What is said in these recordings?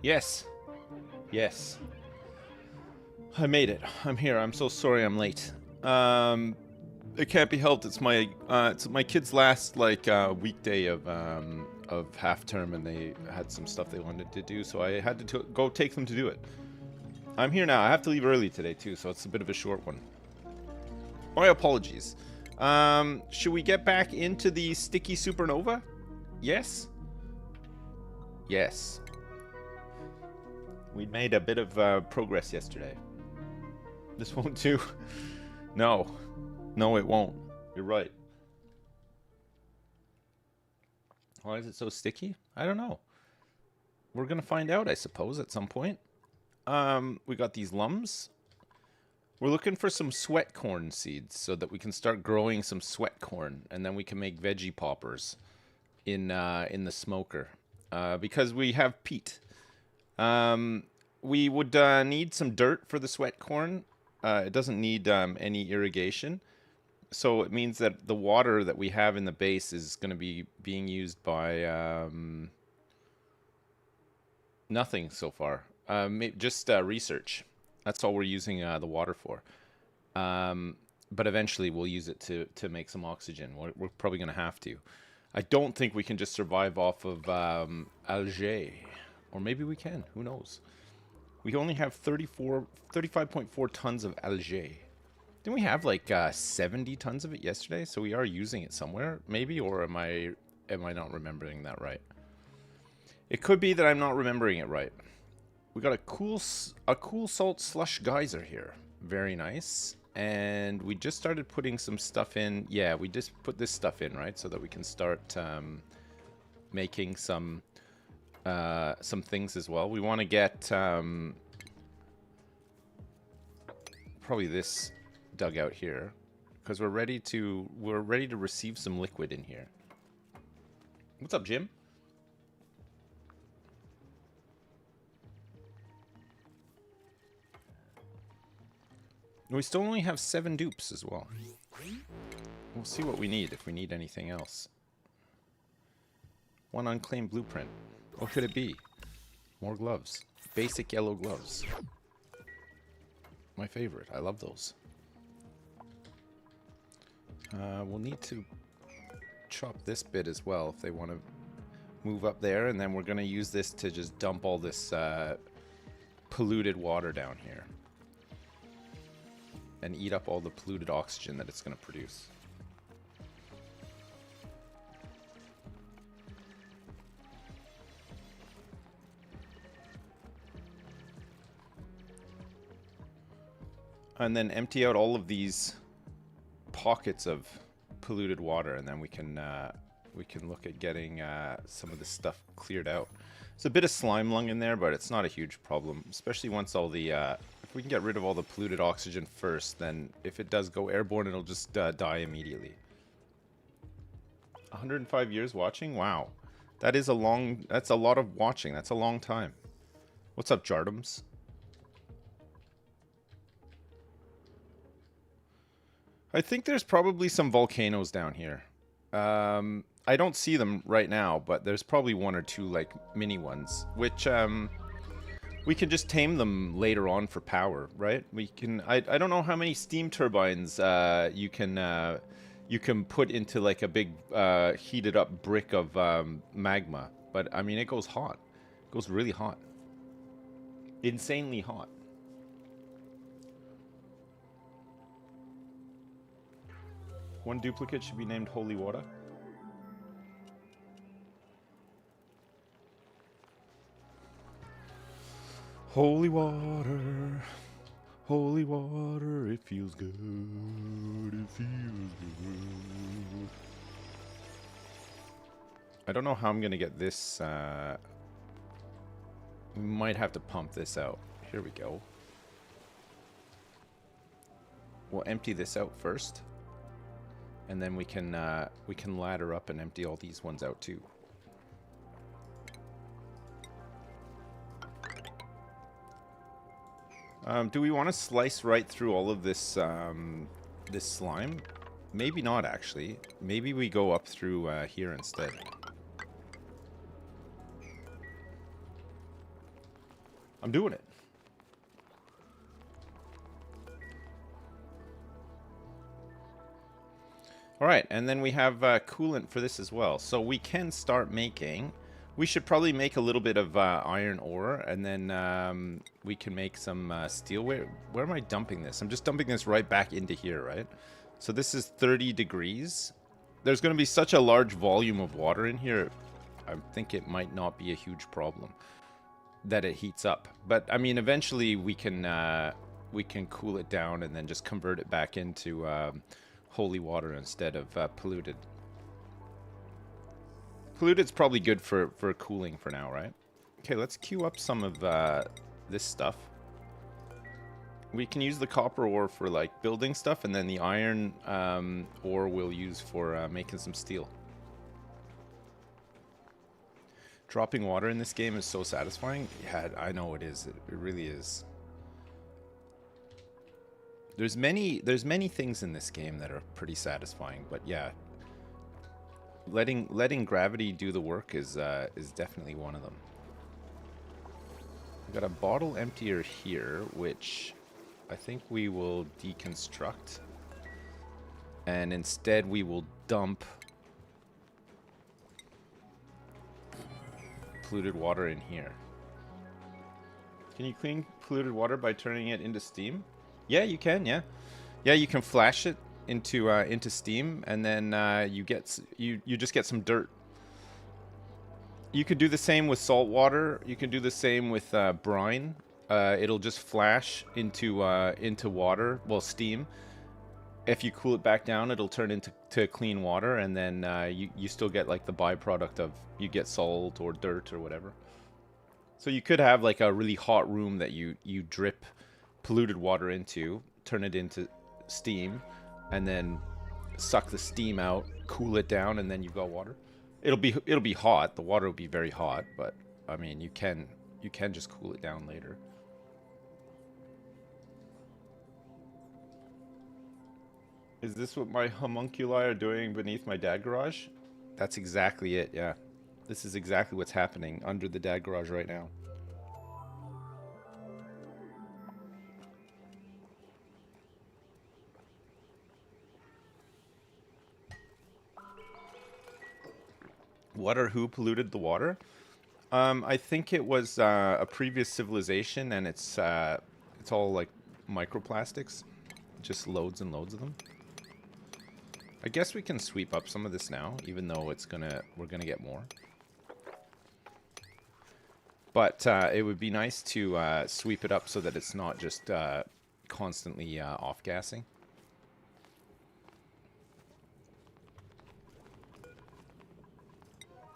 Yes. Yes. I made it. I'm here. I'm so sorry I'm late. It can't be helped. It's my kid's last weekday of half term, and they had some stuff they wanted to do, so I had to go take them to do it. I'm here now. I have to leave early today too, so it's a bit of a short one. My apologies. Should we get back into the sticky supernova? Yes. Yes. We made a bit of progress yesterday. This won't do. No. No, it won't. You're right. Why is it so sticky? I don't know. We're gonna find out, I suppose, at some point. We got these lums. We're looking for some sweat corn seeds so that we can start growing some sweat corn, and then we can make veggie poppers in the smoker. Because we have peat. We would need some dirt for the sweat corn. It doesn't need any irrigation. So it means that the water that we have in the base is going to be being used by nothing so far. Just research. That's all we're using the water for. But eventually we'll use it to make some oxygen. We're probably going to have to. I don't think we can just survive off of algae. Or maybe we can. Who knows? We only have 35.4 tons of algae. Didn't we have like 70 tons of it yesterday? So we are using it somewhere, maybe, or am I not remembering that right? It could be that I'm not remembering it right. We got a cool salt slush geyser here. Very nice. And we just started putting some stuff in. Yeah, we just put this stuff in, right? So that we can start making some things as well. We want to get probably this dug out here because we're ready to receive some liquid in here. What's up, Jim? We still only have 7 dupes as well. We'll see what we need if we need anything else. 1 unclaimed blueprint. What could it be? More gloves. Basic yellow gloves. My favorite. I love those. We'll need to chop this bit as well if they want to move up there, and then we're going to use this to just dump all this polluted water down here and eat up all the polluted oxygen that it's going to produce. And then empty out all of these pockets of polluted water, and then we can look at getting some of this stuff cleared out. There's a bit of slime lung in there, but it's not a huge problem, especially once all the if we can get rid of all the polluted oxygen first, then if it does go airborne, it'll just die immediately. 105 years watching? Wow. That's a lot of watching. That's a long time. What's up, Jardums? I think there's probably some volcanoes down here. I don't see them right now, but there's probably 1 or 2 like mini ones, which we can just tame them later on for power, right? We can. I don't know how many steam turbines you can put into like a big heated up brick of magma, but I mean it goes hot. It goes really hot. Insanely hot. One duplicate should be named Holy Water. Holy water, holy water, it feels good, it feels good. I don't know how I'm gonna get this, we might have to pump this out. Here we go. We'll empty this out first. And then we can ladder up and empty all these ones out too. Do we want to slice right through all of this this slime? Maybe not, actually. Maybe we go up through here instead. I'm doing it. All right, and then we have coolant for this as well. So we can start making... We should probably make a little bit of iron ore, and then we can make some steel. Where am I dumping this? I'm just dumping this right back into here, right? So this is 30 degrees. There's going to be such a large volume of water in here, I think it might not be a huge problem that it heats up. But, I mean, eventually we can cool it down and then just convert it back into holy water instead of polluted. Polluted's probably good for cooling for now, right? Okay, let's queue up some of this stuff. We can use the copper ore for like building stuff, and then the iron ore we'll use for making some steel. Dropping water in this game is so satisfying. Yeah, I know it is. It really is. There's many things in this game that are pretty satisfying, but yeah, letting gravity do the work is definitely one of them. We've got a bottle emptier here, which I think we will deconstruct, and instead we will dump polluted water in here. Can you clean polluted water by turning it into steam? Yeah, you can. Yeah, you can flash it into steam, and then you just get some dirt. You could do the same with salt water. You can do the same with brine. It'll just flash into water, well, steam. If you cool it back down, it'll turn into clean water, and then you still get like the byproduct of, you get salt or dirt or whatever. So you could have like a really hot room that you drip polluted water into, turn it into steam, and then suck the steam out, cool it down, and then you've got water. It'll be hot. The water will be very hot, but I mean, you can just cool it down later. Is this what my homunculi are doing beneath my dad garage? That's exactly it, yeah. This is exactly what's happening under the dad garage right now. What or who polluted the water? I think it was a previous civilization, and it's all like microplastics. Just loads and loads of them. I guess we can sweep up some of this now, even though we're gonna get more. But it would be nice to sweep it up so that it's not just constantly off-gassing.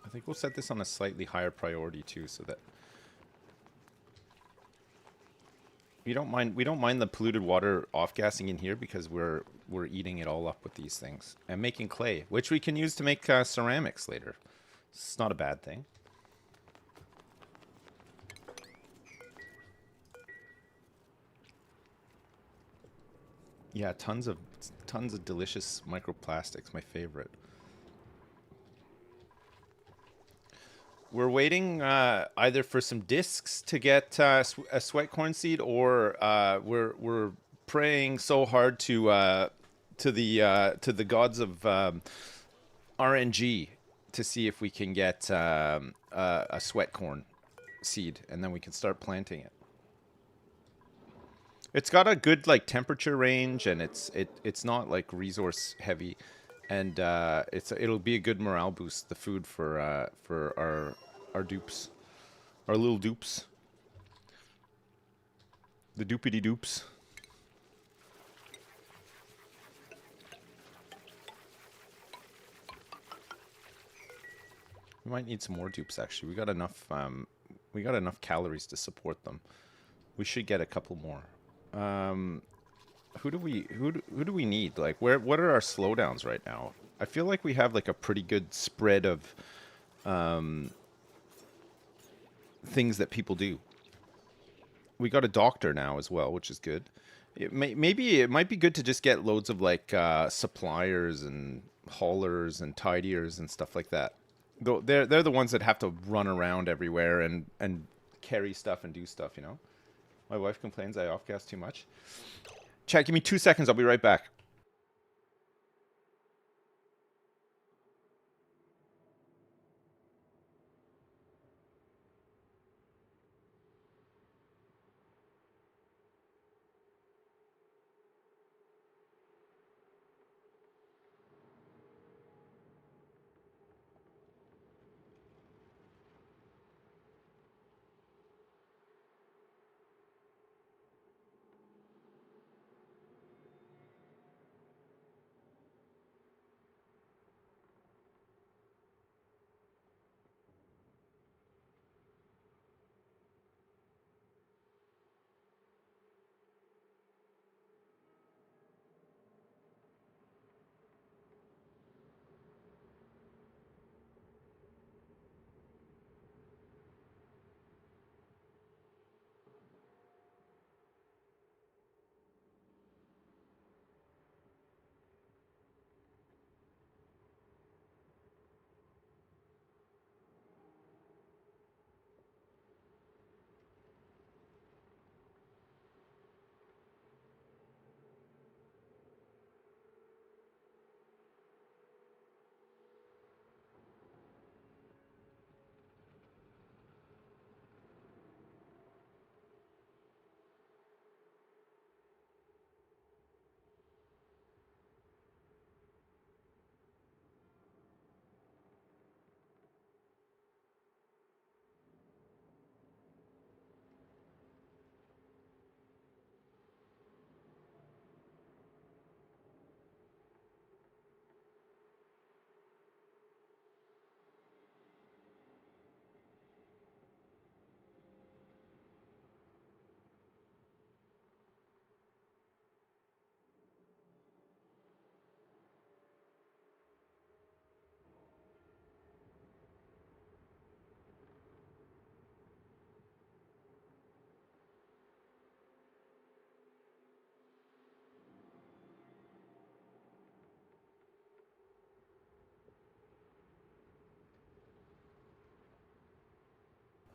I think we'll set this on a slightly higher priority too, so that we don't mind the polluted water off-gassing in here, because we're eating it all up with these things and making clay, which we can use to make ceramics later. It's not a bad thing. Yeah, tons of delicious microplastics, my favorite. We're waiting either for some discs to get a sweat corn seed, or we're praying so hard to the gods of RNG to see if we can get a sweat corn seed, and then we can start planting it. It's got a good like temperature range, and it's not like resource heavy. And it'll be a good morale boost, the food for our dupes, our little dupes, the doopity dupes. We might need some more dupes. Actually, we got enough. We got enough calories to support them. We should get a couple more. Who do we need? Like, what are our slowdowns right now? I feel like we have like a pretty good spread of things that people do. We got a doctor now as well, which is good. Maybe it might be good to just get loads of like suppliers and haulers and tidiers and stuff like that. Though they're the ones that have to run around everywhere and carry stuff and do stuff, you know? My wife complains I off-gas too much. Chat, give me 2 seconds. I'll be right back.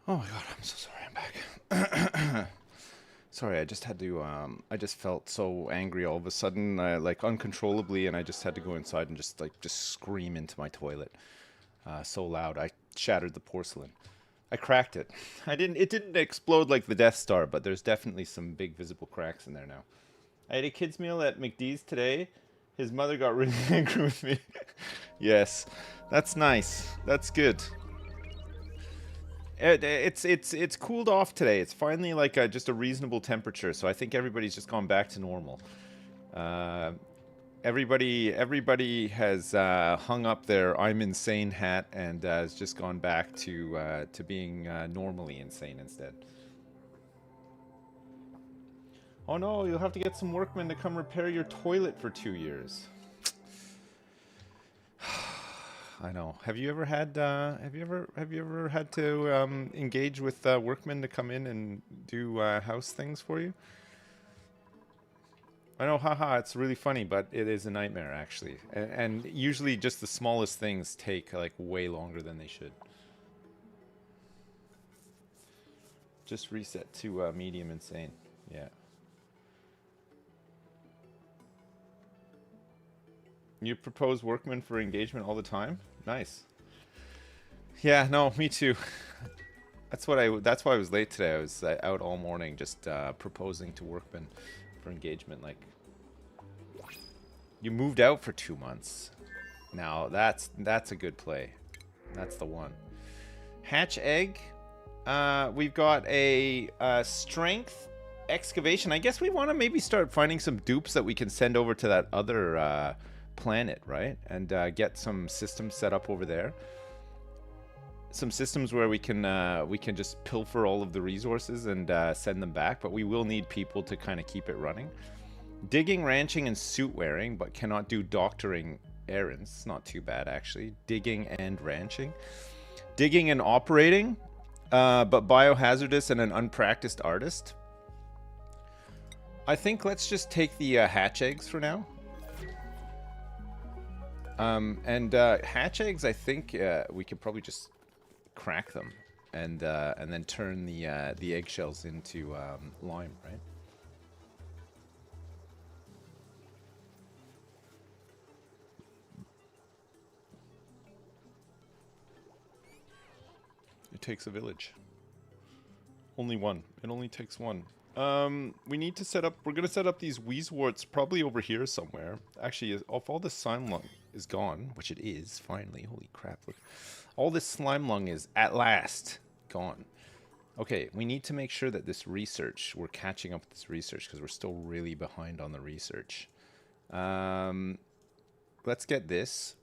Oh my god, I'm so sorry. I'm back. Sorry, I just had to. I just felt so angry all of a sudden, like uncontrollably, and I just had to go inside and just scream into my toilet, so loud. I shattered the porcelain. I cracked it. I didn't. It didn't explode like the Death Star, but there's definitely some big visible cracks in there now. I ate a kid's meal at McD's today. His mother got really angry with me. Yes, that's nice. That's good. It's cooled off today. It's finally like just a reasonable temperature, so I think everybody's just gone back to normal. Everybody has hung up their "I'm insane" hat and has just gone back to being normally insane instead. Oh no, you'll have to get some workmen to come repair your toilet for 2 years. I know. Have you ever had to engage with workmen to come in and do house things for you? I know, haha, it's really funny, but it is a nightmare actually. And usually just the smallest things take like way longer than they should. Just reset to medium insane. Yeah. You propose workmen for engagement all the time? Nice. Yeah, no, me too. That's why I was late today. I was out all morning just proposing to workmen for engagement. Like, you moved out for 2 months. Now that's a good play. That's the one. Hatch egg. We've got a strength excavation. I guess we want to maybe start finding some dupes that we can send over to that other planet, right? And get some systems set up over there. Some systems where we can just pilfer all of the resources and send them back, but we will need people to kind of keep it running. Digging, ranching, and suit wearing, but cannot do doctoring errands. It's not too bad actually. Digging and ranching. Digging and operating, but biohazardous and an unpracticed artist. I think let's just take the hatch eggs for now. Hatch eggs, I think we could probably just crack them. and then turn the eggshells into lime, right? It takes a village. Only one. It only takes one. We need to set up... We're going to set up these Wheezeworts probably over here somewhere. Actually, if all this slime lung is gone, which it is, finally. Holy crap, look. All this slime lung is, at last, gone. Okay, we need to make sure that this research... We're catching up with this research, because we're still really behind on the research. Let's get this.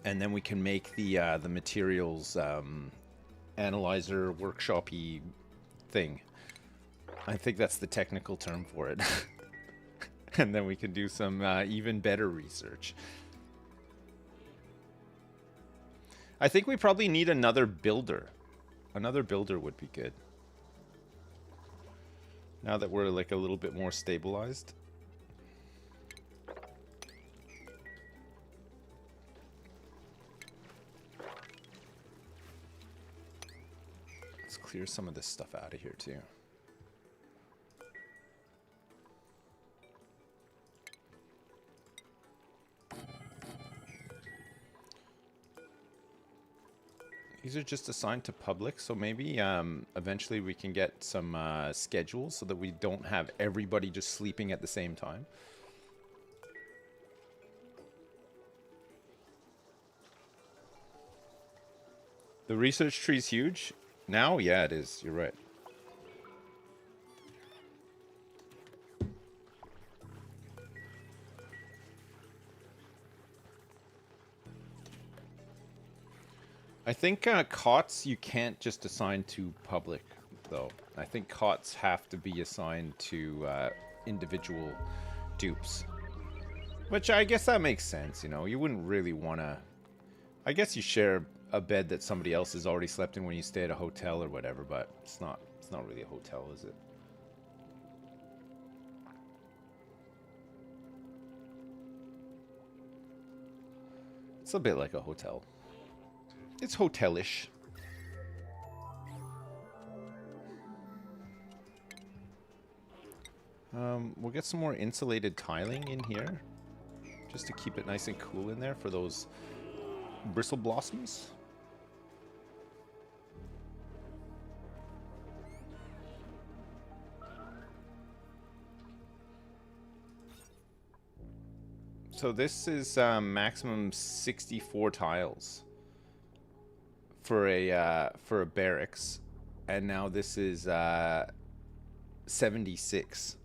And then we can make the materials... analyzer workshop-y thing. I think that's the technical term for it. And then we can do some even better research. I think we probably need another builder. Another builder would be good. Now that we're like a little bit more stabilized. Clear some of this stuff out of here too. These are just assigned to public, so maybe eventually we can get some schedules so that we don't have everybody just sleeping at the same time. The research tree is huge. Now, yeah, it is. You're right. I think COTS you can't just assign to public, though. I think COTS have to be assigned to individual dupes. Which I guess that makes sense, you know. You wouldn't really want to... I guess you share a bed that somebody else has already slept in when you stay at a hotel or whatever, but it's not really a hotel, is it? It's a bit like a hotel. It's hotelish. We'll get some more insulated tiling in here, just to keep it nice and cool in there for those bristle blossoms. So this is maximum 64 tiles for a barracks, and now this is 76,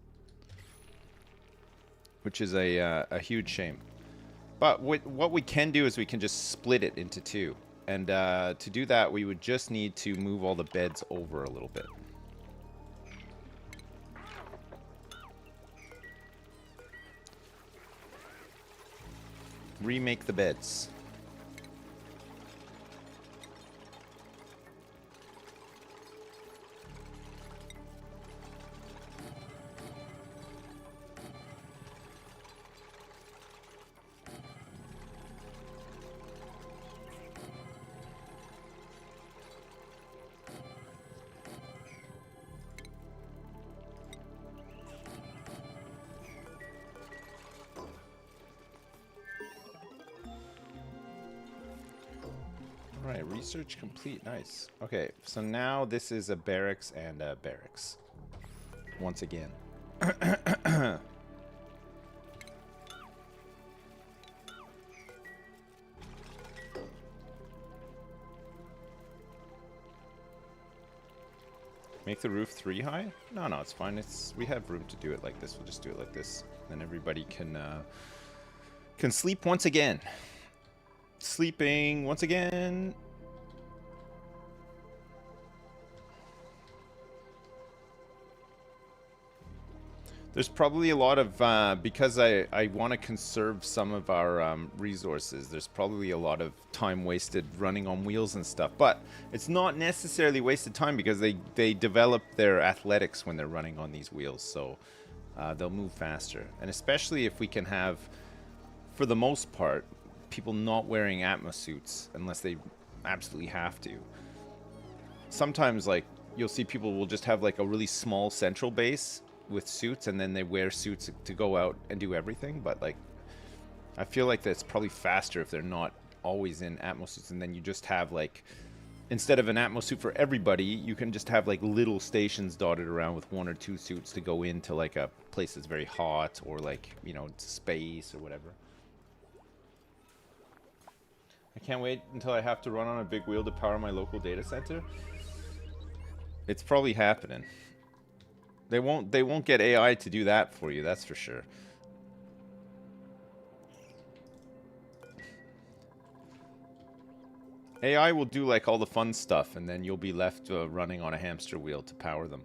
which is a huge shame. But what we can do is we can just split it into two, and to do that we would just need to move all the beds over a little bit. Remake the beds. Alright, research complete. Nice. Okay, so now this is a barracks and a barracks. Once again. Make the roof 3 high? No, it's fine. We have room to do it like this. We'll just do it like this. Then everybody can sleep once again. Sleeping once again. There's probably a lot of, because I want to conserve some of our resources, there's probably a lot of time wasted running on wheels and stuff. But it's not necessarily wasted time because they develop their athletics when they're running on these wheels. So they'll move faster. And especially if we can have, for the most part, people not wearing Atmos suits unless they absolutely have to. Sometimes like you'll see people will just have like a really small central base with suits, and then they wear suits to go out and do everything. But like, I feel like that's probably faster if they're not always in Atmos suits, and then you just have like, instead of an Atmos suit for everybody, you can just have like little stations dotted around with 1 or 2 suits to go into like a place that's very hot, or like, you know, space or whatever. I can't wait until I have to run on a big wheel to power my local data center. It's probably happening. They won't get AI to do that for you, that's for sure. AI will do like all the fun stuff, and then you'll be left running on a hamster wheel to power them.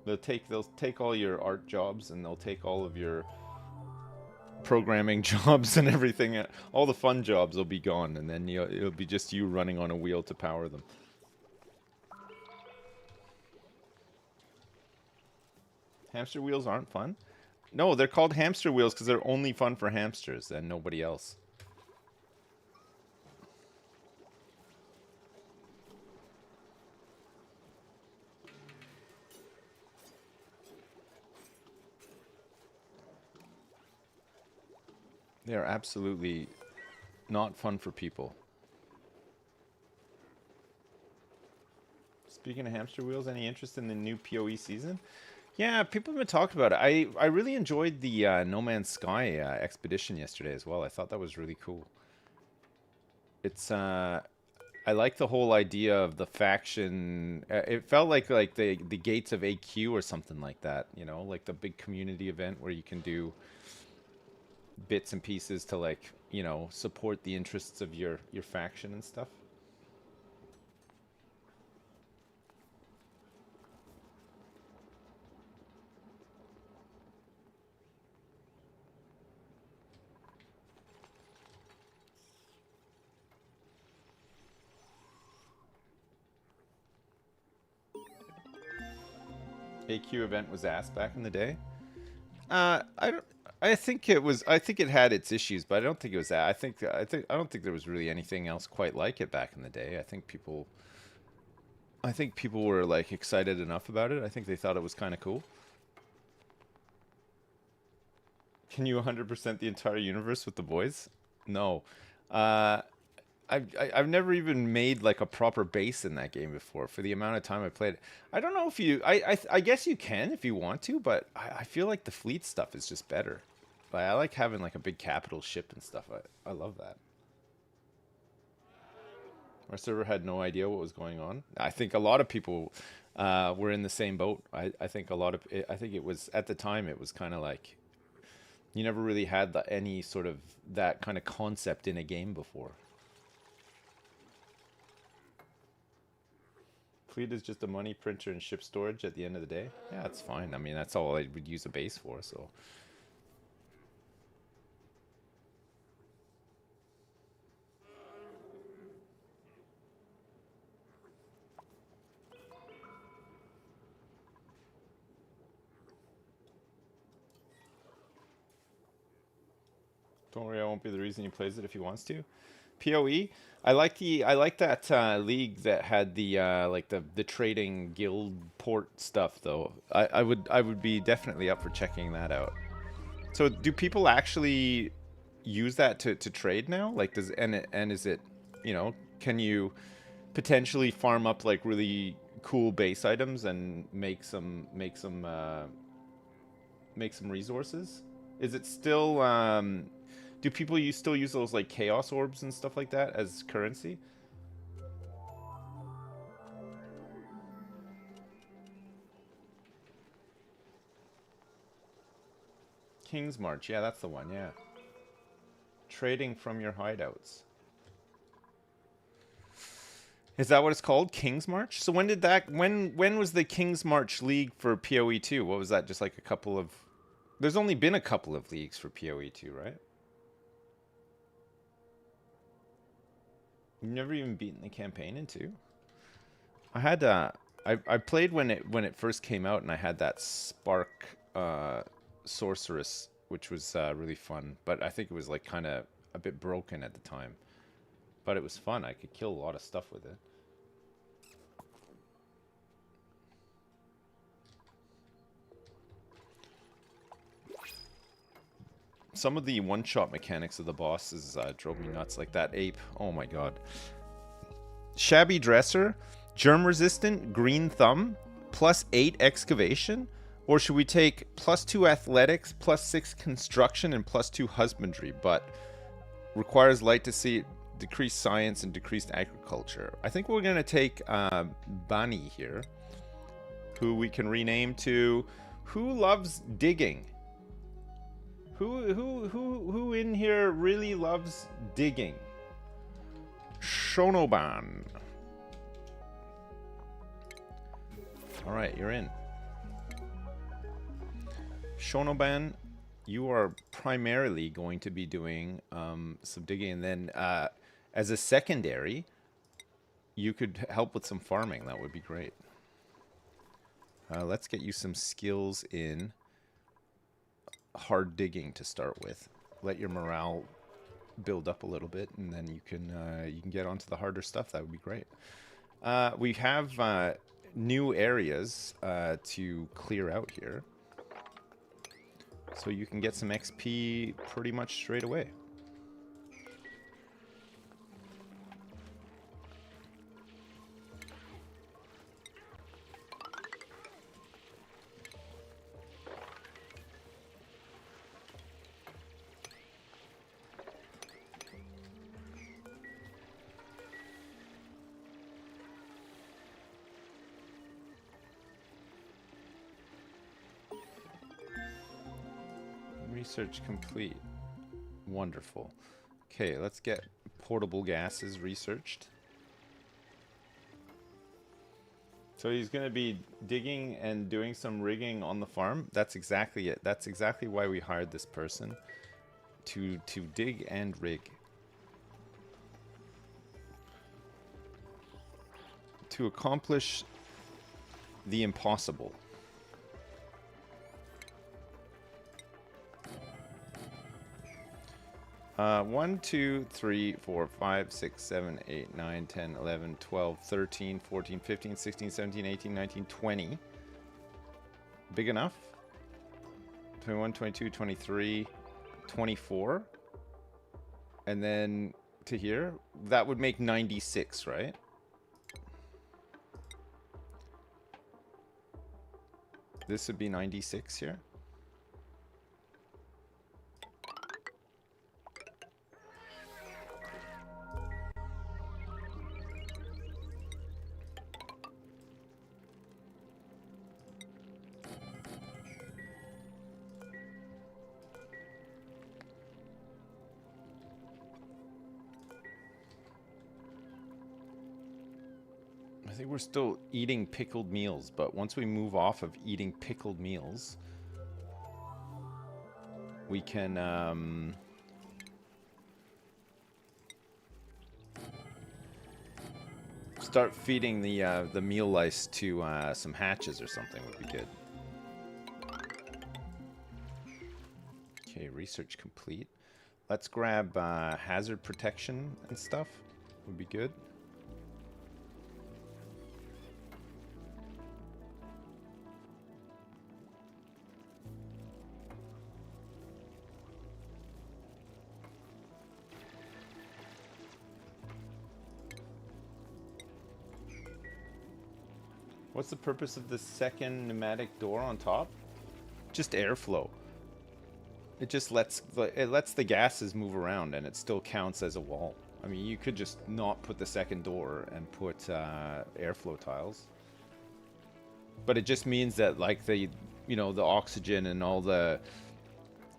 They'll take all your art jobs, and they'll take all of your programming jobs and everything. All the fun jobs will be gone, and then it'll be just you running on a wheel to power them. Hamster wheels aren't fun? No, they're called hamster wheels because they're only fun for hamsters and nobody else. They are absolutely not fun for people. Speaking of hamster wheels, any interest in the new PoE season? Yeah, people have been talking about it. I really enjoyed the No Man's Sky expedition yesterday as well. I thought that was really cool. It's I like the whole idea of the faction. It felt like the Gates of AQ or something like that. You know, like the big community event where you can do bits and pieces to, like, you know, support the interests of your faction and stuff. AQ event was ass back in the day. I don't. I think it was. I think it had its issues, but I don't think it was that. I don't think there was really anything else quite like it back in the day. I think people. I think people were like excited enough about it. I think they thought it was kind of cool. Can you 100% the entire universe with the boys? No. Uh, I've never even made like a proper base in that game before for the amount of time I played. I don't know if you. I guess you can if you want to, but I feel like the fleet stuff is just better. Like, I like having like a big capital ship and stuff. I love that. Our server had no idea what was going on. I think a lot of people were in the same boat. I think a lot of I think it was at the time it was kind of like you never really had any sort of that kind of concept in a game before. Fleet is just a money printer and ship storage at the end of the day. Yeah, that's fine. I mean, that's all I would use a base for, so. Don't worry, I won't be the reason he plays it if he wants to. PoE. I like that league that had the like the trading guild port stuff though. I would be definitely up for checking that out. So do people actually use that to trade now? Like and is it, you know, can you potentially farm up like really cool base items and make some resources? Is it still do people still use those like chaos orbs and stuff like that as currency? King's March, yeah, that's the one, yeah. Trading from your hideouts. Is that what it's called? King's March? So when did that when was the King's March League for PoE 2? What was that? Just like a couple of There's only been a couple of leagues for PoE 2, right? You've never even beaten the campaign in 2? I had I played when it first came out, and I had that Spark Sorceress, which was really fun, but I think it was like kind of a bit broken at the time. but it was fun. I could kill a lot of stuff with it. Some of the one-shot mechanics of the bosses drove me nuts, like that ape. Oh my god. Shabby Dresser, germ-resistant, green thumb, +8 excavation? Or should we take +2 athletics, +6 construction, and +2 husbandry, but requires light to see, decreased science, and decreased agriculture? I think we're going to take Bunny here, who we can rename to Who Loves Digging? Who in here really loves digging? Shonoban. All right, you're in. Shonoban, you are primarily going to be doing some digging, and then as a secondary, you could help with some farming. That would be great. Let's get you some skills in hard digging to start with. Let your morale build up a little bit, and then you can get onto the harder stuff. That would be great. We have new areas to clear out here, so you can get some XP pretty much straight away. Research complete. Wonderful. Okay, let's get portable gases researched. So he's going to be digging and doing some rigging on the farm. That's exactly it. That's exactly why we hired this person, to dig and rig. To accomplish the impossible. 1, 2, 3, 4, 5, 6, 7, 8, 9, 10, 11, 12, 13, 14, 15, 16, 17, 18, 19, 20. Big enough? 21, 22, 23, 24. And then to here. That would make 96, right? This would be 96 here. I think we're still eating pickled meals, but once we move off of eating pickled meals, we can start feeding the meal lice to some hatches or something would be good. Okay, research complete. Let's grab hazard protection and stuff. Would be good. What's the purpose of the second pneumatic door on top? Just airflow. It just lets the gases move around, and it still counts as a wall. I mean, you could just not put the second door and put airflow tiles. But it just means that, like, the oxygen and all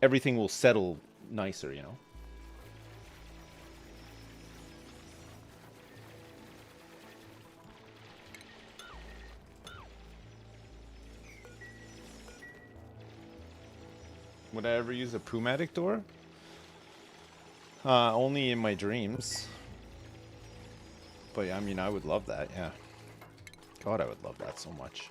everything will settle nicer, you know? Would I ever use a pneumatic door? Only in my dreams. But yeah, I mean, I would love that, yeah. God, I would love that so much.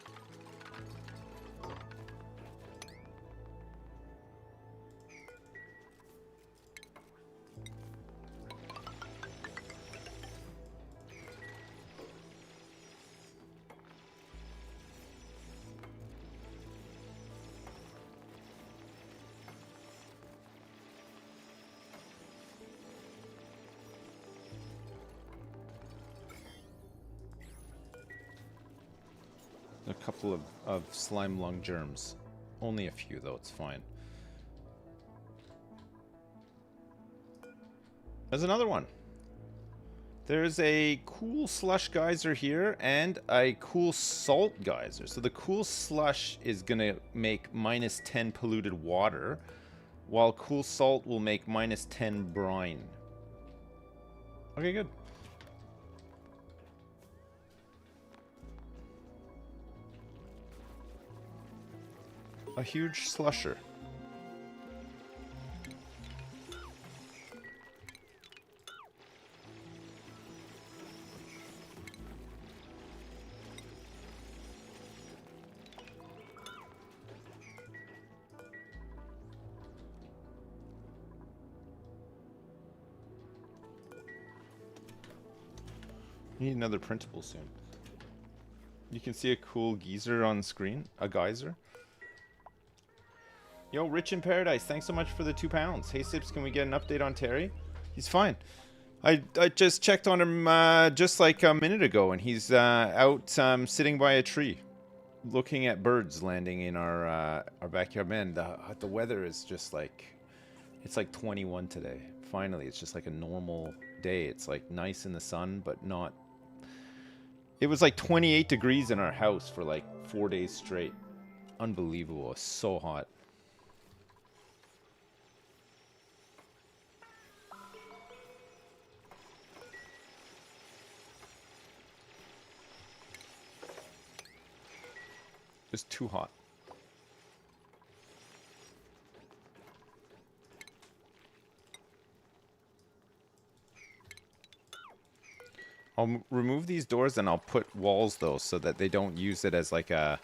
a couple of slime lung germs. Only a few, though. It's fine. There's another one. There's a cool slush geyser here and a cool salt geyser. So the cool slush is going to make -10 polluted water, while cool salt will make -10 brine. Okay, good. A huge slusher. Need another printable soon. You can see a cool geyser on screen. A geyser. Yo, Rich in Paradise, thanks so much for the £2. Hey, Sips, can we get an update on Terry? He's fine. I just checked on him just like a minute ago, and he's out sitting by a tree, looking at birds landing in our backyard. Man, the weather is just like, it's like 21 today. Finally, it's just like a normal day. It's like nice in the sun, but not. It was like 28 degrees in our house for like 4 days straight. Unbelievable. It's so hot. It's too hot. I'll remove these doors and I'll put walls though so that they don't use it as like a,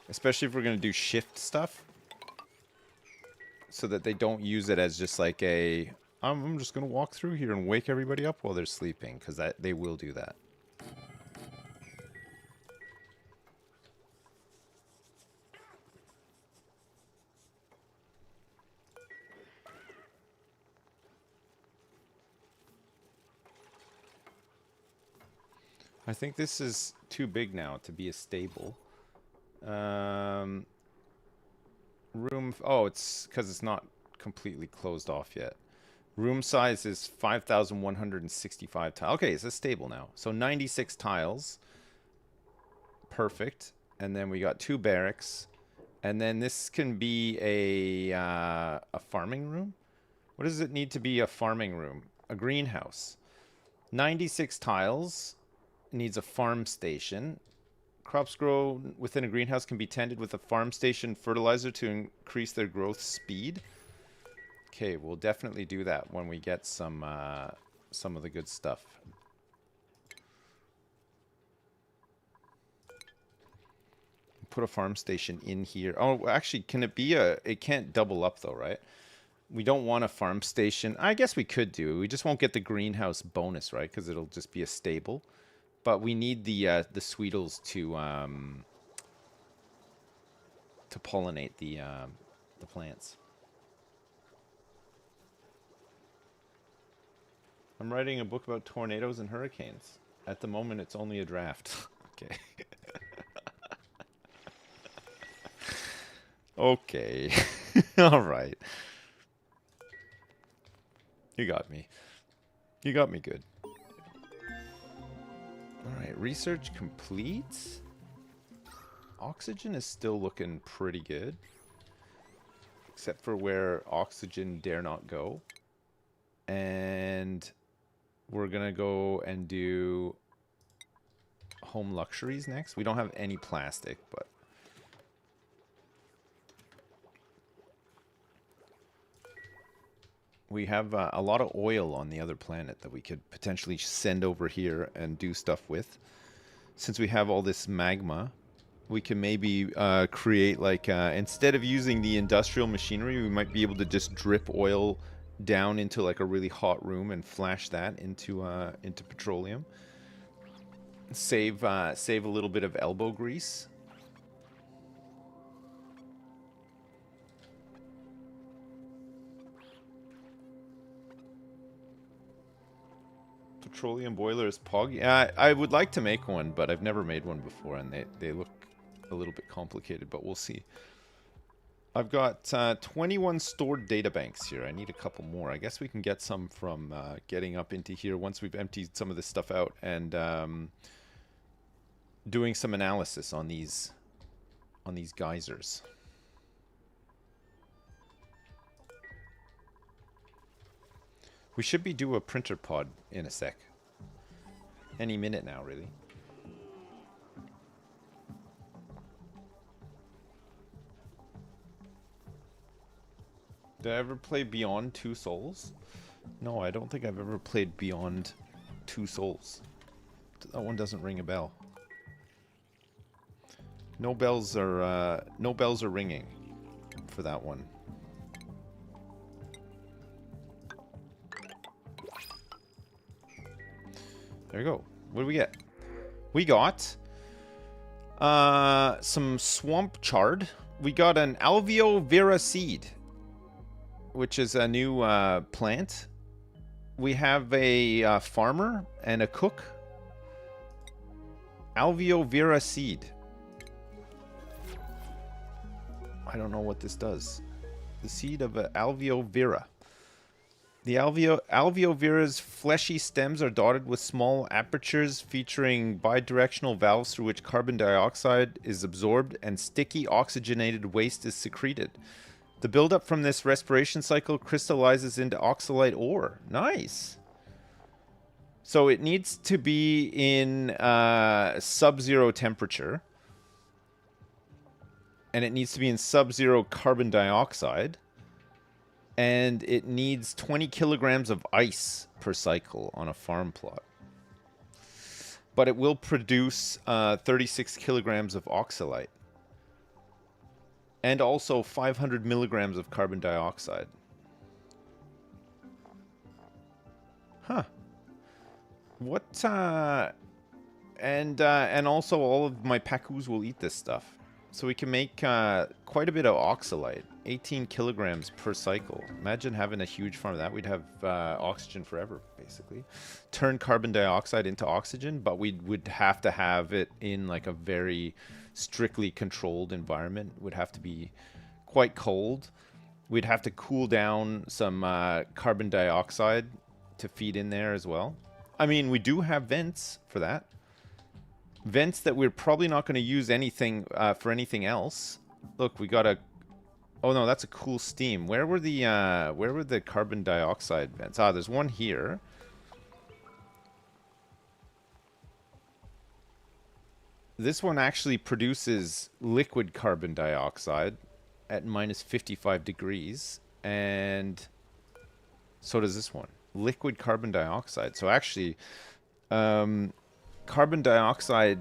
especially if we're going to do shift stuff, so that they don't use it as just like a, I'm just going to walk through here and wake everybody up while they're sleeping, because that they will do that. I think this is too big now to be a stable. Room... Oh, it's because it's not completely closed off yet. Room size is 5,165 tiles. Okay, it's a stable now. So 96 tiles. Perfect. And then we got 2 barracks. And then this can be a farming room. What does it need to be a farming room? A greenhouse. 96 tiles. Needs a farm station. Crops grow within a greenhouse can be tended with a farm station fertilizer to increase their growth speed. Okay, we'll definitely do that when we get some of the good stuff. Put a farm station in here. Oh, actually, can it be a... It can't double up though, right? We don't want a farm station. I guess we could do. We just won't get the greenhouse bonus, right? Because it'll just be a stable. But we need the Sweetles to pollinate the plants. I'm writing a book about tornadoes and hurricanes. At the moment, it's only a draft. Okay. Okay. All right. You got me. You got me good. Alright, research complete. Oxygen is still looking pretty good. Except for where oxygen dare not go. And we're gonna go and do home luxuries next. We don't have any plastic, but... We have a lot of oil on the other planet that we could potentially send over here and do stuff with. Since we have all this magma, we can maybe create like, instead of using the industrial machinery, we might be able to just drip oil down into like a really hot room and flash that into petroleum. Save a little bit of elbow grease. Petroleum boiler is POG. Yeah, I would like to make one, but I've never made one before, and they look a little bit complicated, but we'll see. I've got 21 stored data banks here. I need a couple more. I guess we can get some from getting up into here once we've emptied some of this stuff out and doing some analysis on these geysers. We should be due a printer pod in a sec. Any minute now, really. Did I ever play Beyond Two Souls? No, I don't think I've ever played Beyond Two Souls. That one doesn't ring a bell. No bells are ringing for that one. There we go. What do we get? We got some swamp chard. We got an Alveo vera seed, which is a new plant. We have a farmer and a cook. Alveo vera seed. I don't know what this does. The seed of Alveo vera. The Alveo vera's fleshy stems are dotted with small apertures featuring bidirectional valves through which carbon dioxide is absorbed and sticky oxygenated waste is secreted. The buildup from this respiration cycle crystallizes into oxalite ore. Nice. So it needs to be in sub-zero temperature. And it needs to be in sub-zero carbon dioxide. And it needs 20 kilograms of ice per cycle on a farm plot. But it will produce 36 kilograms of oxalite. And also 500 milligrams of carbon dioxide. Huh. What, and also all of my Pacus will eat this stuff. So we can make quite a bit of oxalite. 18 kilograms per cycle. Imagine having a huge farm of that. We'd have oxygen forever, basically. Turn carbon dioxide into oxygen, but we would have to have it in like a very strictly controlled environment. It would have to be quite cold. We'd have to cool down some carbon dioxide to feed in there as well. I mean, we do have vents for that. Vents that we're probably not going to use anything for anything else. Look, we got a... Oh no, that's a cool steam. Where were the carbon dioxide vents? Ah, there's one here. This one actually produces liquid carbon dioxide at minus 55 degrees. And so does this one. Liquid carbon dioxide. So actually, carbon dioxide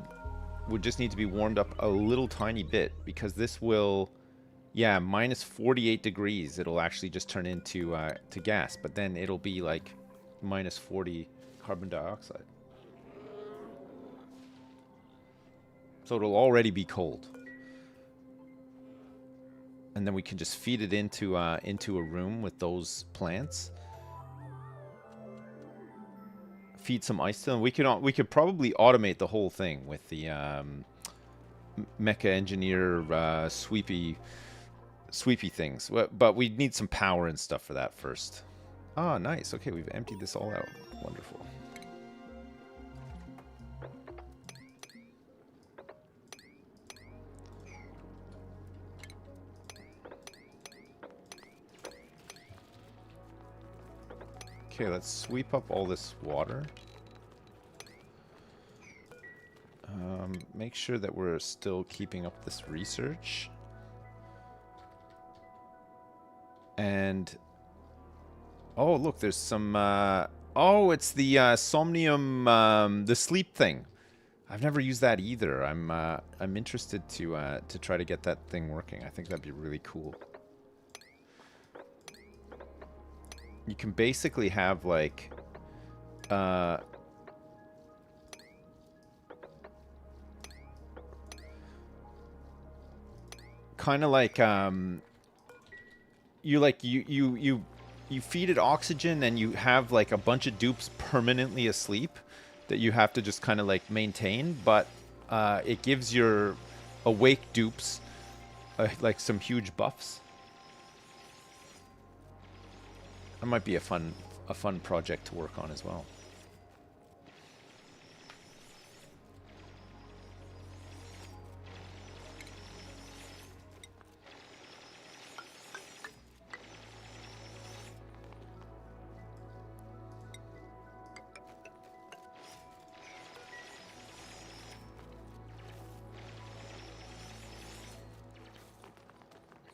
would just need to be warmed up a little tiny bit because this will... Yeah, minus 48 degrees. It'll actually just turn into to gas, but then it'll be like minus 40 carbon dioxide. So it'll already be cold, and then we can just feed it into a room with those plants. Feed some ice to them. We could probably automate the whole thing with the Mecha Engineer sweepy things, but we need some power and stuff for that first. Ah, nice. Okay, we've emptied this all out. Wonderful. Okay, let's sweep up all this water. Make sure that we're still keeping up this research. And oh, look, there's some oh, it's the somnium, the sleep thing. I've never used that either. I'm interested to try to get that thing working. I think that'd be really cool. You can basically have like kind of like you feed it oxygen and you have like a bunch of dupes permanently asleep that you have to just kind of like maintain, but it gives your awake dupes, like some huge buffs. That might be a fun project to work on as well.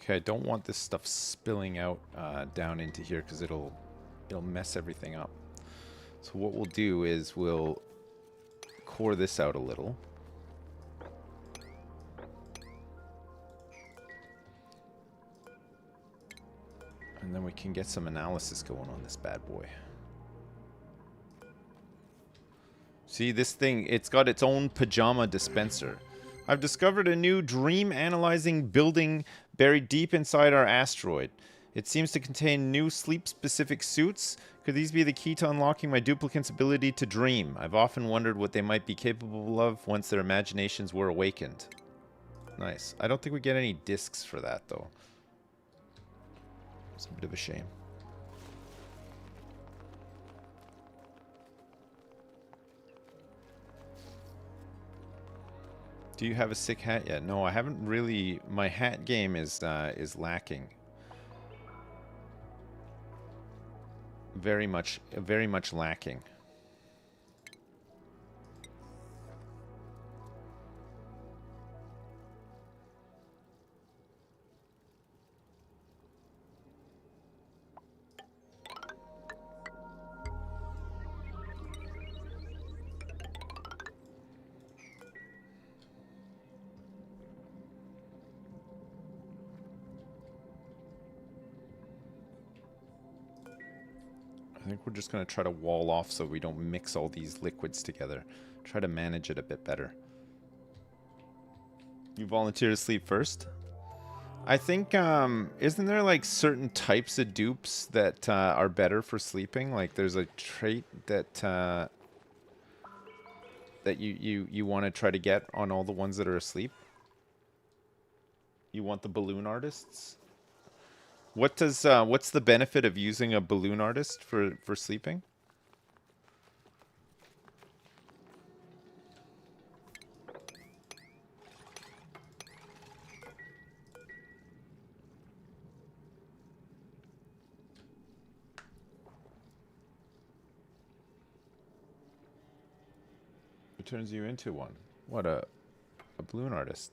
Okay, I don't want this stuff spilling out down into here because it'll mess everything up. So what we'll do is we'll core this out a little. And then we can get some analysis going on this bad boy. See, this thing, it's got its own pajama dispenser. I've discovered a new dream analyzing building buried deep inside our asteroid. It seems to contain new sleep-specific suits. Could these be the key to unlocking my duplicant's ability to dream? I've often wondered what they might be capable of once their imaginations were awakened. Nice. I don't think we get any discs for that, though. It's a bit of a shame. Do you have a sick hat yet? No, I haven't really. My hat game is lacking. Very much lacking. I think we're just going to try to wall off so we don't mix all these liquids together. Try to manage it a bit better. You volunteer to sleep first? I think, isn't there like certain types of dupes that are better for sleeping? Like there's a trait that that you want to try to get on all the ones that are asleep? You want the balloon artists? What does what's the benefit of using a balloon artist for sleeping? It turns you into one. What a balloon artist.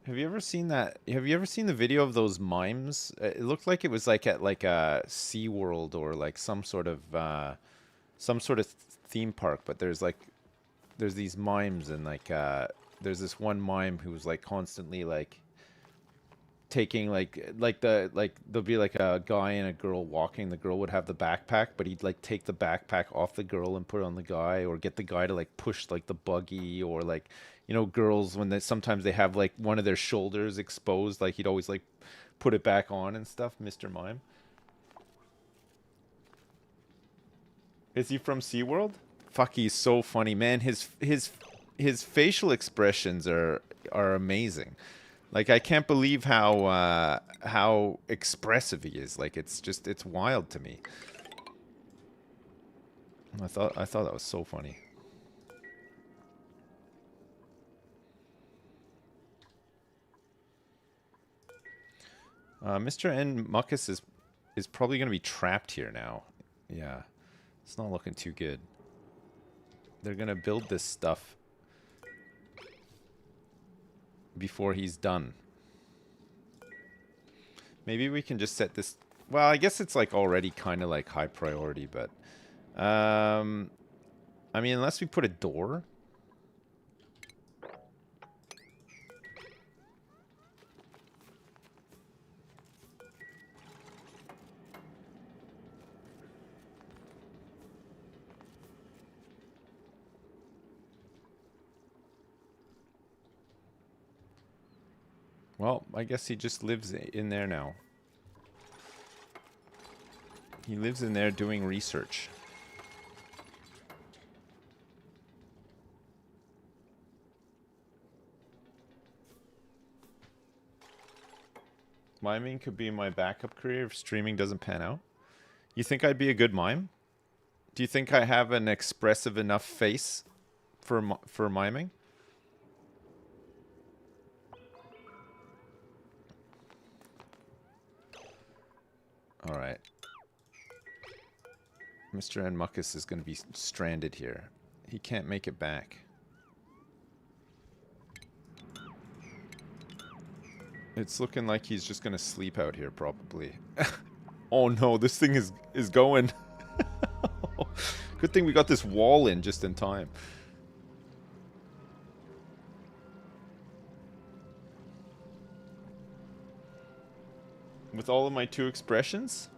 Have you ever seen that? Have you ever seen the video of those mimes? It looked like it was like at like a SeaWorld or like some sort of theme park, but there's these mimes and like there's this one mime who was like constantly like taking there'll be like a guy and a girl walking. The girl would have the backpack, but he'd like take the backpack off the girl and put it on the guy, or get the guy to like push like the buggy, or like, you know, girls when they sometimes they have like one of their shoulders exposed, like he'd always like put it back on and stuff. Mr. Mime. Is he from SeaWorld? Fuck, he's so funny, man. His facial expressions are amazing. Like, I can't believe how expressive he is. Like, it's wild to me. I thought that was so funny. Mr. N. Muckus is probably going to be trapped here now. Yeah, it's not looking too good. They're going to build this stuff before he's done. Maybe we can just set this... Well, I guess it's like already kind of like high priority, but... I mean, unless we put a door... Well, I guess he just lives in there now. He lives in there doing research. Miming could be my backup career if streaming doesn't pan out. You think I'd be a good mime? Do you think I have an expressive enough face for miming? All right. Mr. N. Muckus is going to be stranded here. He can't make it back. It's looking like he's just going to sleep out here, probably. Oh no, this thing is going. Good thing we got this wall in just in time. With all of my 2 expressions?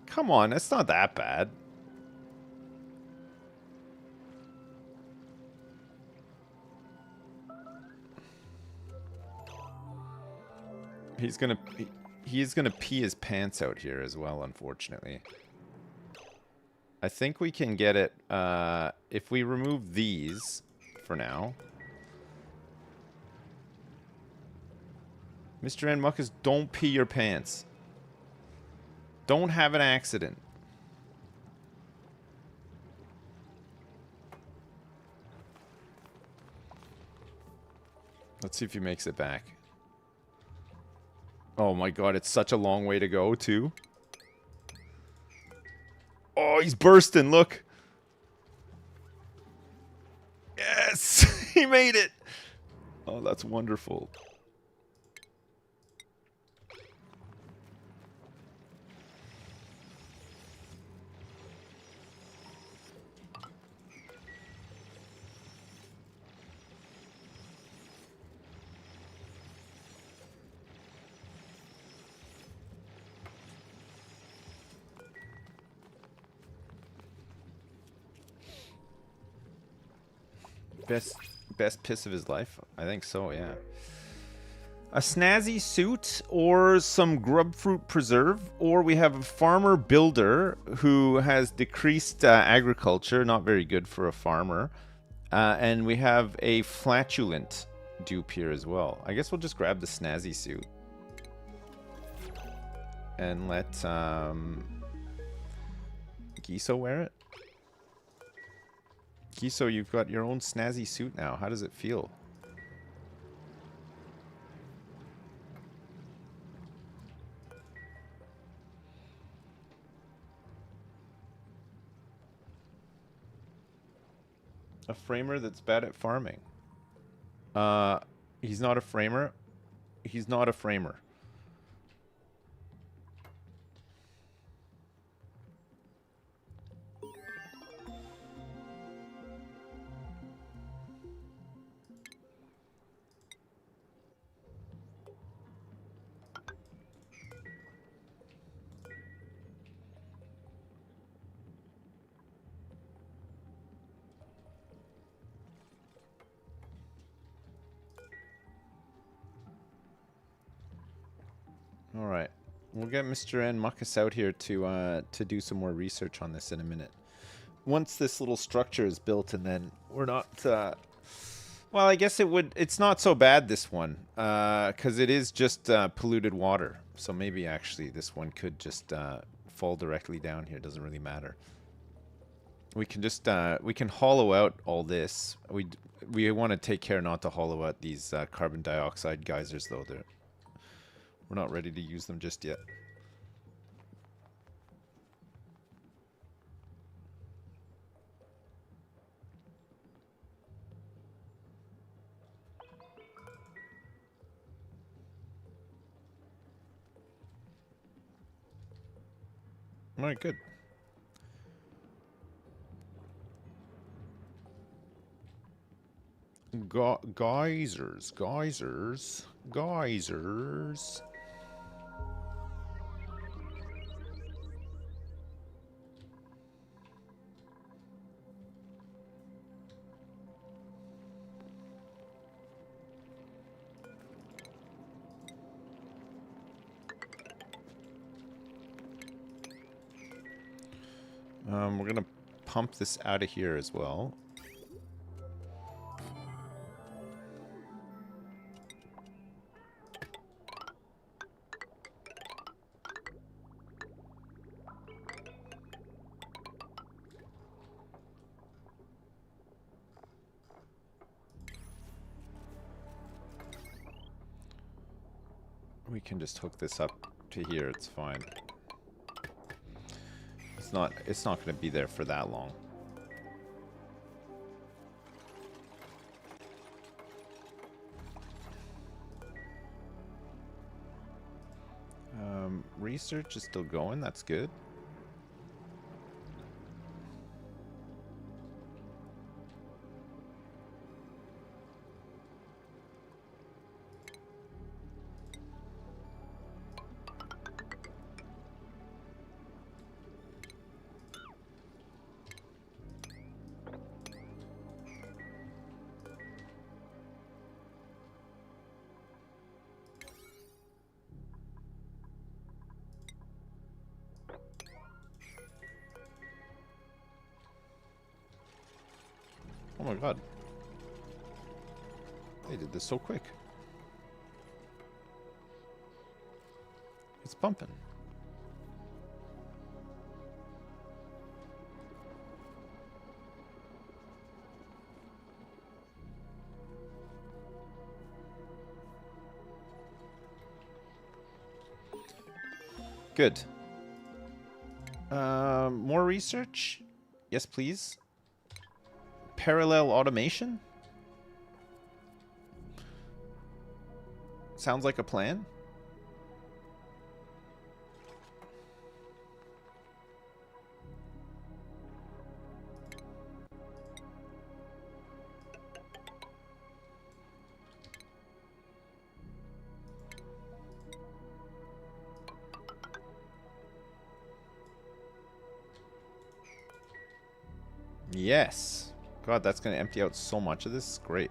Come on, that's not that bad. He's gonna pee his pants out here as well, unfortunately. I think we can get it if we remove these for now. Mr. N. Muckus, don't pee your pants. Don't have an accident. Let's see if he makes it back. Oh my god, it's such a long way to go, too. Oh, he's bursting, look. Yes! He made it! Oh, that's wonderful. Best piss of his life? I think so, yeah. A snazzy suit or some grub fruit preserve, or we have a farmer builder who has decreased agriculture, not very good for a farmer. And we have a flatulent dupe here as well. I guess we'll just grab the snazzy suit. And let Giso wear it. Giso, you've got your own snazzy suit now. How does it feel? A framer that's bad at farming. He's not a framer. He's not a framer. Alright. We'll get Mr. N. Muckus out here to do some more research on this in a minute. Once this little structure is built, and then we're not... well, I guess it's not so bad, this one. Because it is just polluted water. So maybe, actually, this one could just fall directly down here. It doesn't really matter. We can just... we can hollow out all this. We want to take care not to hollow out these carbon dioxide geysers, though. We're not ready to use them just yet. All right, good. Geysers. We're gonna pump this out of here as well. We can just hook this up to here. It's fine. It's not going to be there for that long. Research is still going. That's good. Oh my god. They did this so quick. It's pumping. Good. More research? Yes, please. Parallel automation? Sounds like a plan. Yes. God, that's going to empty out so much of this. Great.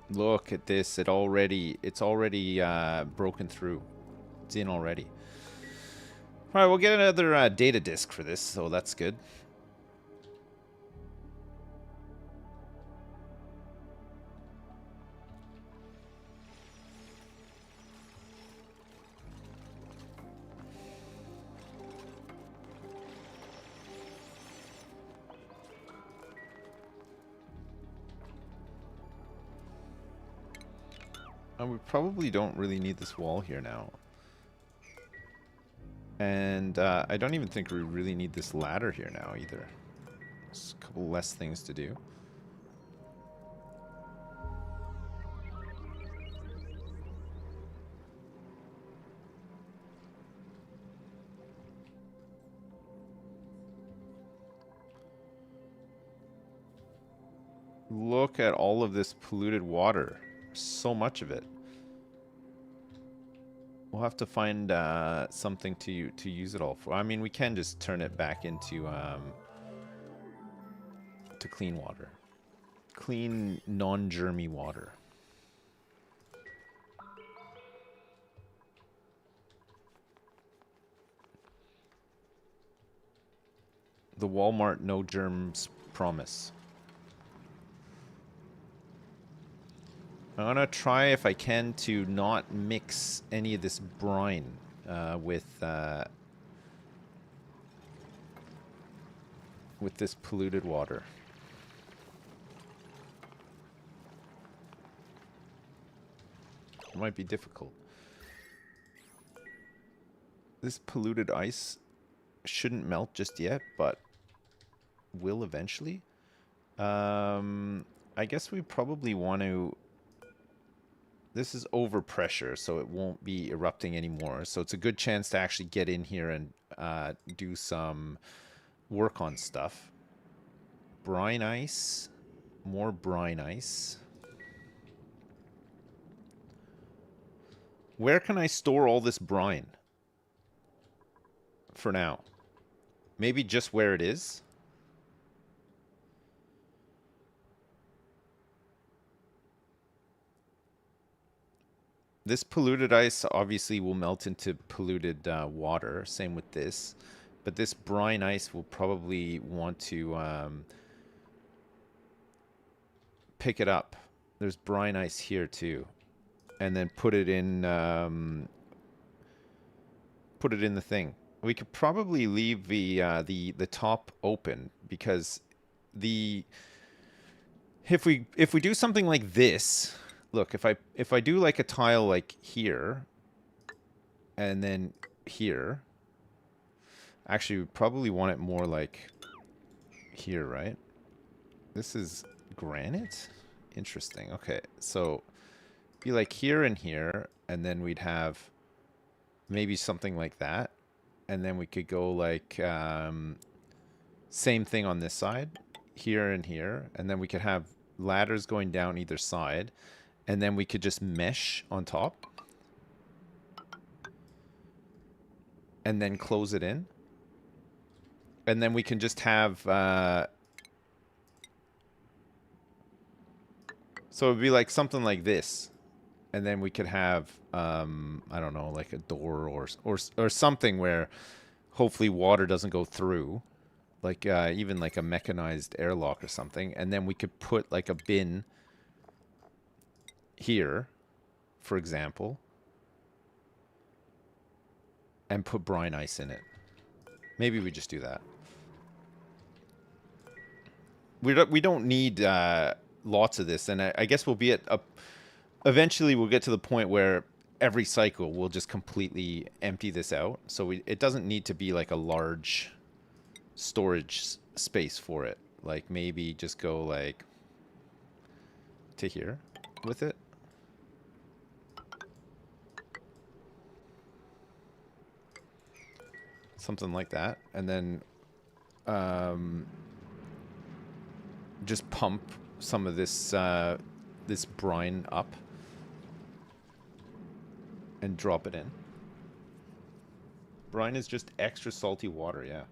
Look at this. It's already broken through. It's in already. All right, we'll get another data disk for this, so that's good. We probably don't really need this wall here now. And I don't even think we really need this ladder here now either. There's a couple less things to do. Look at all of this polluted water. So much of it. We'll have to find something to use it all for. I mean, we can just turn it back into to clean water. Clean, non-germy water. The Walmart no germs promise. I'm gonna try, if I can, to not mix any of this brine with this polluted water. It might be difficult. This polluted ice shouldn't melt just yet, but will eventually. I guess we probably want to... This is overpressure, so it won't be erupting anymore. So it's a good chance to actually get in here and do some work on stuff. Brine ice. More brine ice. Where can I store all this brine? For now. Maybe just where it is? This polluted ice obviously will melt into polluted water. Same with this. But this brine ice will probably want to pick it up. There's brine ice here too. And then put it in the thing. We could probably leave the top open, because if we do something like this, look, if I do like a tile like here, and then here, actually, we probably want it more like here, right? This is granite? Interesting. Okay, so be like here and here, and then we'd have maybe something like that. And then we could go like same thing on this side, here and here. And then we could have ladders going down either side. And then we could just mesh on top. And then close it in. And then we can just have... so it would be like something like this. And then we could have, I don't know, like a door or something where hopefully water doesn't go through. Like even like a mechanized airlock or something. And then we could put like a bin here, for example. And put brine ice in it. Maybe we just do that. We don't need lots of this. And I guess we'll be at a... Eventually, we'll get to the point where every cycle we'll just completely empty this out. So it doesn't need to be like a large storage space for it. Like maybe just go like to here with it. Something like that. And then just pump some of this this brine up. And drop it in. Brine is just extra salty water, yeah.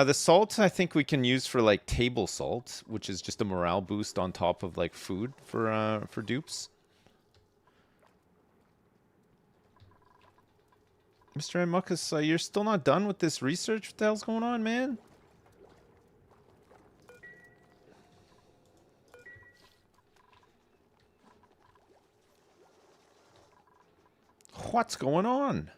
The salt I think we can use for like table salt, which is just a morale boost on top of like food for dupes. Mr. Muckus, you're still not done with this research? What the hell's going on, man? What's going on?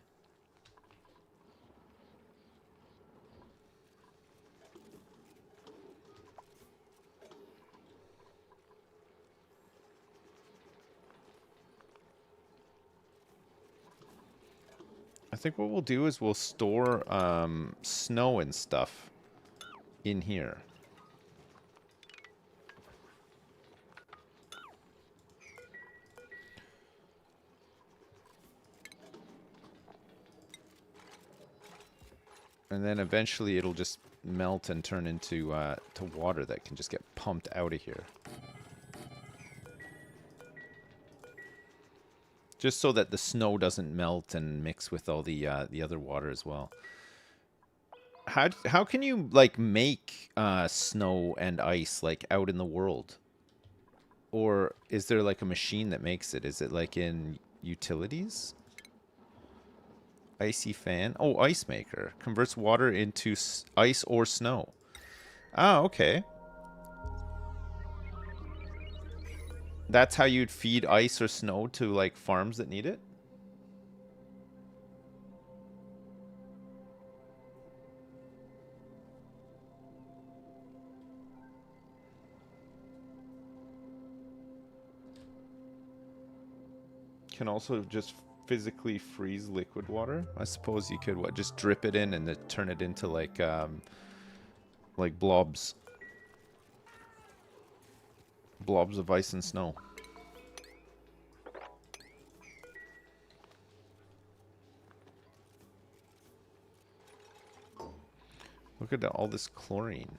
I think what we'll do is we'll store snow and stuff in here. And then eventually it'll just melt and turn into to water that can just get pumped out of here. Just so that the snow doesn't melt and mix with all the other water as well. How can you like make snow and ice like out in the world? Or is there like a machine that makes it? Is it like in utilities? Icy fan. Oh, ice maker. Converts water into ice or snow. Ah, okay. That's how you'd feed ice or snow to like farms that need it? Can also just physically freeze liquid water. I suppose you could, what, just drip it in and then turn it into like blobs. Blobs of ice and snow. Look at all this chlorine.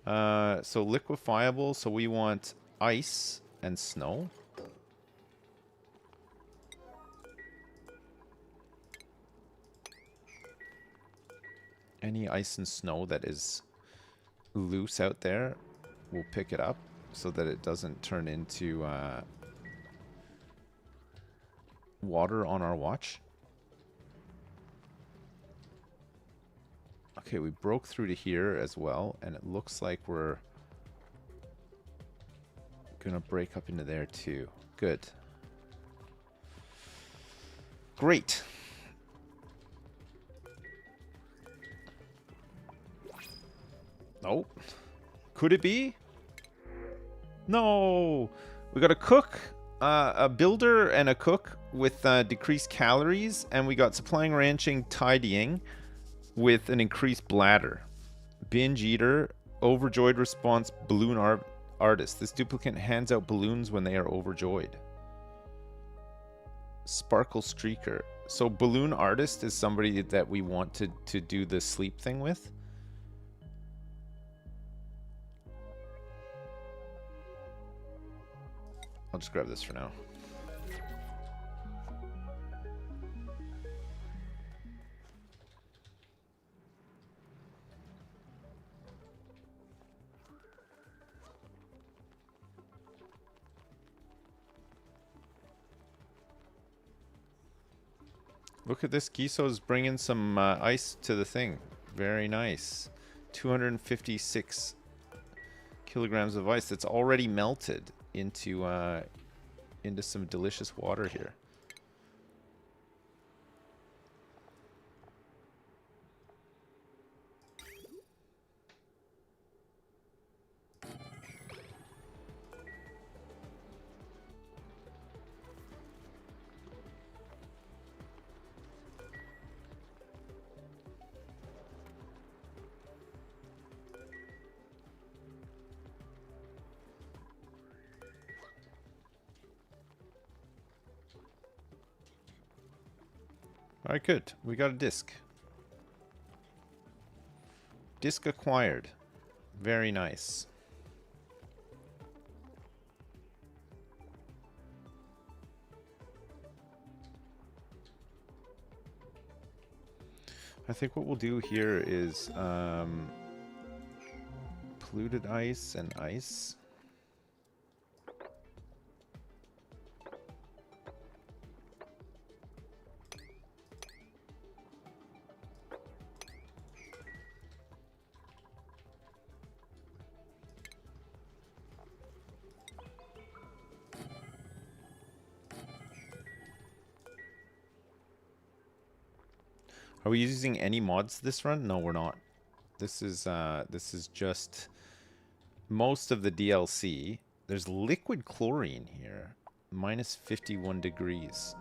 So liquefiable, so we want ice and snow. Any ice and snow that is loose out there, we'll pick it up so that it doesn't turn into water on our watch. Okay, we broke through to here as well, and it looks like we're gonna break up into there too. Good. Great. Oh, could it be? No, We got a cook, a builder, and a cook with decreased calories, and we got supplying, ranching, tidying with an increased bladder. Binge eater, overjoyed response, balloon artist. This duplicate hands out balloons when they are overjoyed. Sparkle streaker. So balloon artist is somebody that we want to do the sleep thing with. I'll just grab this for now. Look at this. Giso's bringing some ice to the thing. Very nice. 256 kilograms of ice that's already melted into some delicious water here. All right, good. We got a disc. Disc acquired. Very nice. I think what we'll do here is polluted ice and ice. Are we using any mods this run? No, we're not. This is just most of the DLC. There's liquid chlorine here. Minus 51 degrees.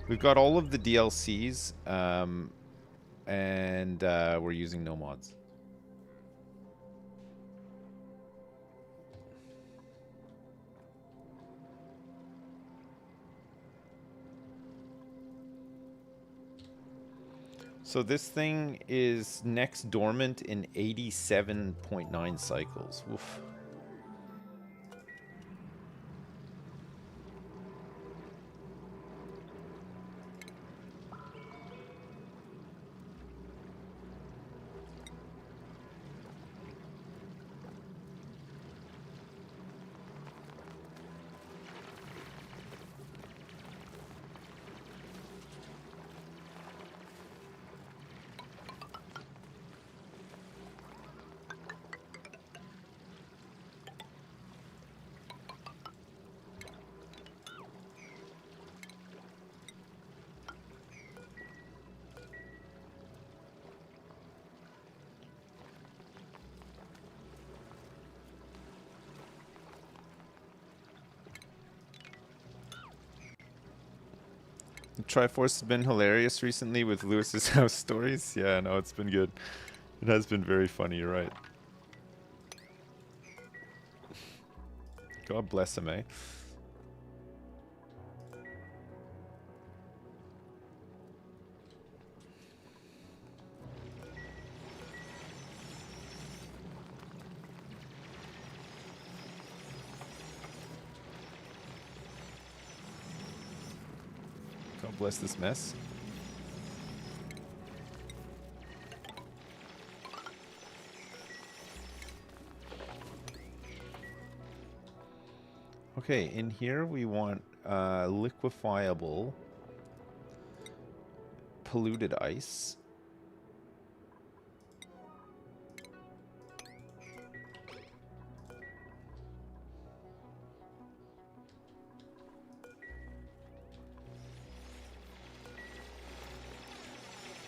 We've got all of the DLCs, and we're using no mods. So this thing is next dormant in 87.9 cycles. Oof. Triforce has been hilarious recently with Lewis's house stories. Yeah, no, it's been good. It has been very funny, you're right. God bless him, eh? God bless this mess. Okay, in here we want liquefiable polluted ice.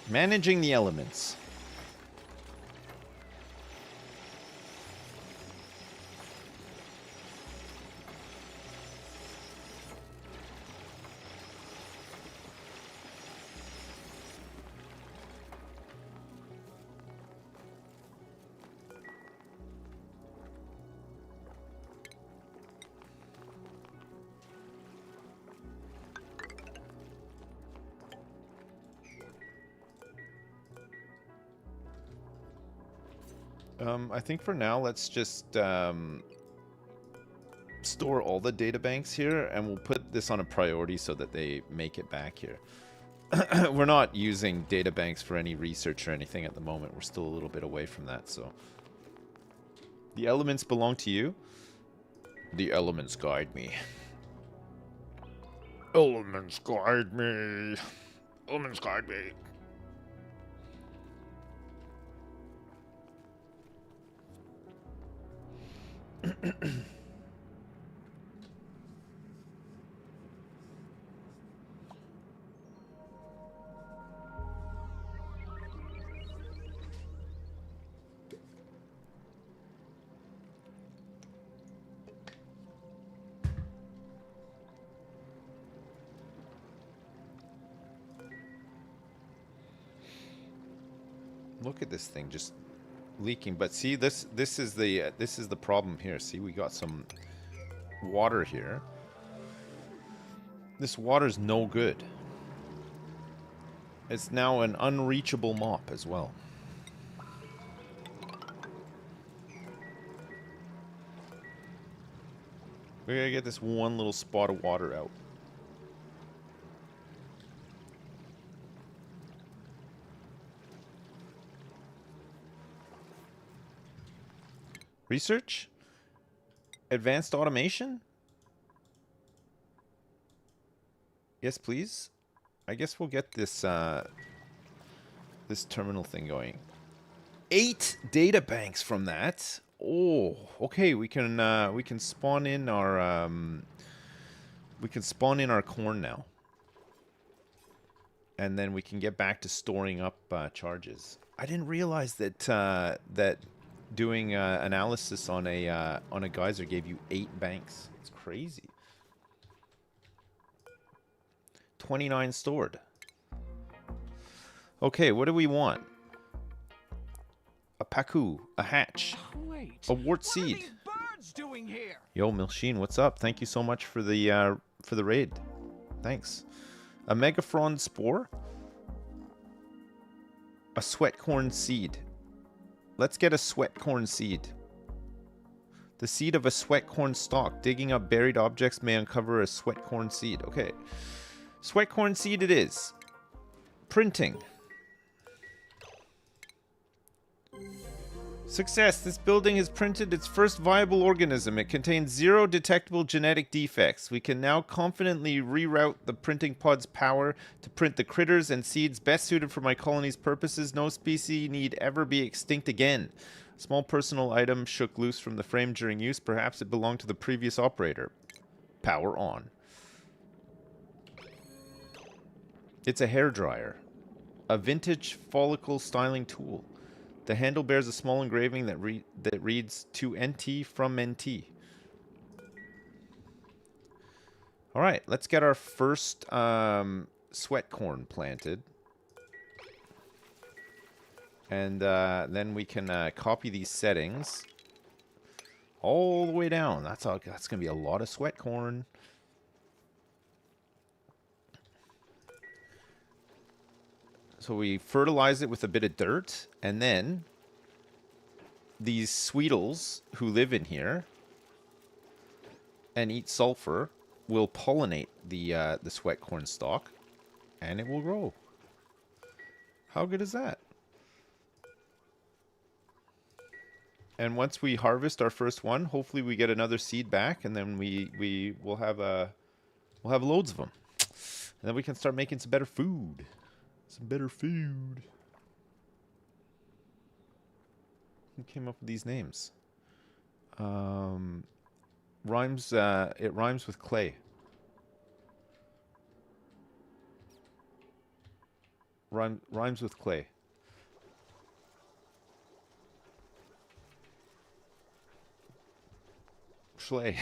Managing the elements. I think for now, let's just store all the data banks here, and we'll put this on a priority so that they make it back here. We're not using data banks for any research or anything at the moment. We're still a little bit away from that, so. The elements belong to you? The elements guide me. Elements guide me. Elements guide me. Look at this thing just leaking. But see, this is the problem here. See, we got some water here. This water's no good. It's now an unreachable mop as well. We gotta get this one little spot of water out. Research? Advanced automation? Yes, please. I guess we'll get this this terminal thing going. 8 data banks from that. Oh, okay. We can spawn in our corn now, and then we can get back to storing up charges. I didn't realize that that doing analysis on a geyser gave you 8 banks. It's crazy. 29 stored. Okay, what do we want? A pacu, a hatch, a wart seed. What are these birds doing here? Yo, Milsheen, what's up? Thank you so much for the raid. Thanks. A megafron spore. A sweat corn seed. Let's get a sweat corn seed. The seed of a sweat corn stalk. Digging up buried objects may uncover a sweat corn seed. Okay. Sweat corn seed it is. Printing. Success! This building has printed its first viable organism. It contains 0 detectable genetic defects. We can now confidently reroute the printing pod's power to print the critters and seeds best suited for my colony's purposes. No species need ever be extinct again. A small personal item shook loose from the frame during use. Perhaps it belonged to the previous operator. Power on. It's a hairdryer. A vintage follicle styling tool. The handle bears a small engraving that reads to NT from NT. All right, let's get our first sweat corn planted. And then we can copy these settings all the way down. That's going to be a lot of sweat corn. So we fertilize it with a bit of dirt, and then these sweetles who live in here and eat sulfur will pollinate the sweat corn stalk, and it will grow. How good is that? And once we harvest our first one, hopefully we get another seed back, and then we'll have loads of them, and then we can start making some better food. Some better food. Who came up with these names? Rhymes. It rhymes with clay. Rhymes with clay. Schley.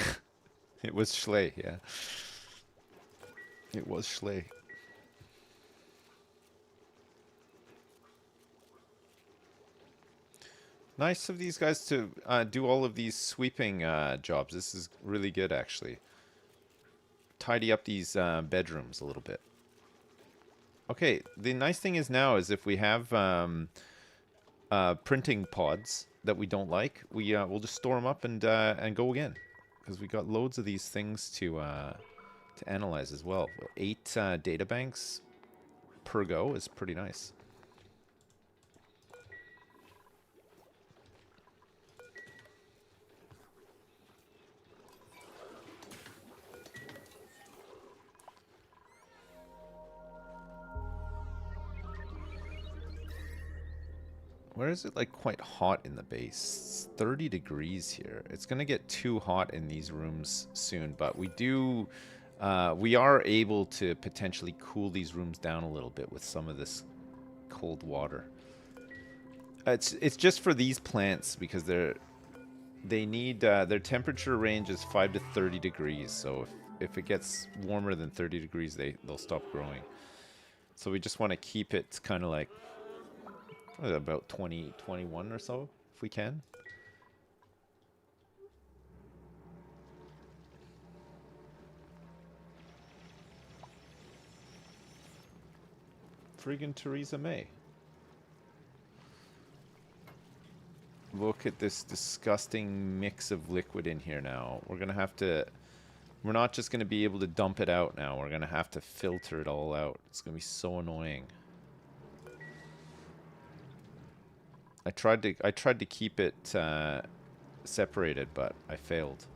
It was Schley, yeah. It was Schley. Nice of these guys to do all of these sweeping jobs. This is really good, actually. Tidy up these bedrooms a little bit. Okay, the nice thing is now is if we have printing pods that we don't like, we'll just store them up and go again, because we got loads of these things to analyze as well. 8 data banks per go is pretty nice. Where is it like quite hot in the base? It's 30 degrees here. It's gonna get too hot in these rooms soon, but we are able to potentially cool these rooms down a little bit with some of this cold water. It's just for these plants because they need their temperature range is 5 to 30 degrees. So if it gets warmer than 30 degrees, they'll stop growing. So we just want to keep it kind of like about 20, 21 or so, if we can. Friggin' Theresa May. Look at this disgusting mix of liquid in here now. We're gonna have to... We're not just gonna be able to dump it out now. We're gonna have to filter it all out. It's gonna be so annoying. I tried to keep it separated, but I failed.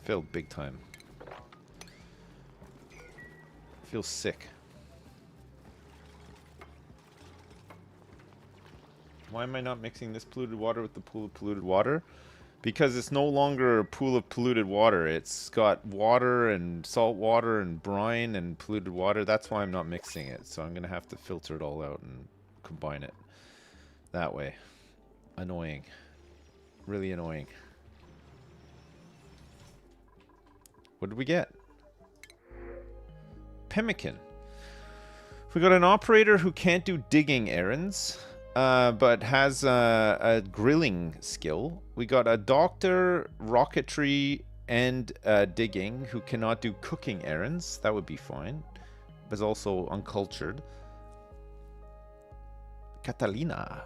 Failed big time. I feel sick. Why am I not mixing this polluted water with the pool of polluted water? Because it's no longer a pool of polluted water. It's got water and salt water and brine and polluted water. That's why I'm not mixing it. So I'm going to have to filter it all out and combine it that way. Annoying. Really annoying. What did we get? Pemmican. We got an operator who can't do digging errands, but has a grilling skill. We got a doctor, rocketry, and digging who cannot do cooking errands. That would be fine. But is also uncultured. Catalina.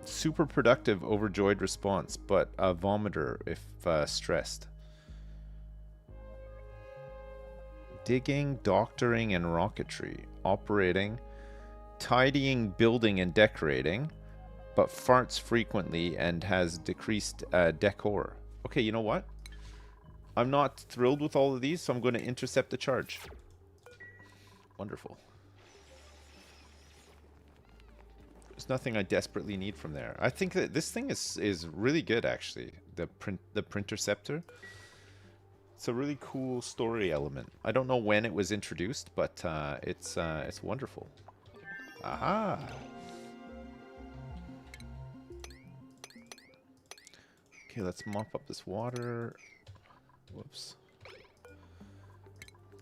Super productive, overjoyed response, but a vomiter if stressed. Digging, doctoring, and rocketry. Operating, tidying, building, and decorating, but farts frequently and has decreased decor. Okay, you know what? I'm not thrilled with all of these, so I'm going to intercept the charge. Wonderful. There's nothing I desperately need from there. I think that this thing is really good, actually. The Printerceptor. It's a really cool story element. I don't know when it was introduced, but it's wonderful. Aha! Okay, let's mop up this water. Whoops.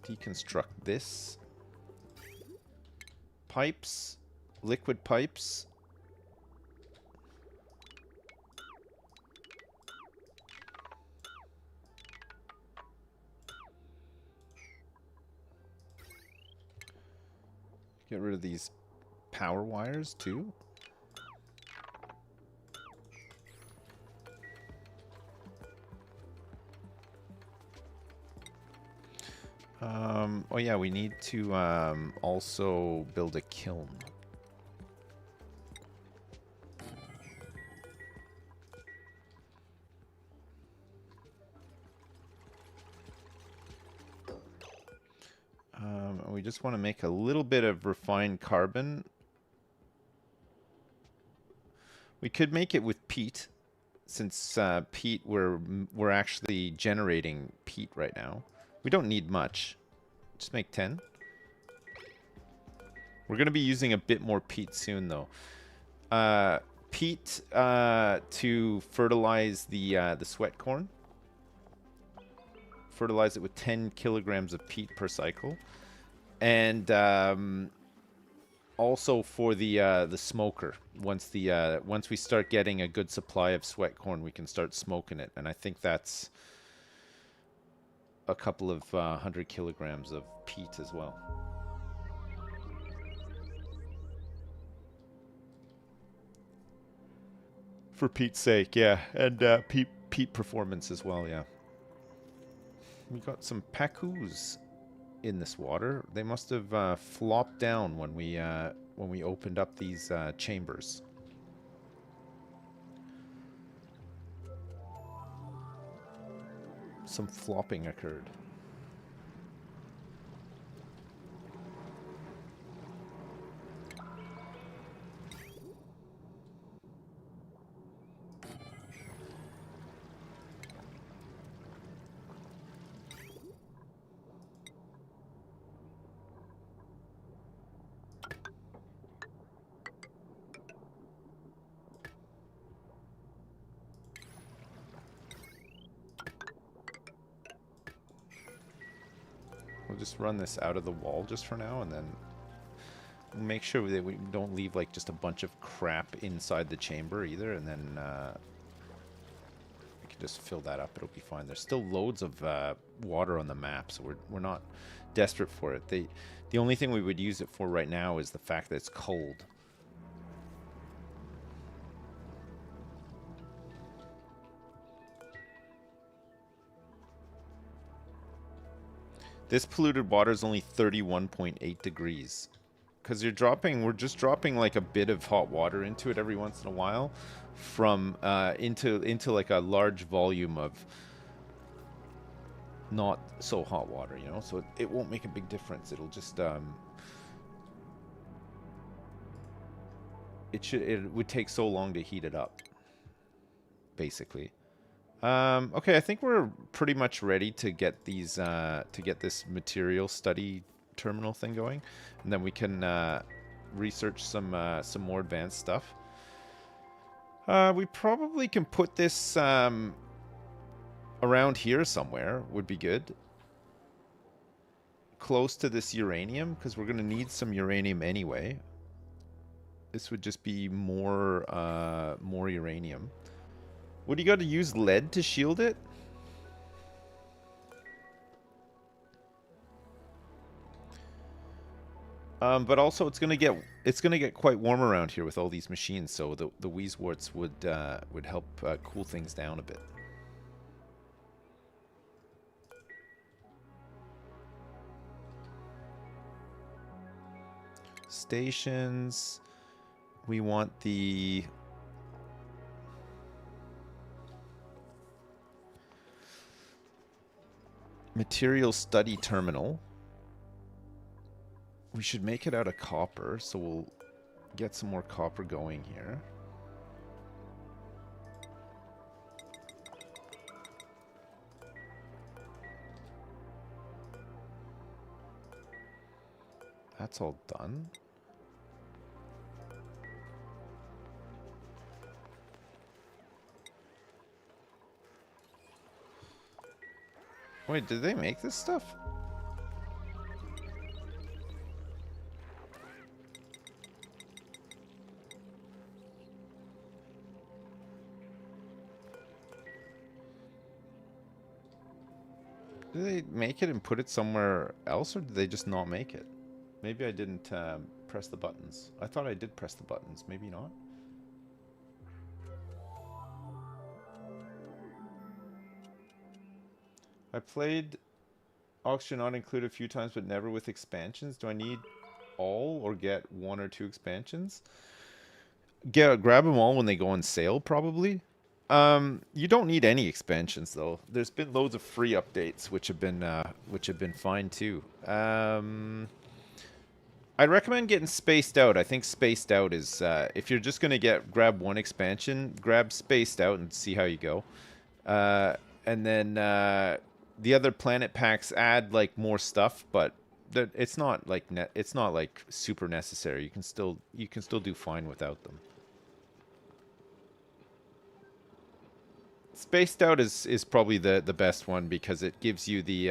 Deconstruct this. Pipes. Liquid pipes. Get rid of these power wires too. Oh yeah, we need to also build a kiln. We just want to make a little bit of refined carbon. We could make it with peat, since peat, we're actually generating peat right now. We don't need much. Just make 10. We're going to be using a bit more peat soon, though. Peat to fertilize the sweat corn. Fertilize it with 10 kilograms of peat per cycle. And also for the smoker. Once we start getting a good supply of sweat corn, we can start smoking it. And I think that's a couple of 100 kilograms of peat as well. For Pete's sake, yeah. And Pete performance as well, yeah. We got some pacus in this water. They must have flopped down when we opened up these chambers. Some flopping occurred. We'll just run this out of the wall just for now, and then make sure that we don't leave like just a bunch of crap inside the chamber either, and then we can just fill that up. It'll be fine. There's still loads of water on the map, so we're not desperate for it. The only thing we would use it for right now is the fact that it's cold. This polluted water is only 31.8 degrees. Because we're just dropping like a bit of hot water into it every once in a while from into like a large volume of not so hot water, you know? So it won't make a big difference. It'll just it would take so long to heat it up, basically. Okay, I think we're pretty much ready to get these to get this material study terminal thing going, and then we can research some more advanced stuff. We probably can put this around here somewhere. Would be good, close to this uranium, because we're going to need some uranium anyway. This would just be more uranium. What do you got to use lead to shield it? But also it's gonna get quite warm around here with all these machines, so the Wheezeworts would help cool things down a bit. Stations. We want the material study terminal. We should make it out of copper, so we'll get some more copper going here. That's all done. Wait, did they make this stuff? Did they make it and put it somewhere else, or did they just not make it? Maybe I didn't press the buttons. I thought I did press the buttons. Maybe not. I played Oxygen Not Included a few times, but never with expansions. Do I need all or get one or two expansions? Grab them all when they go on sale, probably. You don't need any expansions though. There's been loads of free updates which have been fine too. I'd recommend getting Spaced Out. I think Spaced Out is if you're just gonna grab one expansion, grab Spaced Out and see how you go. And then the other planet packs add like more stuff, but it's not like super necessary. You can still do fine without them. Spaced Out is probably the best one because it gives you the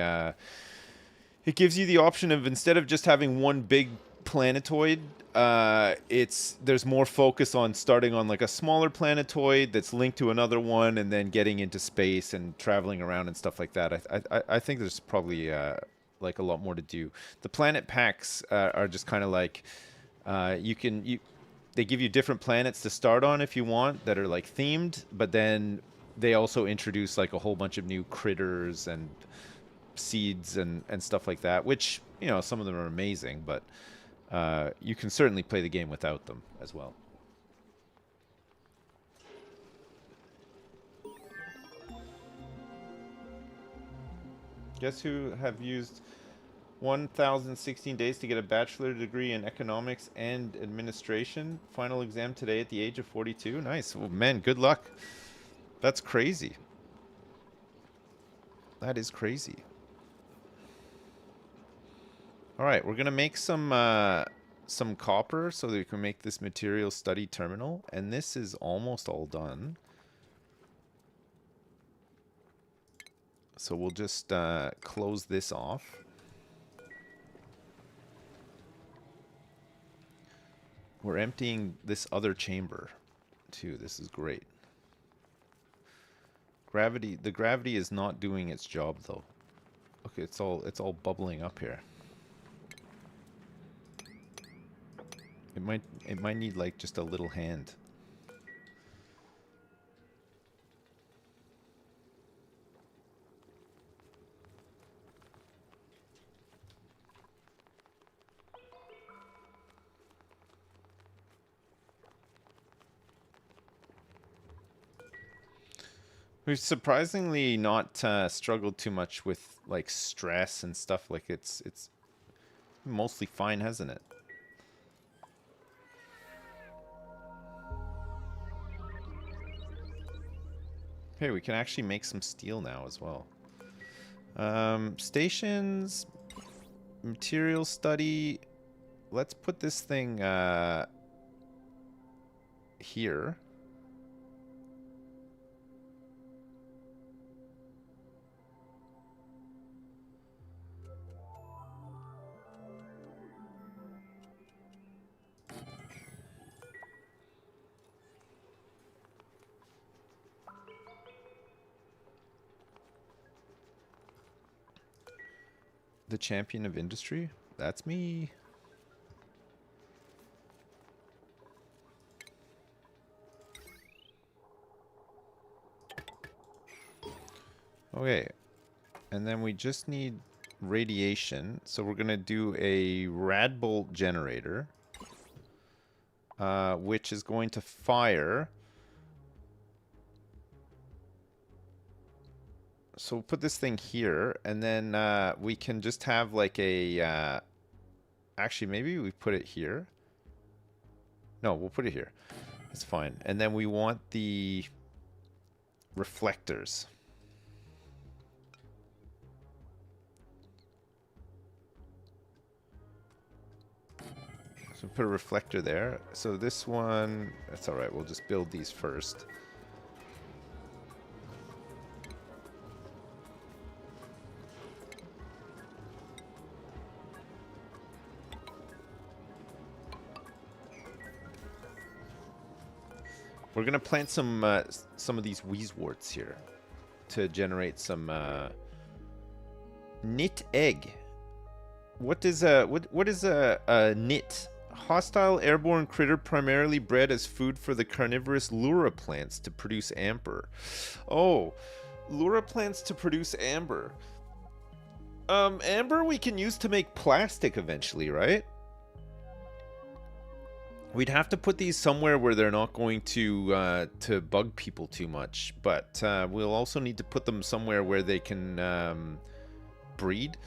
option of, instead of just having one big planetoid, there's more focus on starting on like a smaller planetoid that's linked to another one, and then getting into space and traveling around and stuff like that. I think there's probably like a lot more to do. The planet packs are just kind of like they give you different planets to start on if you want that are like themed, but then they also introduce like a whole bunch of new critters and seeds and stuff like that, which, you know, some of them are amazing, but you can certainly play the game without them as well. Guess who have used 1,016 days to get a bachelor degree in economics and administration? Final exam today at the age of 42. Nice. Well, man, good luck. That's crazy. That is crazy. All right, we're gonna make some copper so that we can make this material study terminal, and this is almost all done. So we'll just close this off. We're emptying this other chamber too. This is great. The gravity is not doing its job though. Okay, it's all bubbling up here. It might need like just a little hand. We've surprisingly not struggled too much with like stress and stuff. Like it's mostly fine, hasn't it? Okay, we can actually make some steel now as well. Stations, material study. Let's put this thing here. The champion of industry? That's me. Okay. And then we just need radiation. So we're going to do a Radbolt generator, which is going to fire. So we'll put this thing here, and then we can just have like a... actually, maybe we put it here. No, we'll put it here. That's fine. And then we want the reflectors. So put a reflector there. So this one, that's all right. We'll just build these first. We're gonna plant some of these wheezeworts here to generate some knit egg. What is a knit? Hostile airborne critter primarily bred as food for the carnivorous Lura plants to produce amber. Oh, Lura plants to produce amber. Amber we can use to make plastic eventually, right? We'd have to put these somewhere where they're not going to bug people too much, but we'll also need to put them somewhere where they can breed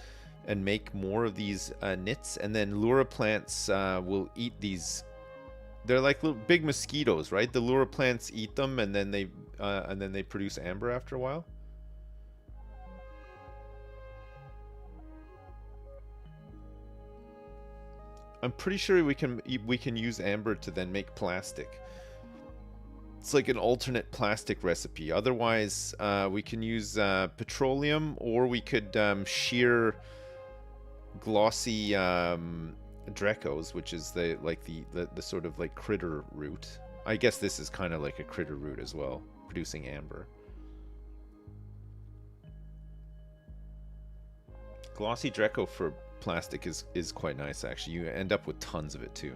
and make more of these knits, and then Lura plants will eat these. They're like little big mosquitoes, right? The Lura plants eat them, and then they produce amber after a while. I'm pretty sure we can use amber to then make plastic. It's like an alternate plastic recipe. Otherwise, we can use petroleum, or we could shear glossy Drecos, which is the sort of like critter root. I guess this is kind of like a critter root as well, producing amber. Glossy Dreco for plastic is quite nice, actually. You end up with tons of it too.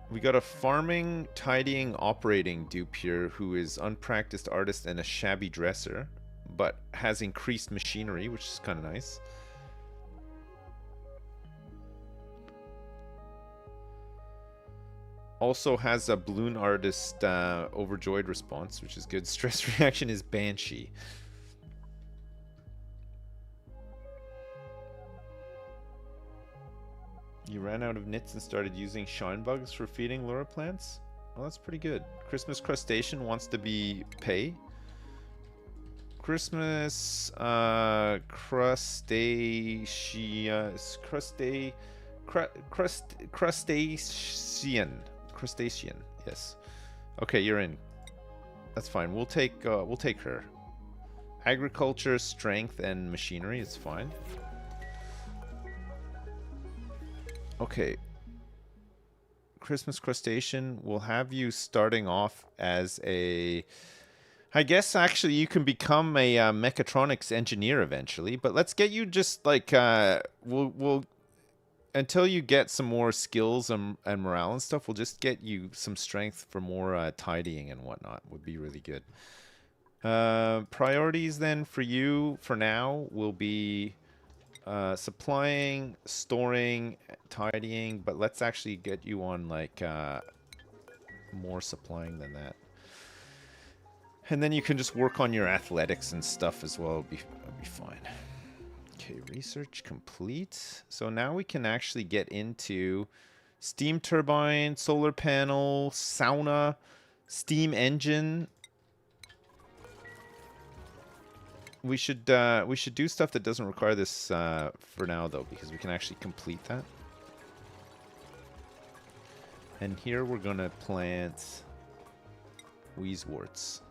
We got a farming, tidying, operating dupe here who is unpracticed artist and a shabby dresser, but has increased machinery, which is kind of nice. Also has a balloon artist overjoyed response, which is good. Stress reaction is Banshee. You ran out of nits and started using shine bugs for feeding lure plants? Well, that's pretty good. Christmas crustacean wants to be pay. Christmas crustacean. Yes. Okay, you're in. That's fine. We'll take her. Agriculture, strength, and machinery. It's fine. Okay. Christmas crustacean will have you starting off as a... I guess actually you can become a mechatronics engineer eventually, but let's get you just like we'll until you get some more skills and morale and stuff. We'll just get you some strength for more tidying and whatnot. Would be really good. Priorities then for you for now will be supplying, storing, tidying, but let's actually get you on like more supplying than that. And then you can just work on your athletics and stuff as well. It'll be fine. Okay, research complete. So now we can actually get into steam turbine, solar panel, sauna, steam engine. We should do stuff that doesn't require this for now though, because we can actually complete that. And here we're gonna plant Wheezeworts.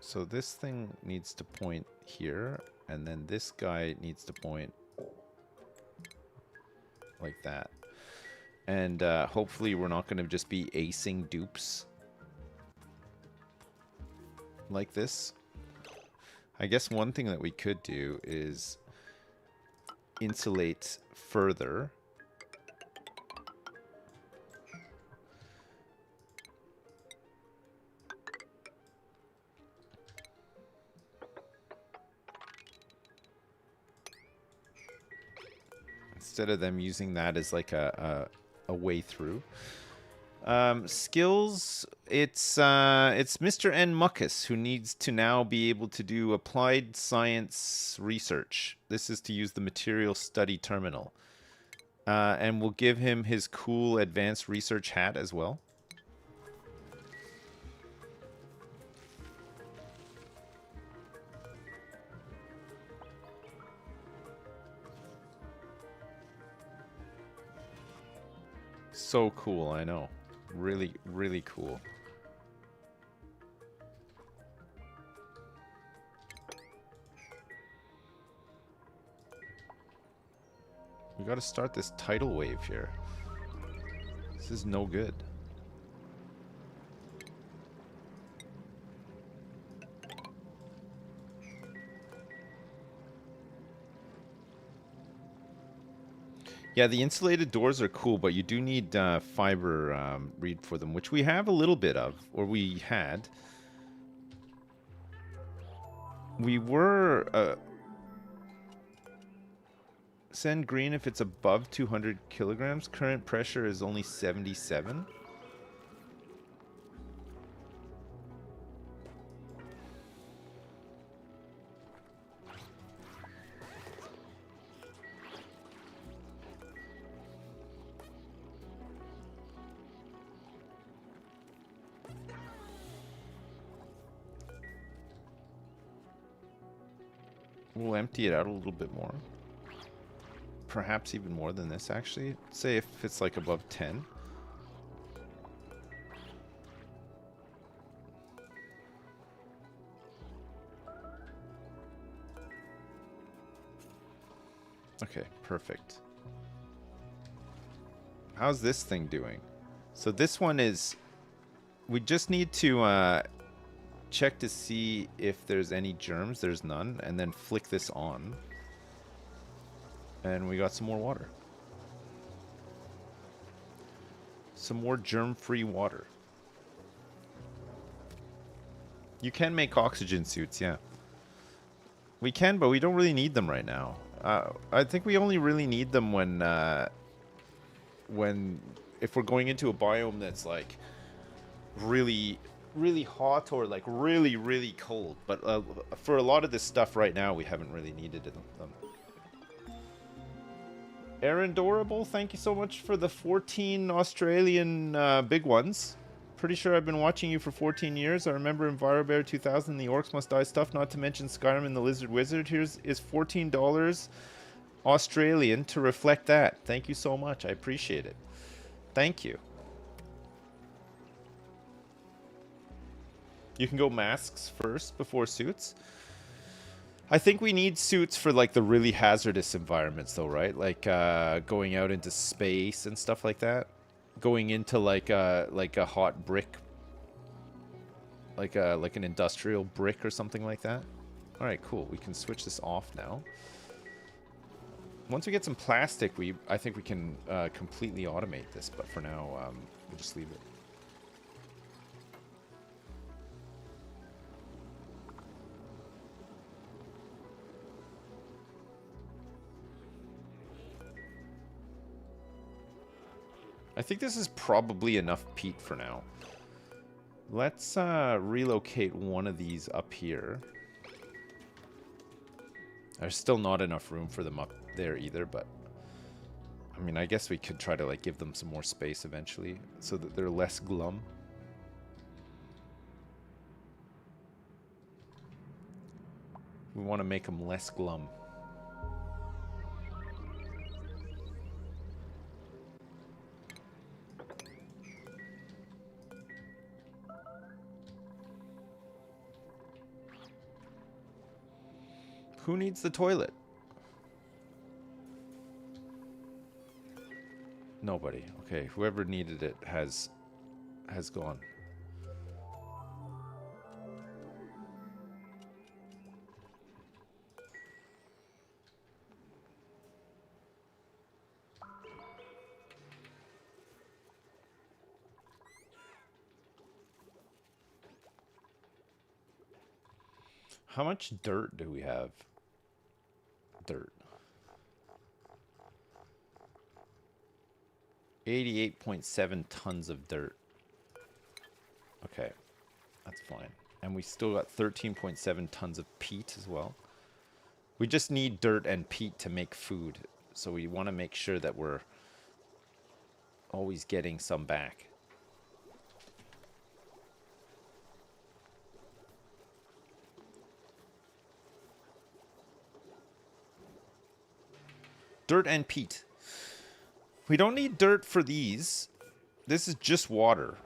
So this thing needs to point here, and then this guy needs to point like that. And hopefully we're not going to just be acing dupes like this. I guess one thing that we could do is insulate further. Instead of them using that as like a way through. Skills, it's Mr. N. Muckus who needs to now be able to do applied science research. This is to use the material study terminal. And we'll give him his cool advanced research hat as well. So cool, I know. Really, really cool. We gotta start this tidal wave here. This is no good. Yeah, the insulated doors are cool, but you do need fiber reed for them, which we have a little bit of, or we had. We were... send green if it's above 200 kilograms. Current pressure is only 77. We'll empty it out a little bit more. Perhaps even more than this, actually. Say if it's like above 10. Okay, perfect. How's this thing doing? So this one is... We just need to check to see if there's any germs. There's none. And then flick this on. And we got some more water. Some more germ-free water. You can make oxygen suits, yeah. We can, but we don't really need them right now. I think we only really need them when if we're going into a biome that's like really hot or like really cold. But for a lot of this stuff right now, we haven't really needed them. Aaron Dorable, thank you so much for the 14 Australian big ones. Pretty sure I've been watching you for 14 years. I remember EnviroBear 2000, the Orcs Must Die stuff, not to mention Skyrim and the Lizard Wizard. Here's is $14 Australian to reflect that. Thank you so much. I appreciate it. Thank you. You can go masks first before suits. I think we need suits for like the really hazardous environments though, right? Like going out into space and stuff like that. Going into like a hot brick, like an industrial brick or something like that. All right, cool. We can switch this off now. Once we get some plastic, I think we can completely automate this. But for now, we'll just leave it. I think this is probably enough peat for now. Let's relocate one of these up here. There's still not enough room for them up there either, but... I mean, I guess we could try to like give them some more space eventually, so that they're less glum. We want to make them less glum. Who needs the toilet? Nobody. Okay, whoever needed it has gone. How much dirt do we have? Dirt. 88.7 tons of dirt. Okay, that's fine. And we still got 13.7 tons of peat as well. We just need dirt and peat to make food. So we want to make sure that we're always getting some back. Dirt and peat. We don't need dirt for these. This is just water.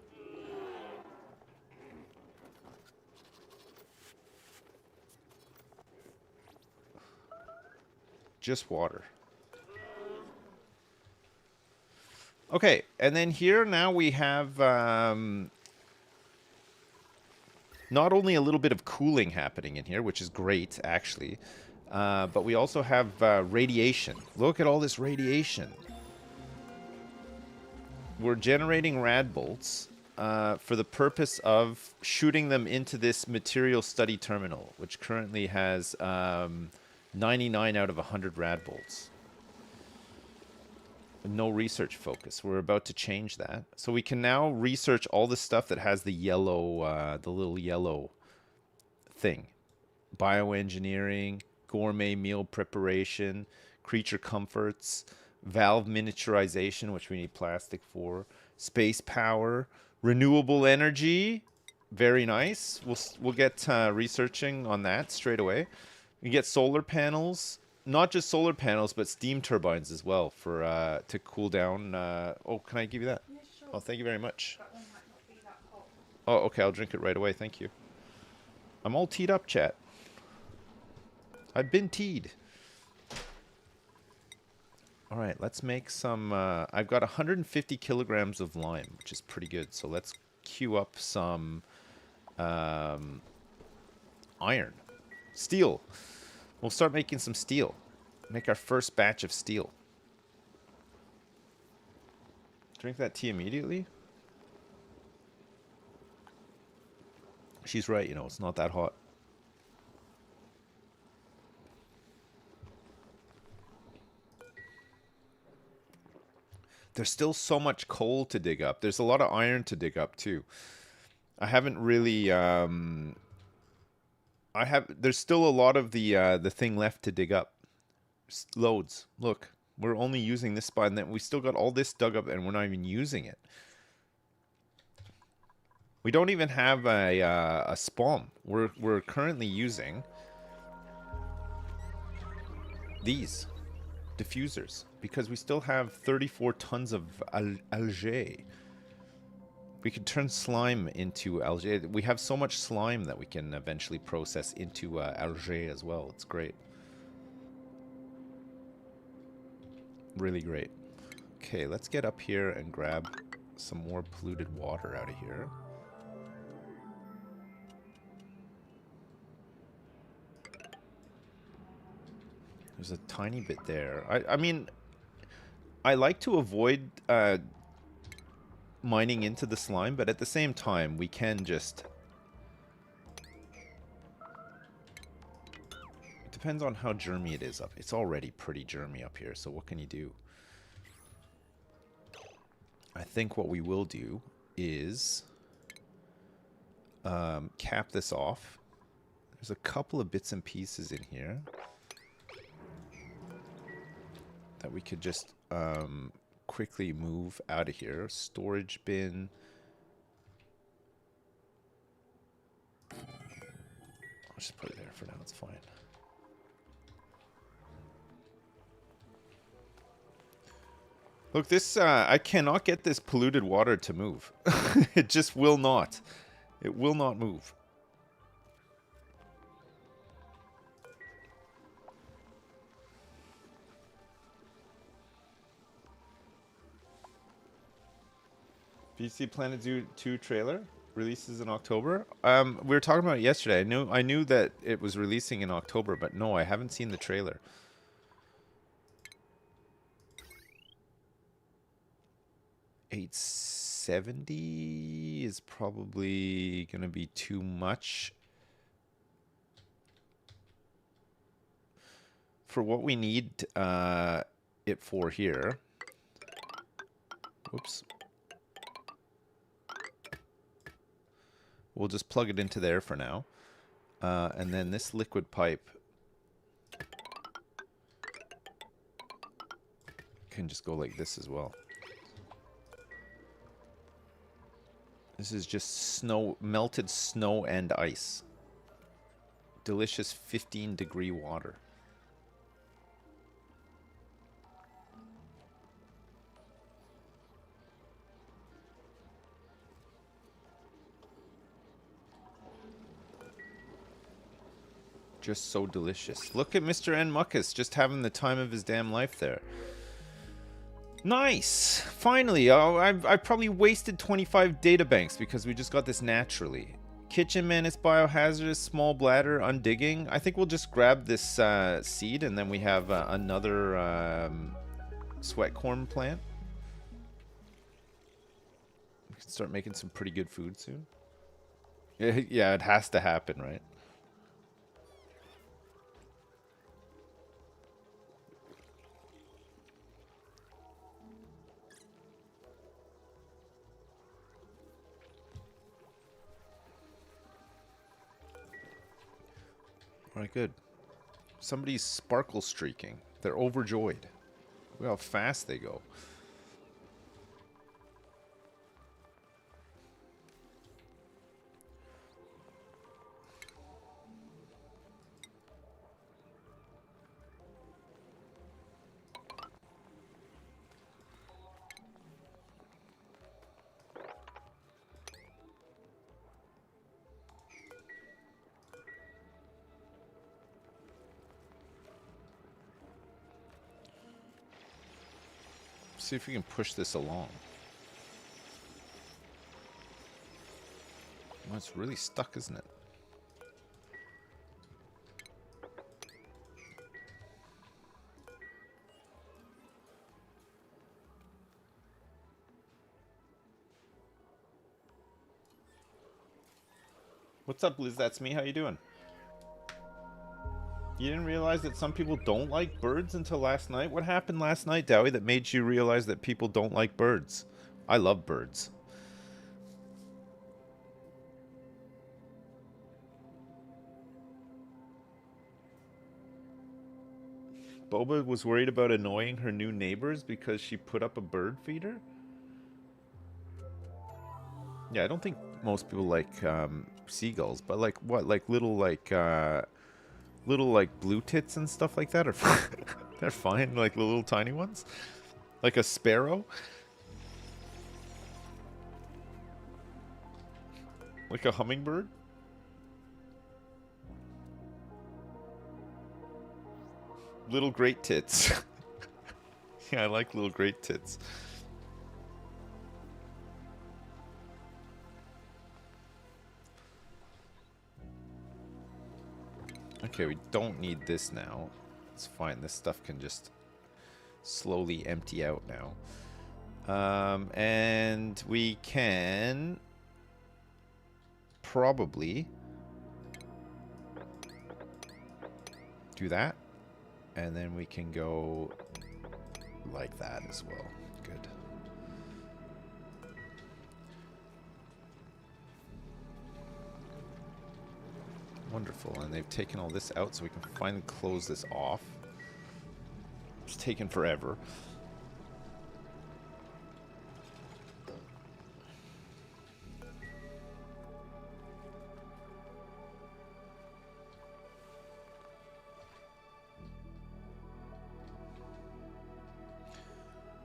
Just water. Okay, and then here now we have not only a little bit of cooling happening in here, which is great, actually, but we also have radiation. Look at all this radiation. We're generating rad bolts for the purpose of shooting them into this material study terminal, which currently has 99 out of 100 rad bolts. No research focus. We're about to change that. So we can now research all the stuff that has the yellow, the little yellow thing. Bioengineering, gourmet meal preparation, creature comforts, valve miniaturization, which we need plastic for, space power, renewable energy. Very nice. We'll get researching on that straight away. We get solar panels, not just solar panels, but steam turbines as well for to cool down. Oh, can I give you that? Yeah, sure. Oh, thank you very much. That one might not be that hot. Oh, okay, I'll drink it right away. Thank you. I'm all teed up, chat. I've been teed. All right, let's make some. I've got 150 kilograms of lime, which is pretty good. So let's queue up some um, iron. Steel. We'll start making some steel. Make our first batch of steel. Drink that tea immediately? She's right, you know, it's not that hot. There's still so much coal to dig up. There's a lot of iron to dig up too. I haven't really there's still a lot of the thing left to dig up. Loads. Look, we're only using this spot, and then we still got all this dug up, and we're not even using it. We don't even have a spawn. We're currently using these diffusers because we still have 34 tons of algae. We could turn slime into algae. We have so much slime that we can eventually process into algae as well. It's great. Really great. Okay, let's get up here and grab some more polluted water out of here. There's a tiny bit there. I mean, I like to avoid mining into the slime, but at the same time, we can just... It depends on how germy it is up. It's already pretty germy up here, so what can you do? I think what we will do is cap this off. There's a couple of bits and pieces in here that we could just quickly move out of here. Storage bin. I'll just put it there for now. It's fine. Look, this, I cannot get this polluted water to move. It just will not. It will not move. PC Planet Zoo 2 trailer releases in October. We were talking about it yesterday. I knew that it was releasing in October, but no, I haven't seen the trailer. $870 is probably gonna be too much for what we need it for here. Whoops. We'll just plug it into there for now. And then this liquid pipe can just go like this as well. This is just snow, melted snow and ice. Delicious 15-degree water. Just so delicious. Look at Mr. N. Muckus just having the time of his damn life there. Nice! Finally! Oh, I've probably wasted 25 databanks because we just got this naturally. Kitchen Menace, Biohazardous, Small Bladder, Undigging. I think we'll just grab this seed and then we have another sweat corn plant. We can start making some pretty good food soon. Yeah, it has to happen, right? Alright, good. Somebody's sparkle streaking. They're overjoyed. Look how fast they go. see if we can push this along. Well, it's really stuck, isn't it? What's up, Liz? That's me. How you doing? You didn't realize that some people don't like birds until last night? What happened last night, Dowie, that made you realize that people don't like birds? I love birds. Boba was worried about annoying her new neighbors because she put up a bird feeder? Yeah, I don't think most people like seagulls, but like what? Like little blue tits and stuff like that are they're fine, like the little tiny ones. Like a sparrow? Like a hummingbird? Little great tits. Yeah, I like little great tits. Okay, we don't need this now. It's fine. This stuff can just slowly empty out now. And we can probably do that. And then we can go like that as well. Good. Wonderful. And they've taken all this out so we can finally close this off. It's taken forever.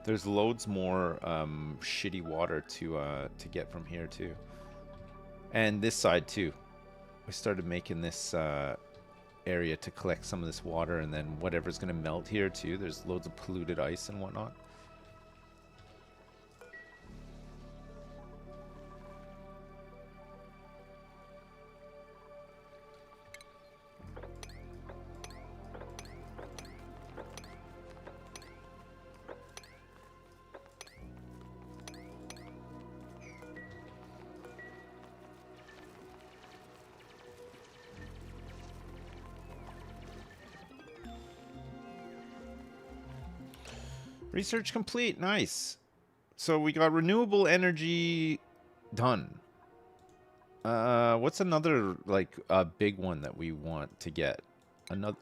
There's loads more shitty water to get from here too, and this side too. We started making this area to collect some of this water, and then whatever's gonna melt here too. There's loads of polluted ice and whatnot. Research complete. Nice. So we got renewable energy done. What's another like big one that we want to get? Another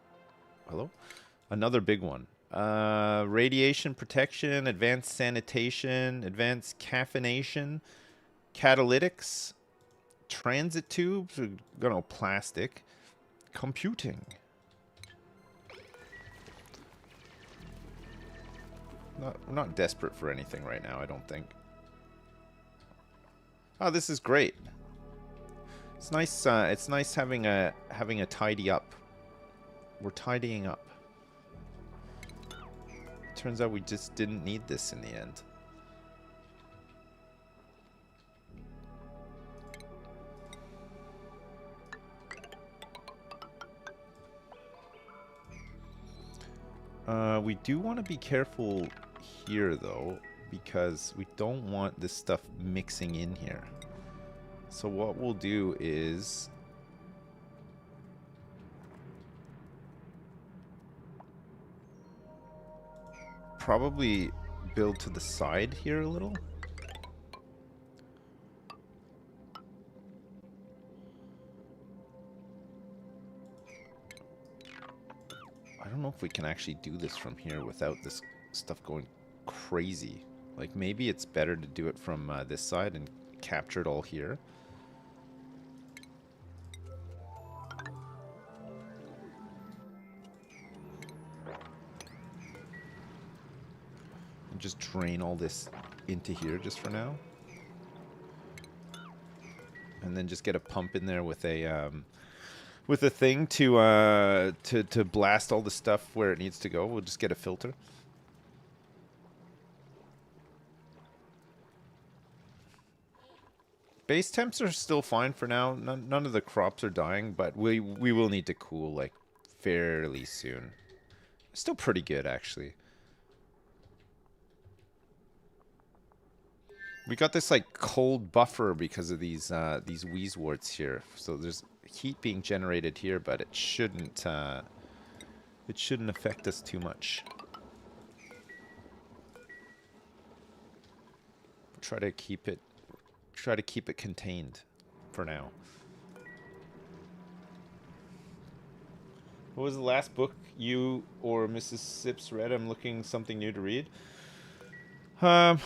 Another big one. Radiation protection, advanced sanitation, advanced caffeination, catalytics, transit tubes, plastic, computing. We're not desperate for anything right now, I don't think. Oh, this is great. It's nice. It's nice having a tidy up. We're tidying up. Turns out we just didn't need this in the end. We do want to be careful here, though, because we don't want this stuff mixing in here. So what we'll do is probably build to the side here a little. I don't know if we can actually do this from here without this stuff going crazy. Like, maybe it's better to do it from this side and capture it all here. And just drain all this into here just for now. And then just get a pump in there with a thing to blast all the stuff where it needs to go. We'll just get a filter. Base temps are still fine for now. None of the crops are dying, but we will need to cool like fairly soon. Still pretty good actually. We got this like cold buffer because of these wheezeworts here. So there's heat being generated here, but it shouldn't affect us too much. Try to keep it contained for now. What was the last book you or Mrs. Sips read? I'm looking something new to read. I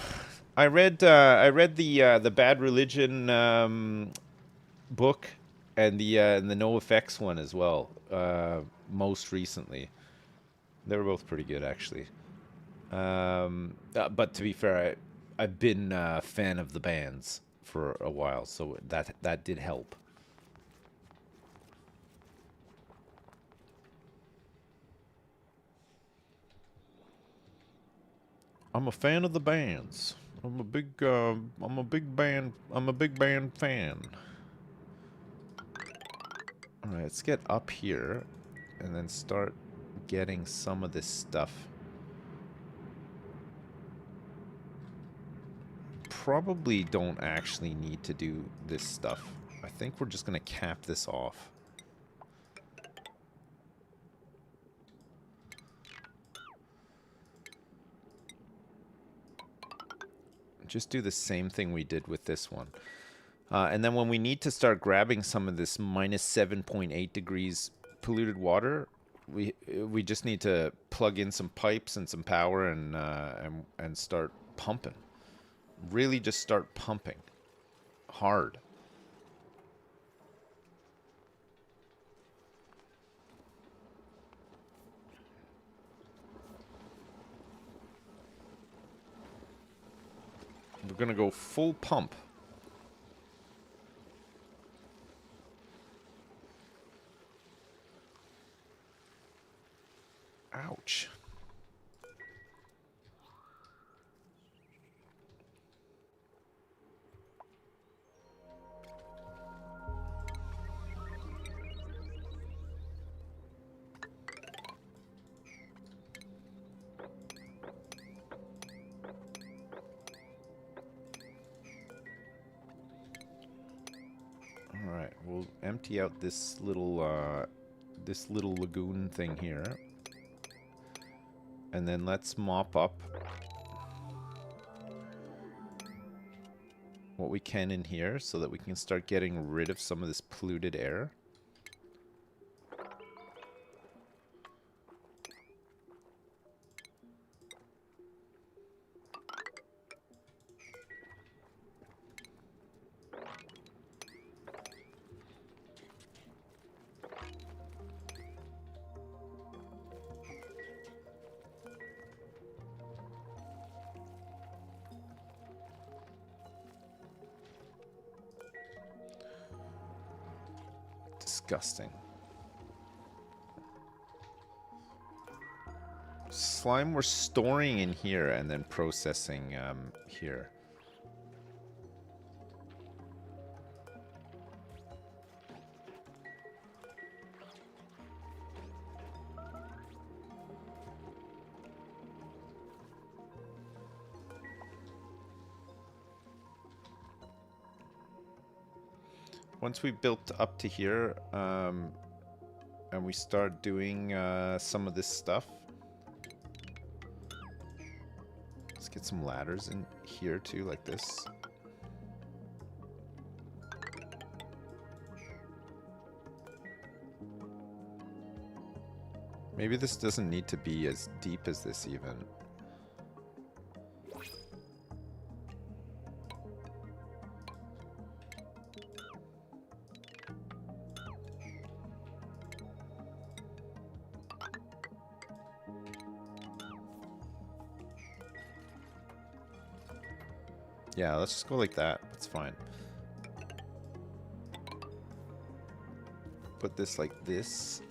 read the Bad Religion book and the No Effects one as well. Most recently, they were both pretty good actually. But to be fair, I've been a fan of the bands for a while, so that did help. I'm a fan of the bands. I'm a big band fan. All right, let's get up here and then start getting some of this stuff. Probably don't actually need to do this stuff. I think we're just gonna cap this off. Just do the same thing we did with this one. And then when we need to start grabbing some of this minus 7.8 degrees polluted water, we just need to plug in some pipes and some power and start pumping. Really just start pumping hard. We're gonna go full pump. Ouch. Alright, we'll empty out this little lagoon thing here. And then let's mop up what we can in here so that we can start getting rid of some of this polluted air. Disgusting. Slime we're storing in here and then processing here. Once we built up to here, and we start doing some of this stuff, let's get some ladders in here too, like this. Maybe this doesn't need to be as deep as this even. Yeah, let's just go like that. That's fine. Put this like this.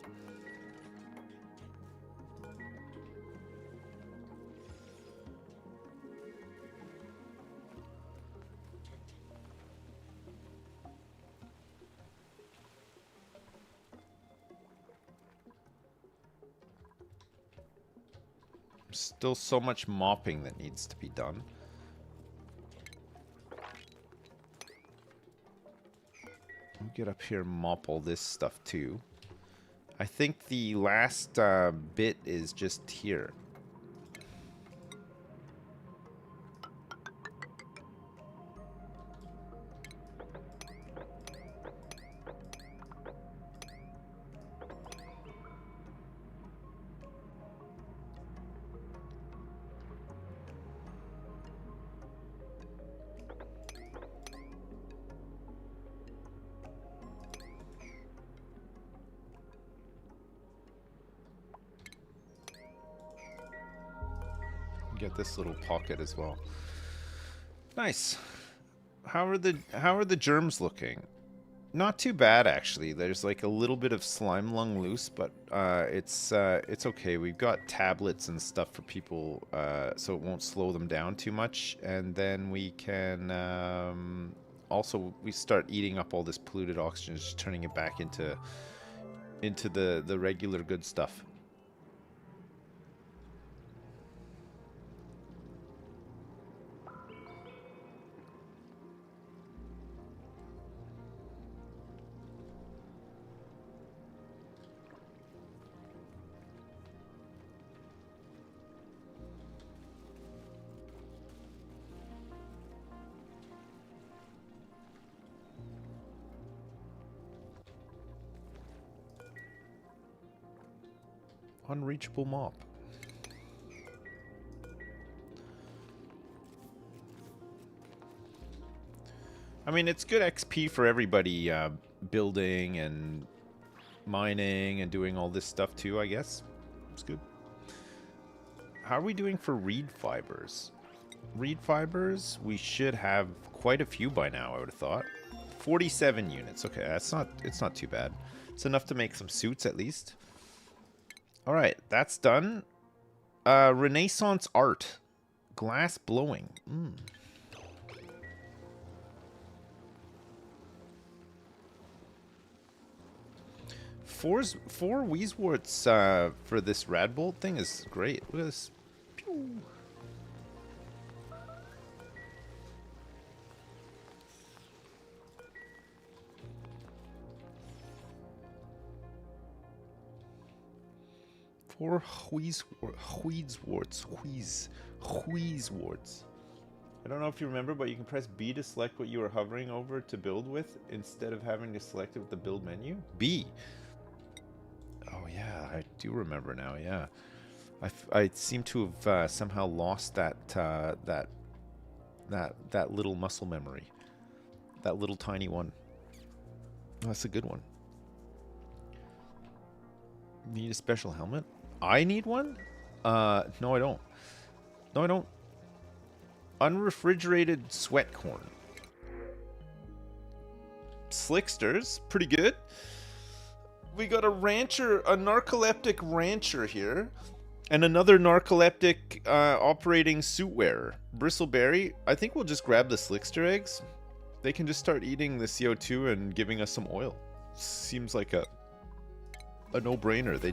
Still so much mopping that needs to be done. I'll get up here and mop all this stuff too. I think the last bit is just here. Get this little pocket as well. Nice. How are the germs looking? Not too bad actually. There's like a little bit of slime lung loose, but it's okay. We've got tablets and stuff for people, so it won't slow them down too much. And then we can also we start eating up all this polluted oxygen, just turning it back into the regular good stuff. Unreachable mop. I mean, it's good XP for everybody building and mining and doing all this stuff too, I guess. It's good. How are we doing for reed fibers? Reed fibers, we should have quite a few by now, I would have thought. 47 units. Okay, it's not too bad. It's enough to make some suits at least. All right, that's done. Renaissance art. Glass blowing. Four Wheezeworts for this Radbolt thing is great. Look at this. Pew. Four Wheezeworts. I don't know if you remember, but you can press B to select what you are hovering over to build with instead of having to select it with the build menu. B. Oh yeah, I do remember now. Yeah, I seem to have somehow lost that little muscle memory, that little tiny one. Oh, that's a good one. Need a special helmet? I need one? No, I don't. No, I don't. Unrefrigerated sweat corn. Slicksters, pretty good. We got a rancher, a narcoleptic rancher here, and another narcoleptic operating suit wearer. Bristleberry, I think we'll just grab the Slickster eggs. They can just start eating the CO2 and giving us some oil. Seems like a no-brainer. They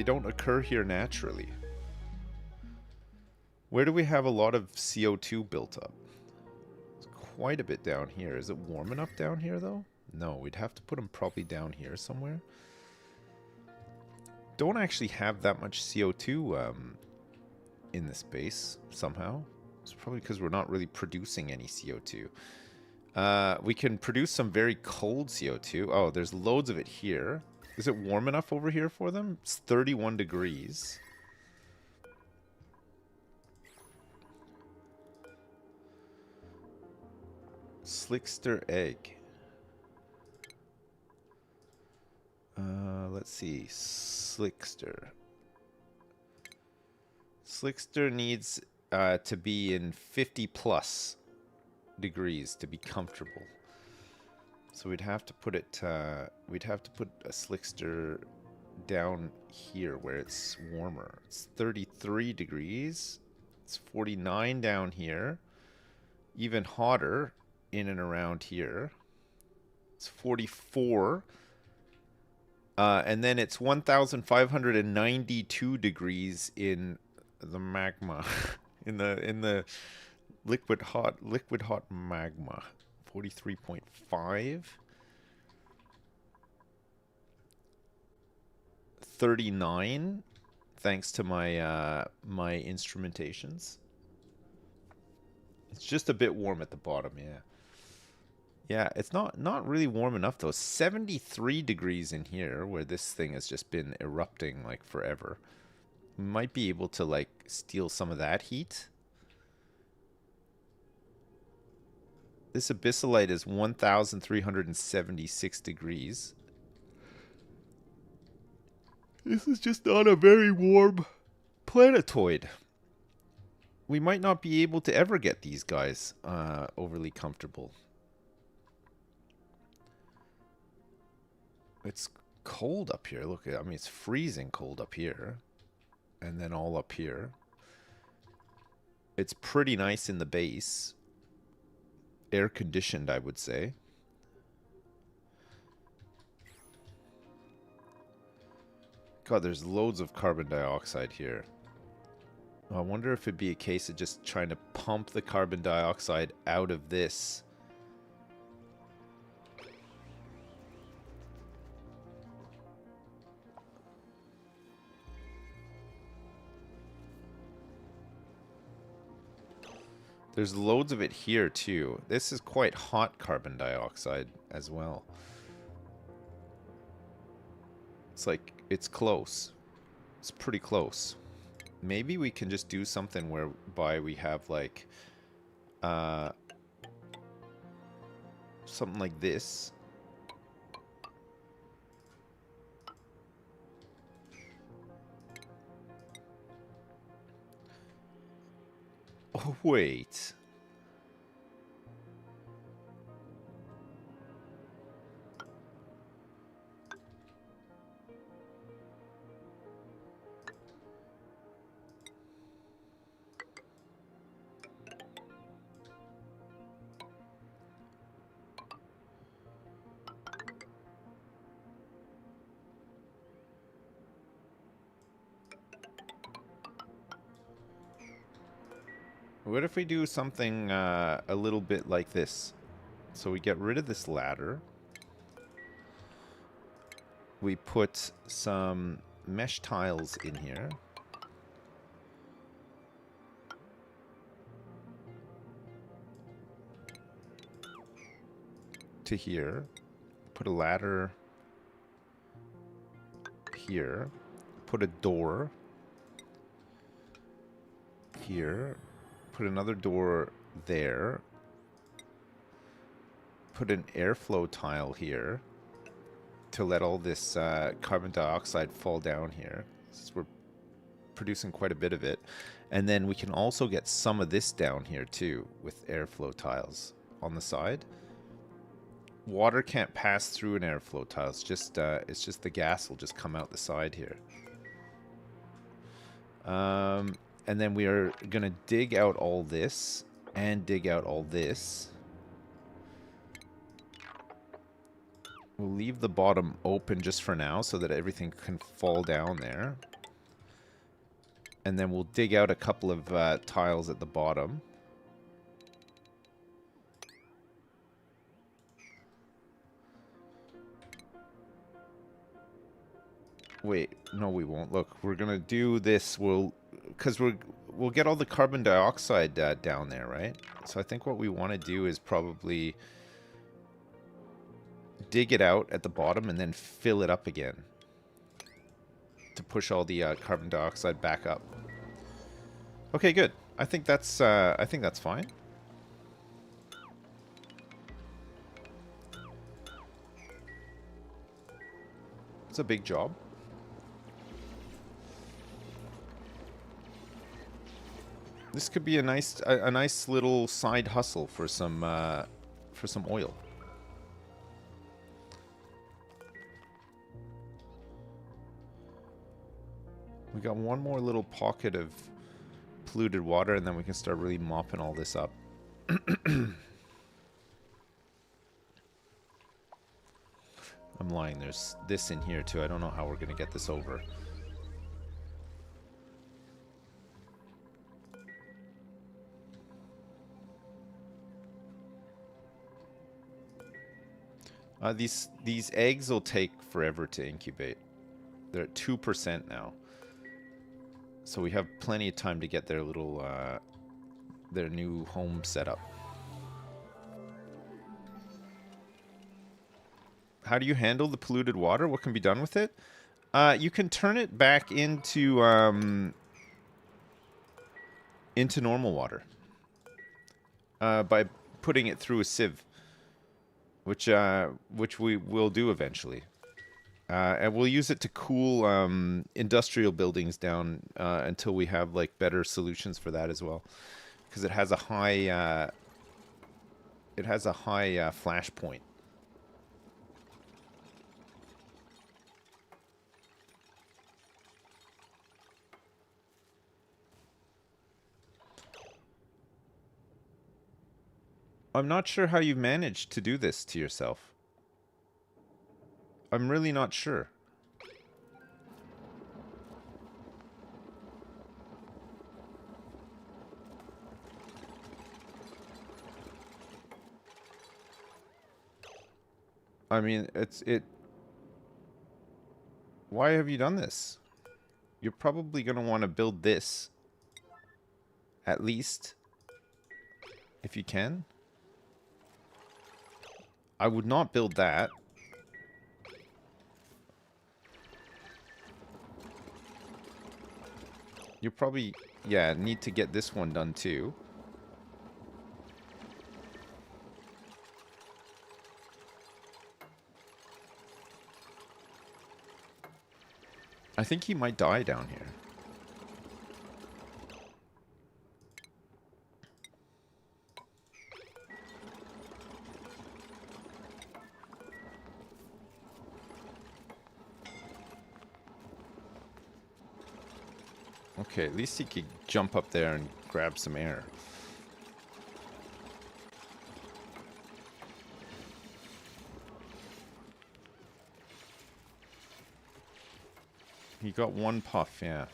don't occur here naturally. Where do we have a lot of CO2 built up? It's quite a bit down here. Is it warm enough down here though? No, we'd have to put them probably down here somewhere. Don't actually have that much CO2 in this base somehow. It's probably because we're not really producing any CO2. We can produce some very cold CO2. Oh, there's loads of it here. Is it warm enough over here for them? It's 31 degrees. Slickster egg. Let's see. Slickster. Slickster needs to be in 50 plus degrees to be comfortable. So we'd have to put it. We'd have to put a Slickster down here where it's warmer. It's 33 degrees. It's 49 down here. Even hotter in and around here. It's 44. And then it's 1,592 degrees in the magma in the liquid hot magma. 43.5. 39 thanks to my my instrumentations. It's just a bit warm at the bottom, yeah. Yeah, it's not really warm enough though. 73 degrees in here where this thing has just been erupting like forever. We might be able to like steal some of that heat. This abyssalite is 1,376 degrees. This is just not a very warm planetoid. We might not be able to ever get these guys overly comfortable. It's cold up here. Look, I mean, it's freezing cold up here. And then all up here. It's pretty nice in the base. Air conditioned, I would say. God, there's loads of carbon dioxide here. I wonder if it'd be a case of just trying to pump the carbon dioxide out of this. There's loads of it here too. This is quite hot carbon dioxide as well. It's like, it's close. It's pretty close. Maybe we can just do something whereby we have like something like this. Oh, wait. What if we do something a little bit like this? So we get rid of this ladder. We put some mesh tiles in here. To here. Put a ladder here. Put a door here. Put another door there. Put an airflow tile here to let all this carbon dioxide fall down here, since we're producing quite a bit of it. And then we can also get some of this down here too with airflow tiles on the side. Water can't pass through an airflow tile. It's just the gas will just come out the side here. And then we are going to dig out all this and dig out all this. We'll leave the bottom open just for now so that everything can fall down there. And then we'll dig out a couple of tiles at the bottom. Wait, no we won't. Look, we're going to do this. Because we'll get all the carbon dioxide down there, right? So I think what we want to do is probably dig it out at the bottom and then fill it up again to push all the carbon dioxide back up. Okay, good. I think that's fine. It's a big job. This could be a nice little side hustle for some oil. We got one more little pocket of polluted water, and then we can start really mopping all this up. I'm lying. There's this in here too. I don't know how we're gonna get this over. These eggs will take forever to incubate. They're at 2% now. So we have plenty of time to get their little, their new home set up. How do you handle the polluted water? What can be done with it? You can turn it back into normal water. By putting it through a sieve. Which we will do eventually. And we'll use it to cool industrial buildings down until we have like better solutions for that as well, because it has a high flash point. I'm not sure how you've managed to do this to yourself. I'm really not sure. I mean, why have you done this? You're probably going to want to build this. At least. If you can. I would not build that. You probably, yeah, need to get this one done too. I think he might die down here. Okay, at least he could jump up there and grab some air. He got one puff, yeah.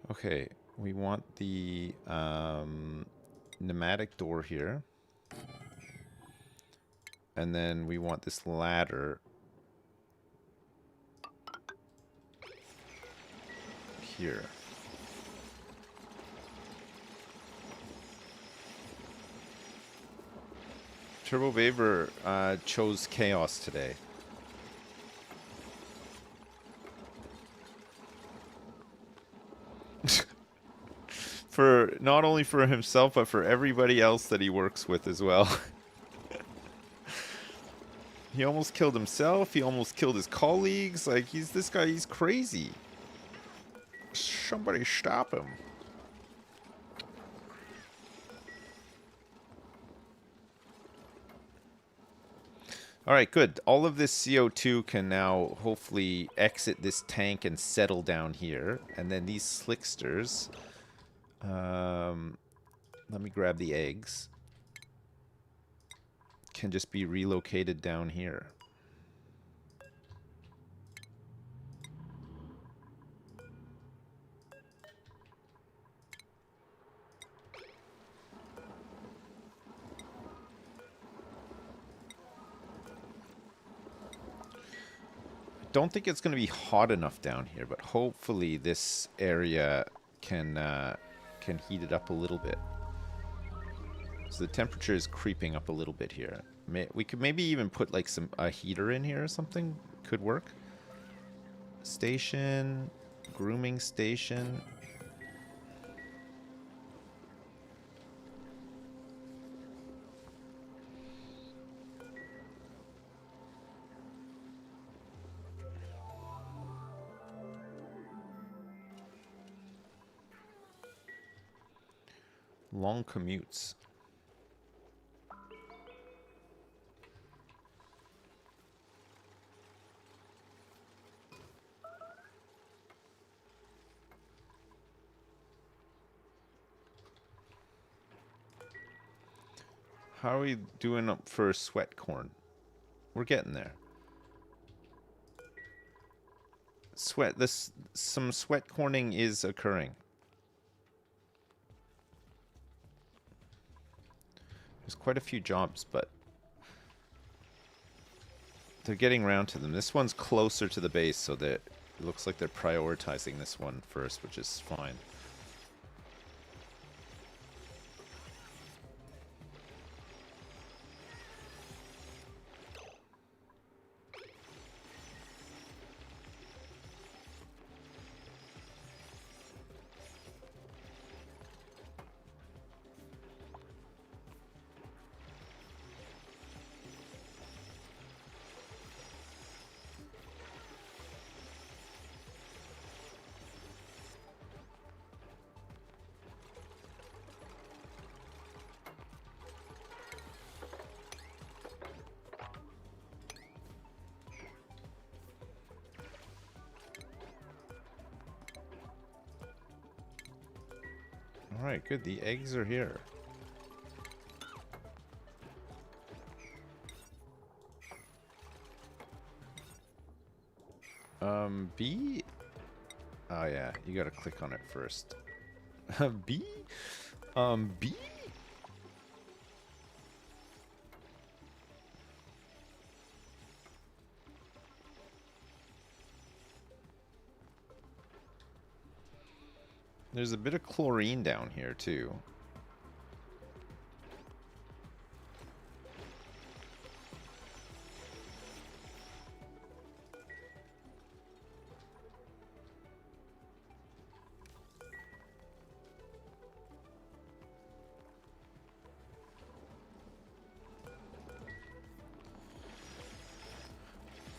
Okay, we want the pneumatic door here. And then we want this ladder here. Turbo Baver chose chaos today. For not only for himself, but for everybody else that he works with as well. He almost killed himself. He almost killed his colleagues. Like, this guy, he's crazy. Somebody stop him. All right, good. All of this CO2 can now hopefully exit this tank and settle down here. And then these slicksters... let me grab the eggs. Can just be relocated down here. Don't think it's going to be hot enough down here, but hopefully this area can heat it up a little bit. So the temperature is creeping up a little bit here. We could maybe even put like a heater in here or something. Could work. Station, grooming station. Long commutes. How are we doing up for sweat corn? We're getting there. Some sweat corning is occurring. There's quite a few jobs, but they're getting around to them. This one's closer to the base, so that it looks like they're prioritizing this one first, which is fine. Alright, good. The eggs are here. B? Oh yeah, you gotta click on it first. B? B? There's a bit of chlorine down here too.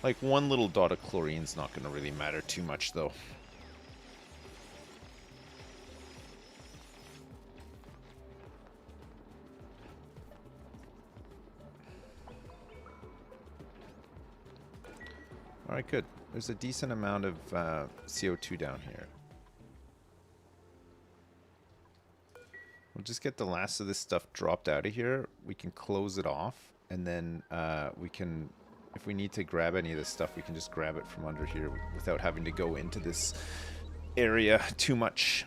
Like one little dot of chlorine's not going to really matter too much though. Alright, good. There's a decent amount of CO2 down here. We'll just get the last of this stuff dropped out of here. We can close it off, and then we can, if we need to grab any of this stuff, we can just grab it from under here without having to go into this area too much.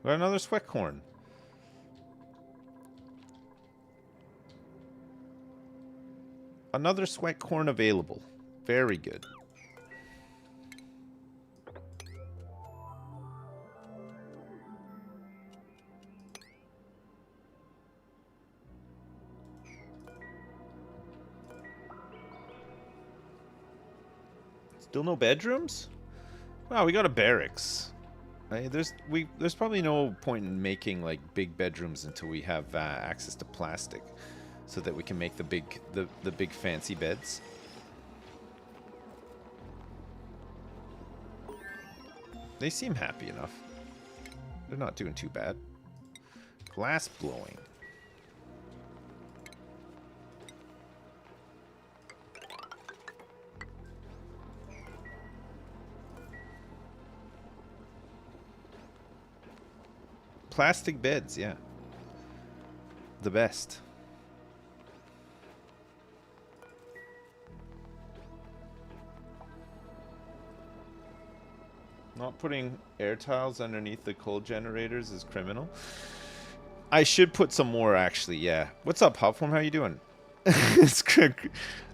We got another sweat corn. Another sweat corn available. Very good. Still no bedrooms? Wow, we got a barracks. There's probably no point in making like big bedrooms until we have access to plastic, so that we can make the big fancy beds. They seem happy enough. They're not doing too bad. Glass blowing. Plastic beds, yeah. The best. Not putting air tiles underneath the coal generators is criminal. I should put some more, actually, yeah. What's up, Hopform? How you doing? I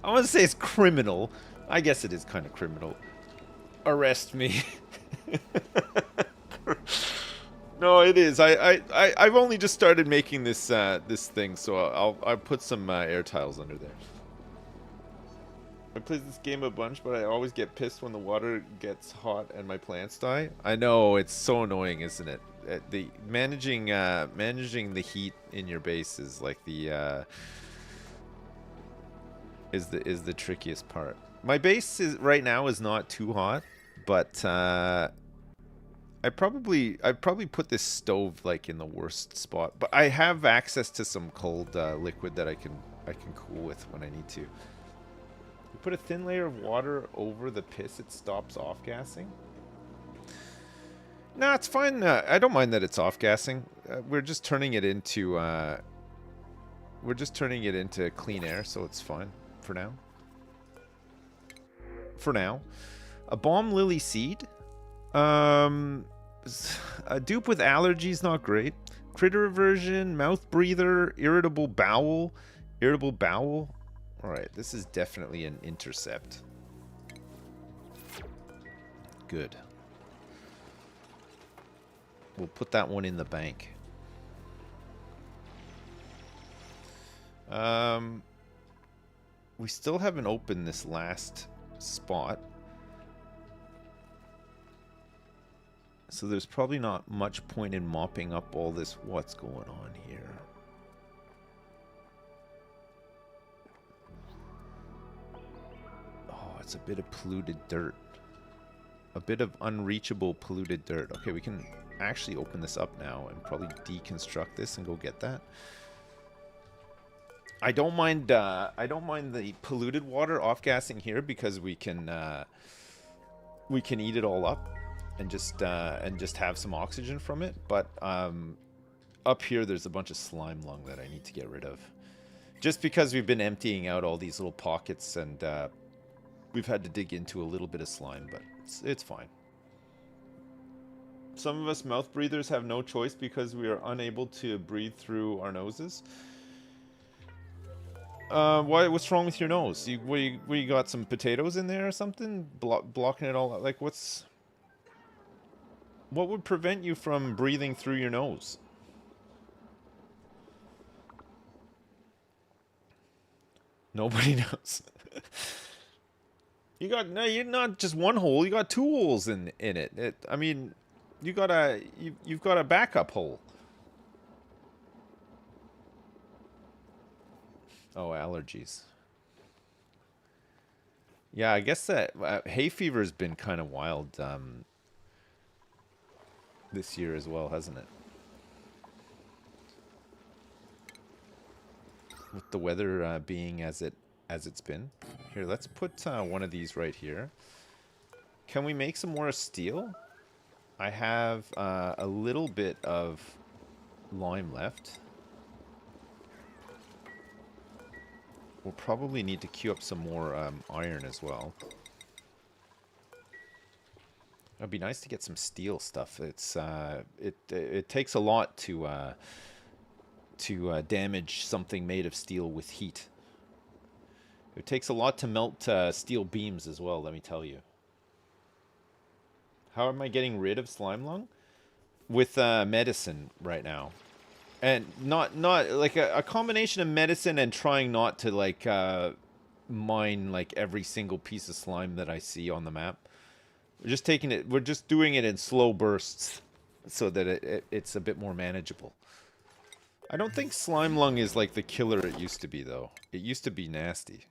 want to say it's criminal. I guess it is kind of criminal. Arrest me. No, it is. I've only just started making this this thing, so I'll put some air tiles under there. I play this game a bunch, but I always get pissed when the water gets hot and my plants die. I know, it's so annoying, isn't it? The managing the heat in your base is like the is the trickiest part. My base is right now is not too hot, but I'd probably put this stove like in the worst spot, but I have access to some cold liquid that I can cool with when I need to. You put a thin layer of water over the piss, it stops off gassing. No, it's fine. I don't mind that it's off-gassing. We're just turning it into clean air, so it's fine for now. For now. A bomb lily seed. A dupe with allergies, not great. Critter aversion, mouth breather, irritable bowel. Irritable bowel. Alright, this is definitely an intercept. Good. We'll put that one in the bank. We still haven't opened this last spot. So there's probably not much point in mopping up all this. What's going on here? Oh, it's a bit of polluted dirt. A bit of unreachable polluted dirt. Okay, we can actually open this up now and probably deconstruct this and go get that. I don't mind the polluted water off-gassing here because we can eat it all up and just have some oxygen from it. But up here there's a bunch of slime lung that I need to get rid of. Just because we've been emptying out all these little pockets and we've had to dig into a little bit of slime, but it's fine. Some of us mouth breathers have no choice because we are unable to breathe through our noses. What's wrong with your nose? You got some potatoes in there or something? Blocking it all out? Like, what would prevent you from breathing through your nose? Nobody knows. You're not just one hole, you got two holes in it. I mean, you've got a backup hole. Oh, allergies. Yeah, I guess that hay fever's been kind of wild this year as well, hasn't it? With the weather being as it's been. Here, let's put one of these right here. Can we make some more steel? I have a little bit of lime left. We'll probably need to queue up some more iron as well. It'd be nice to get some steel stuff. It's it takes a lot to damage something made of steel with heat. It takes a lot to melt steel beams as well, let me tell you. How am I getting rid of slime lung? With medicine right now. And not like a combination of medicine and trying not to like mine like every single piece of slime that I see on the map. We're just doing it in slow bursts so that it's a bit more manageable. I don't think slime lung is like the killer it used to be though. It used to be nasty.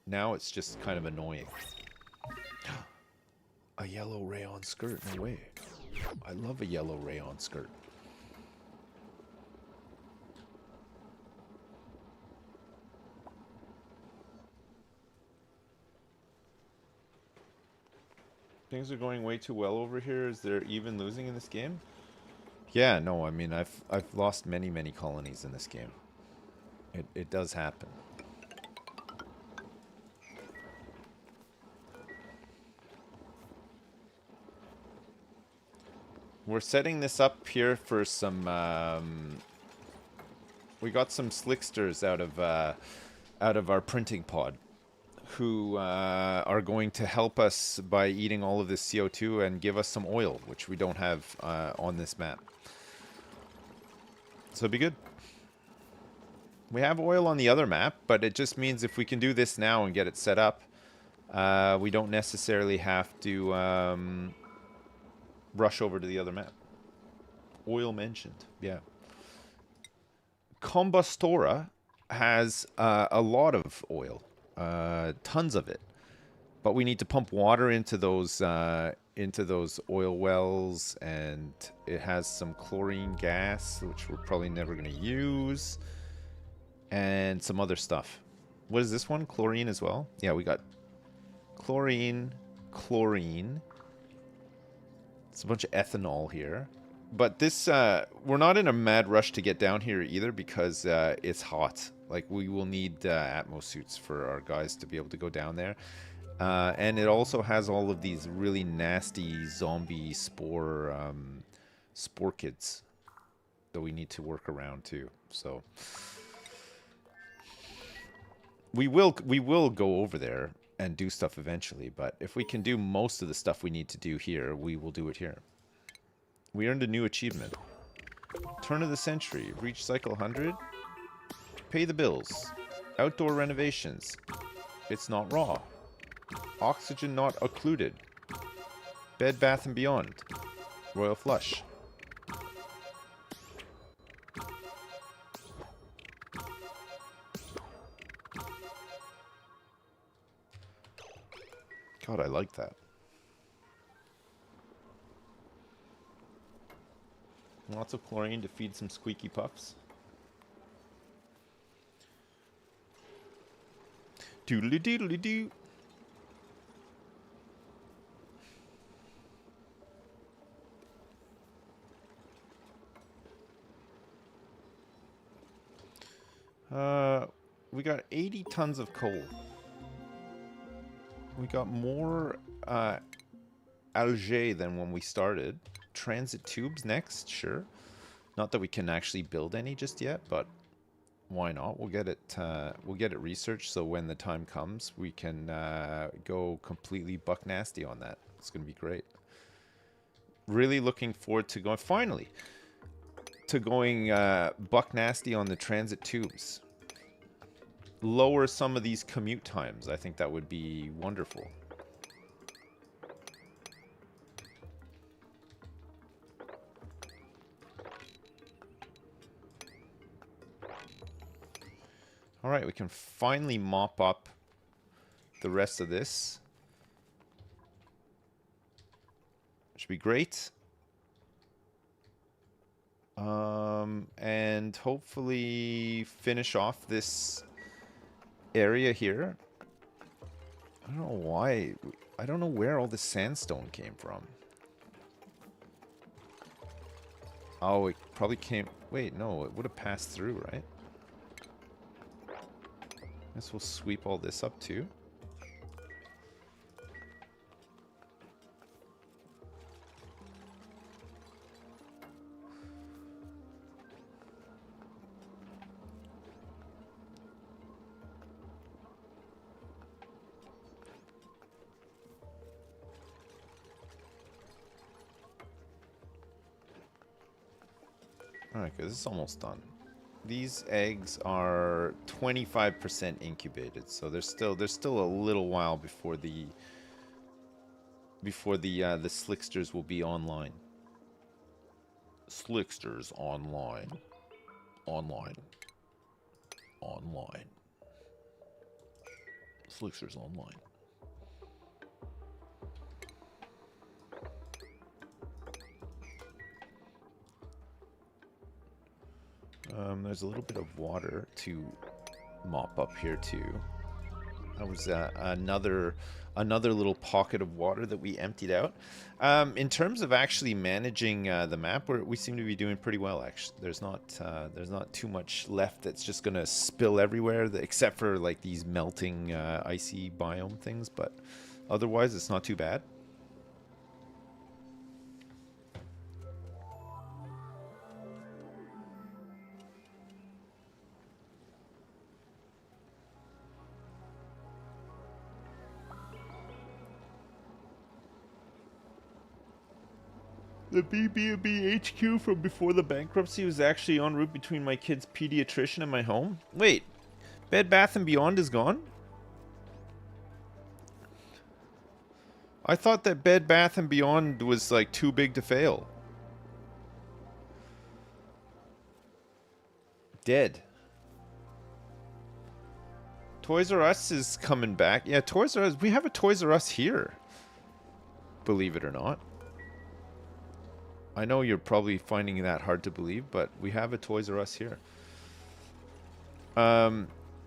Now it's just kind of annoying. A yellow rayon skirt, no way. I love a yellow rayon skirt. Things are going way too well over here. Is there even losing in this game? Yeah, no, I mean, I've lost many colonies in this game. It does happen. We're setting this up here for some, we got some slicksters out of our printing pod who are going to help us by eating all of this CO2 and give us some oil, which we don't have on this map. So it'll be good. We have oil on the other map, but it just means if we can do this now and get it set up, we don't necessarily have to rush over to the other map. Oil mentioned, yeah. Combustora has a lot of oil. Tons of it, but we need to pump water into those oil wells, and it has some chlorine gas, which we're probably never going to use, and some other stuff. What is this one? Chlorine as well? Yeah, we got chlorine, It's a bunch of ethanol here. But this, we're not in a mad rush to get down here either because it's hot. Like, we will need Atmos suits for our guys to be able to go down there. And it also has all of these really nasty zombie spore kids that we need to work around too. So we will go over there and do stuff eventually, but if we can do most of the stuff we need to do here, we will do it here. We earned a new achievement. Turn of the century. Reach cycle 100. Pay the bills. Outdoor renovations. It's not raw. Oxygen not occluded. Bed Bath & Beyond. Royal Flush. God, I like that. Lots of chlorine to feed some squeaky puffs. Doodly doodly doo. We got 80 tons of coal. We got more algae than when we started. Transit tubes next, sure. Not that we can actually build any just yet, but why not? We'll get it researched so when the time comes, we can go completely buck nasty on that. It's gonna be great. Really looking forward to going finally to going buck nasty on the transit tubes. Lower some of these commute times. I think that would be wonderful. All right, we can finally mop up the rest of this. Should be great. And hopefully finish off this area here. I don't know why. I don't know where all this sandstone came from. Oh, it probably came... Wait, no, it would have passed through, right? Guess we'll sweep all this up too. Alright, guys, this is almost done. These eggs are 25% incubated, so there's still a little while before the slicksters will be online. Slicksters online. Online. Online. Slicksters online. There's a little bit of water to mop up here too. That was another little pocket of water that we emptied out. In terms of actually managing the map, we seem to be doing pretty well. Actually, there's not too much left that's just gonna spill everywhere, except for like these melting icy biome things. But otherwise, it's not too bad. The BB&B HQ from before the bankruptcy was actually en route between my kid's pediatrician and my home. Wait, Bed Bath & Beyond is gone? I thought that Bed Bath & Beyond was like too big to fail. Dead. Toys R Us is coming back. Yeah, Toys R Us. We have a Toys R Us here. Believe it or not. I know you're probably finding that hard to believe, but we have a Toys R Us here.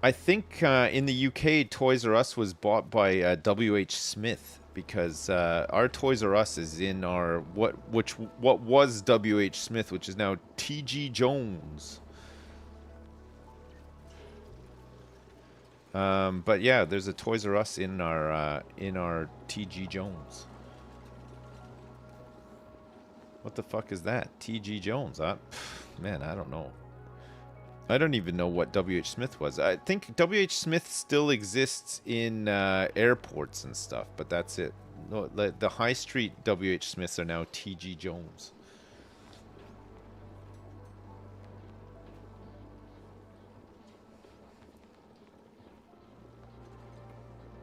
I think in the UK, Toys R Us was bought by WH Smith because our Toys R Us is in our what was WH Smith, which is now TG Jones. But yeah, there's a Toys R Us in our TG Jones. What the fuck is that? TG Jones? Man, I don't know. I don't even know what WH Smith was. I think WH Smith still exists in airports and stuff, but that's it. No, the high street WH Smiths are now TG Jones.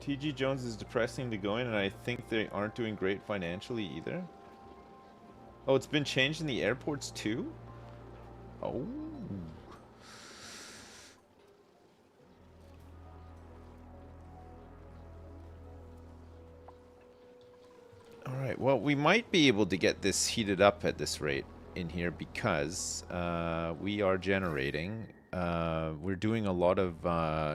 TG Jones is depressing to go in, and I think they aren't doing great financially either. Oh, it's been changed in the airports too? Oh. Alright, well, we might be able to get this heated up at this rate in here because we are generating. We're doing a lot of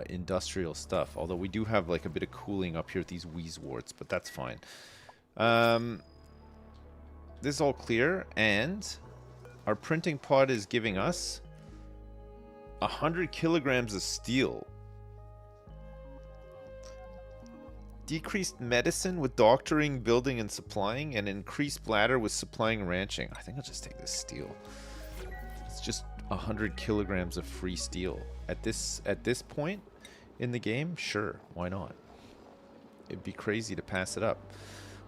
industrial stuff, although we do have like a bit of cooling up here with these Wheezeworts, but that's fine. This is all clear, and our printing pod is giving us 100 kilograms of steel. Decreased medicine with doctoring, building, and supplying, and increased bladder with supplying and ranching. I think I'll just take this steel. It's just 100 kilograms of free steel. At this point in the game, sure, why not? It'd be crazy to pass it up.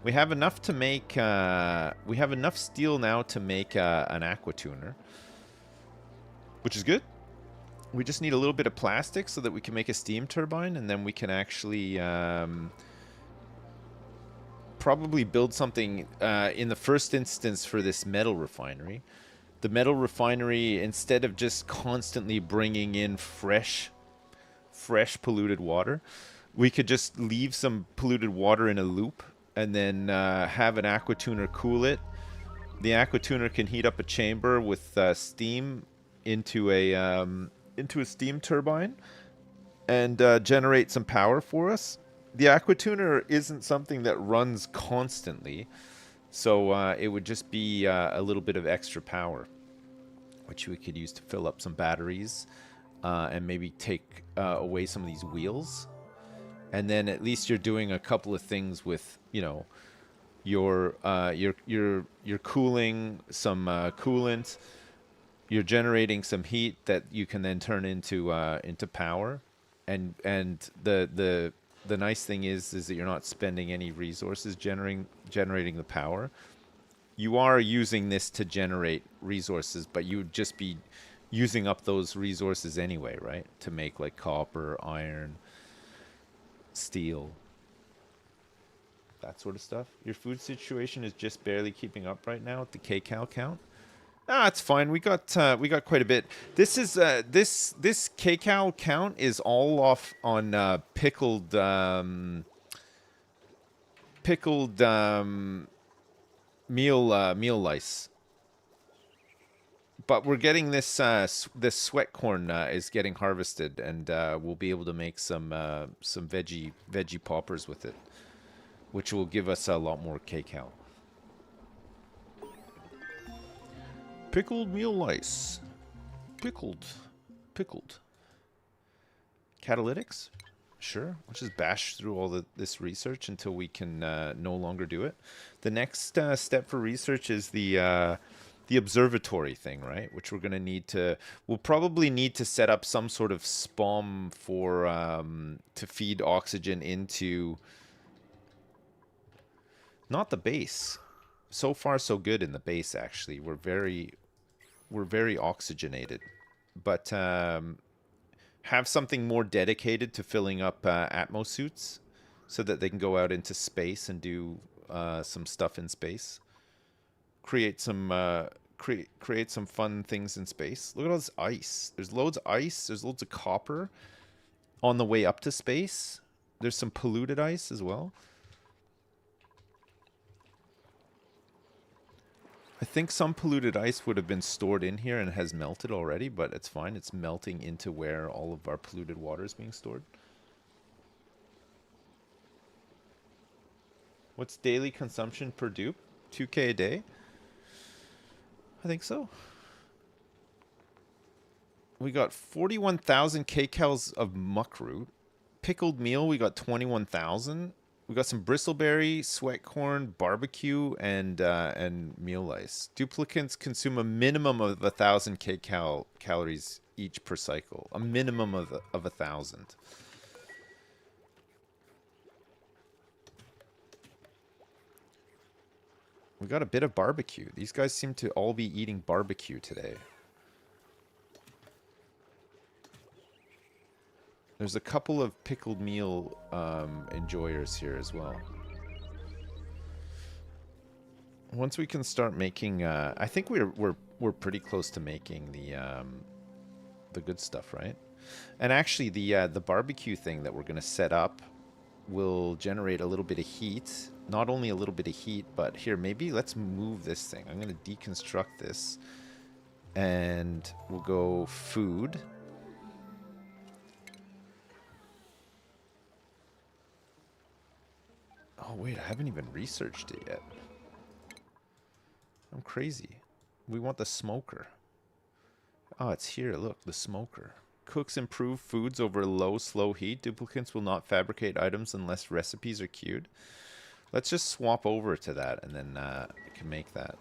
We have enough to make. We have enough steel now to make an aqua tuner, which is good. We just need a little bit of plastic so that we can make a steam turbine, and then we can actually probably build something in the first instance for this metal refinery. The metal refinery, instead of just constantly bringing in fresh polluted water, we could just leave some polluted water in a loop and then have an aqua tuner cool it. The aqua tuner can heat up a chamber with steam into a steam turbine and generate some power for us. The aqua tuner isn't something that runs constantly, so it would just be a little bit of extra power, which we could use to fill up some batteries and maybe take away some of these wheels. And then at least you're doing a couple of things with, you know, your cooling some coolant. You're generating some heat that you can then turn into power, and the nice thing is that you're not spending any resources generating the power. You are using this to generate resources, but you would just be using up those resources anyway, right? To make like copper, iron, steel, that sort of stuff. Your food situation is just barely keeping up right now with the kcal count. Ah, it's fine. We got quite a bit. This is this kcal count is all off on pickled meal lice. But we're getting this this sweat corn is getting harvested, and we'll be able to make some veggie poppers with it, which will give us a lot more kcal. Pickled meal lice. Pickled. Catalytics? Sure. Let's just bash through all this research until we can no longer do it. The next step for research is the observatory thing, right? Which we're going to need to... We'll probably need to set up some sort of SPOM for to feed oxygen into... Not the base. So far, so good in the base, actually. We're very oxygenated, but have something more dedicated to filling up Atmos suits so that they can go out into space and do some stuff in space. Create some fun things in space. Look at all this ice. There's loads of ice. There's loads of copper on the way up to space. There's some polluted ice as well. I think some polluted ice would have been stored in here and has melted already, but it's fine. It's melting into where all of our polluted water is being stored. What's daily consumption per dupe? 2K a day? I think so. We got 41,000 kcals of muckroot. Pickled meal, we got 21,000. We got some bristleberry, sweat corn, barbecue, and meal lice. Duplicants consume a minimum of 1,000 calories each per cycle. A minimum of 1,000. We got a bit of barbecue. These guys seem to all be eating barbecue today. There's a couple of pickled meal enjoyers here as well. Once we can start making, I think we're pretty close to making the good stuff, right? And actually, the barbecue thing that we're gonna set up will generate a little bit of heat. Not only a little bit of heat, but here, maybe let's move this thing. I'm gonna deconstruct this, and we'll go food. Oh, wait, I haven't even researched it yet. I'm crazy. We want the smoker. Oh, it's here. Look, the smoker. Cooks improve foods over low, slow heat. Duplicants will not fabricate items unless recipes are queued. Let's just swap over to that, and then we can make that.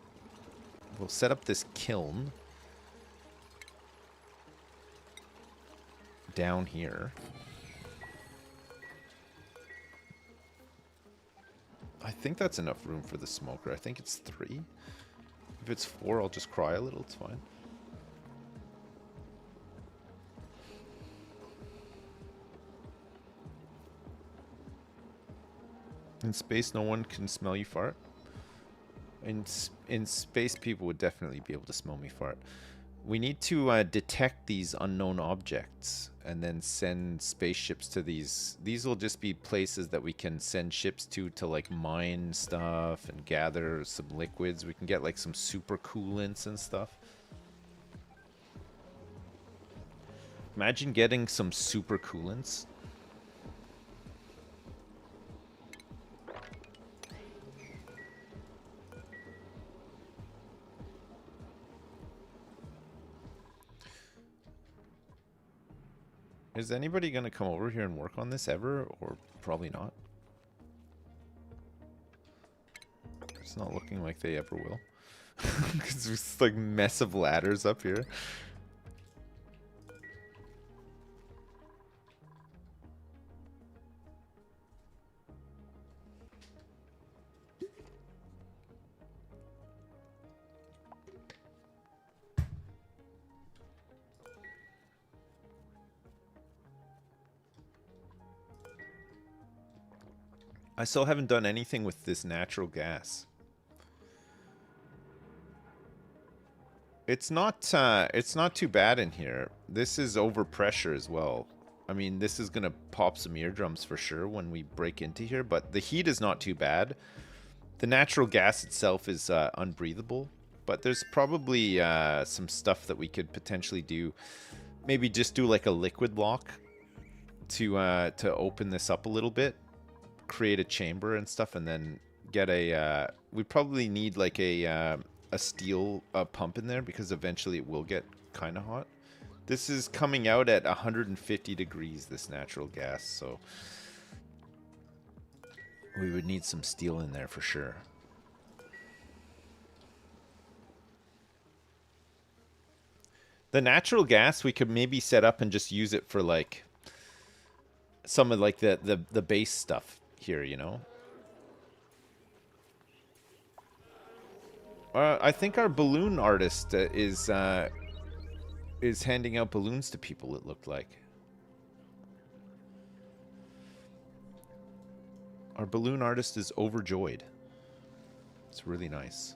We'll set up this kiln down here. I think that's enough room for the smoker. I think it's 3. If it's 4, I'll just cry a little. It's fine. In space, no one can smell you fart. In space, people would definitely be able to smell me fart. We need to detect these unknown objects and then send spaceships to these. These will just be places that we can send ships to like mine stuff and gather some liquids. We can get like some super coolants and stuff. Imagine getting some super coolants. Is anybody going to come over here and work on this ever? Or probably not. It's not looking like they ever will. Because there's like mess of ladders up here. I still haven't done anything with this natural gas. It's not too bad in here. This is overpressure as well. I mean, this is gonna pop some eardrums for sure when we break into here, but the heat is not too bad. The natural gas itself is unbreathable, but there's probably some stuff that we could potentially do. Maybe just do like a liquid lock to open this up a little bit. Create a chamber and stuff, and then get a we probably need like a steel pump in there, because eventually it will get kind of hot. This is coming out at 150 degrees, this natural gas, so we would need some steel in there for sure. The natural gas we could maybe set up and just use it for like some of like the base stuff here, you know. I think our balloon artist is handing out balloons to people, it looked like. Our balloon artist is overjoyed. It's really nice.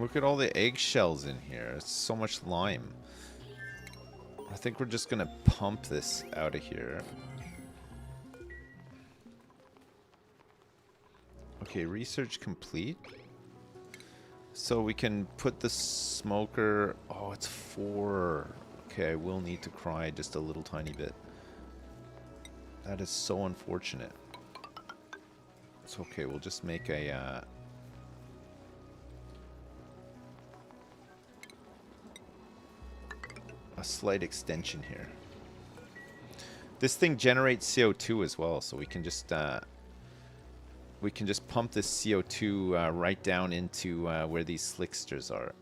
Look at all the eggshells in here. It's so much lime. I think we're just gonna pump this out of here. Okay, research complete. So we can put the smoker... Oh, it's 4. Okay, I will need to cry just a little tiny bit. That is so unfortunate. It's okay, we'll just make a slight extension here. This thing generates CO2 as well, so we can just pump this CO2 right down into where these slicksters are.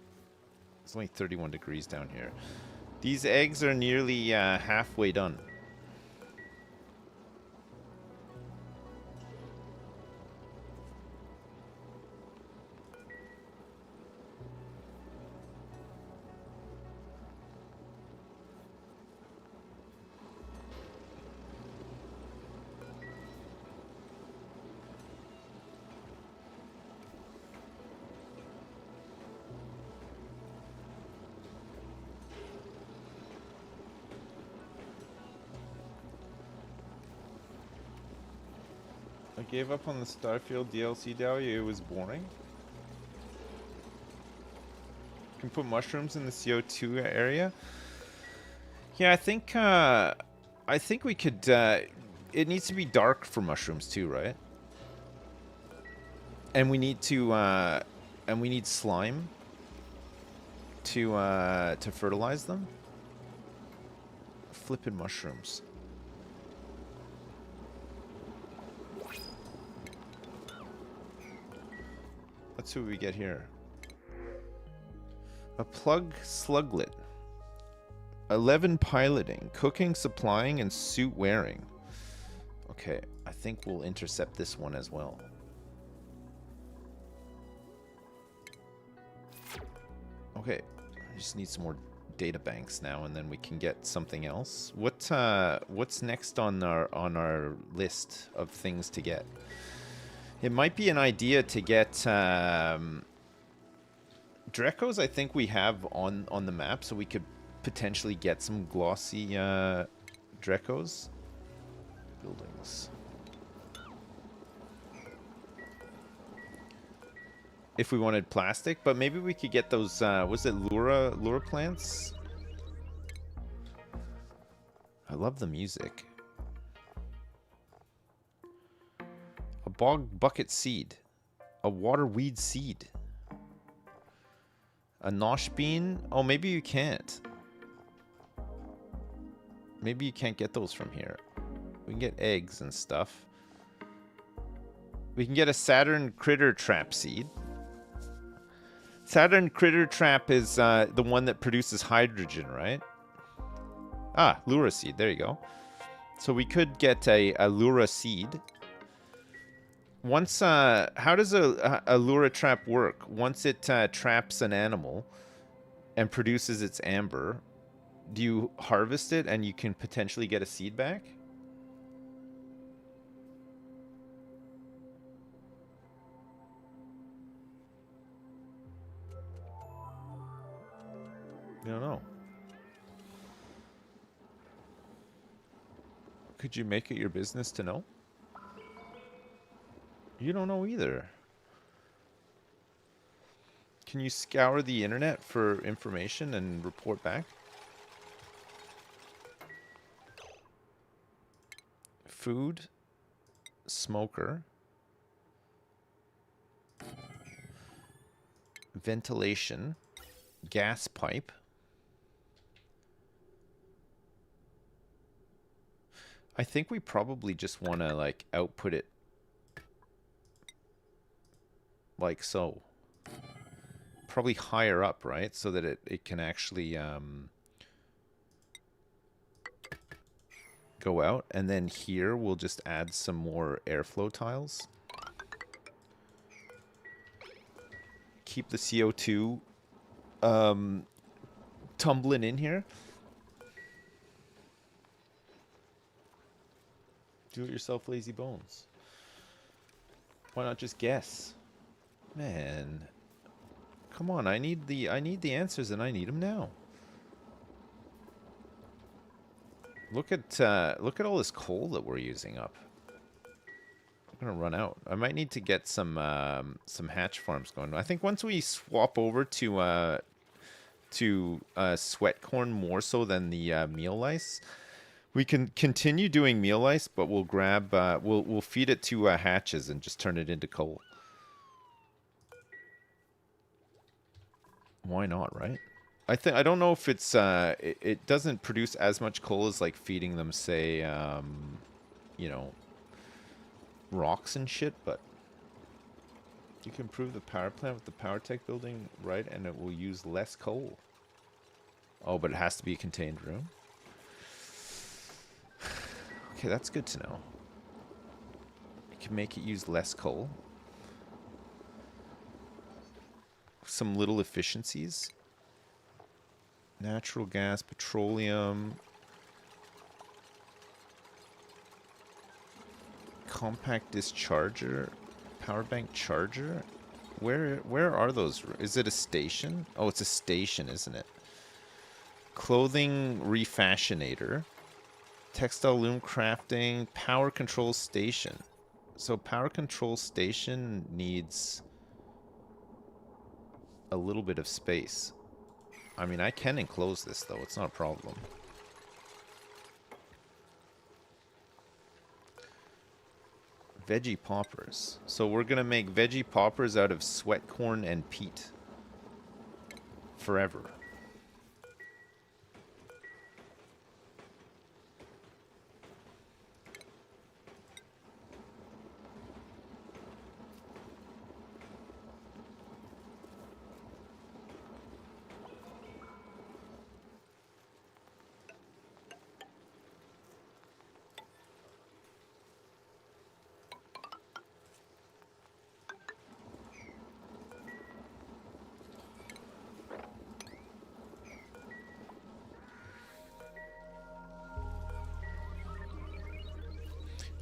It's only 31 degrees down here. These eggs are nearly halfway done. I gave up on the Starfield DLC, Dahlia. It was boring. You can put mushrooms in the CO2 area. Yeah, I think we could. It needs to be dark for mushrooms too, right? And we need to. And we need slime to fertilize them. Flippin' mushrooms. Let's see what we get here. A plug sluglet. 11 piloting, cooking, supplying, and suit wearing. Okay, I think we'll intercept this one as well. Okay, I just need some more data banks now, and then we can get something else. What's next on our list of things to get? It might be an idea to get Drekos. I think we have on the map, so we could potentially get some glossy Drekos. Buildings. If we wanted plastic, but maybe we could get those. Was it Lura plants? I love the music. A bog bucket seed. A water weed seed. A nosh bean. Oh, maybe you can't. Maybe you can't get those from here. We can get eggs and stuff. We can get a Saturn critter trap seed. Saturn critter trap is the one that produces hydrogen, right? Ah, Lura seed. There you go. So we could get a Lura seed. Once, how does a Lura trap work? Once it traps an animal and produces its amber, do you harvest it and you can potentially get a seed back? I don't know. Could you make it your business to know? You don't know either. Can you scour the internet for information and report back? Food, smoker, ventilation, gas pipe. I think we probably just want to like output it like so. Probably higher up, right? So that it can actually go out. And then here we'll just add some more airflow tiles. Keep the CO2 tumbling in here. Do it yourself, lazy bones. Why not just guess? Man. Come on, I need the answers and I need them now. Look at all this coal that we're using up. I'm gonna run out. I might need to get some hatch farms going. I think once we swap over to sweat corn more so than the meal lice, we can continue doing meal lice, but we'll grab we'll feed it to hatches and just turn it into coal. Why not, right? I don't know if it's it doesn't produce as much coal as like feeding them, say, you know, rocks and shit, but you can improve the power plant with the power tech building, right? And it will use less coal. Oh, but it has to be a contained room. Okay, that's good to know. You can make it use less coal. Some little efficiencies. Natural gas, petroleum, compact discharger, power bank charger. Where are those? Is it a station? Oh, it's a station, isn't it? Clothing refashionator, textile loom crafting, power control station. So power control station needs a little bit of space. I mean, I can enclose this, though. It's not a problem. Veggie poppers. So we're going to make veggie poppers out of sweat corn and peat. Forever.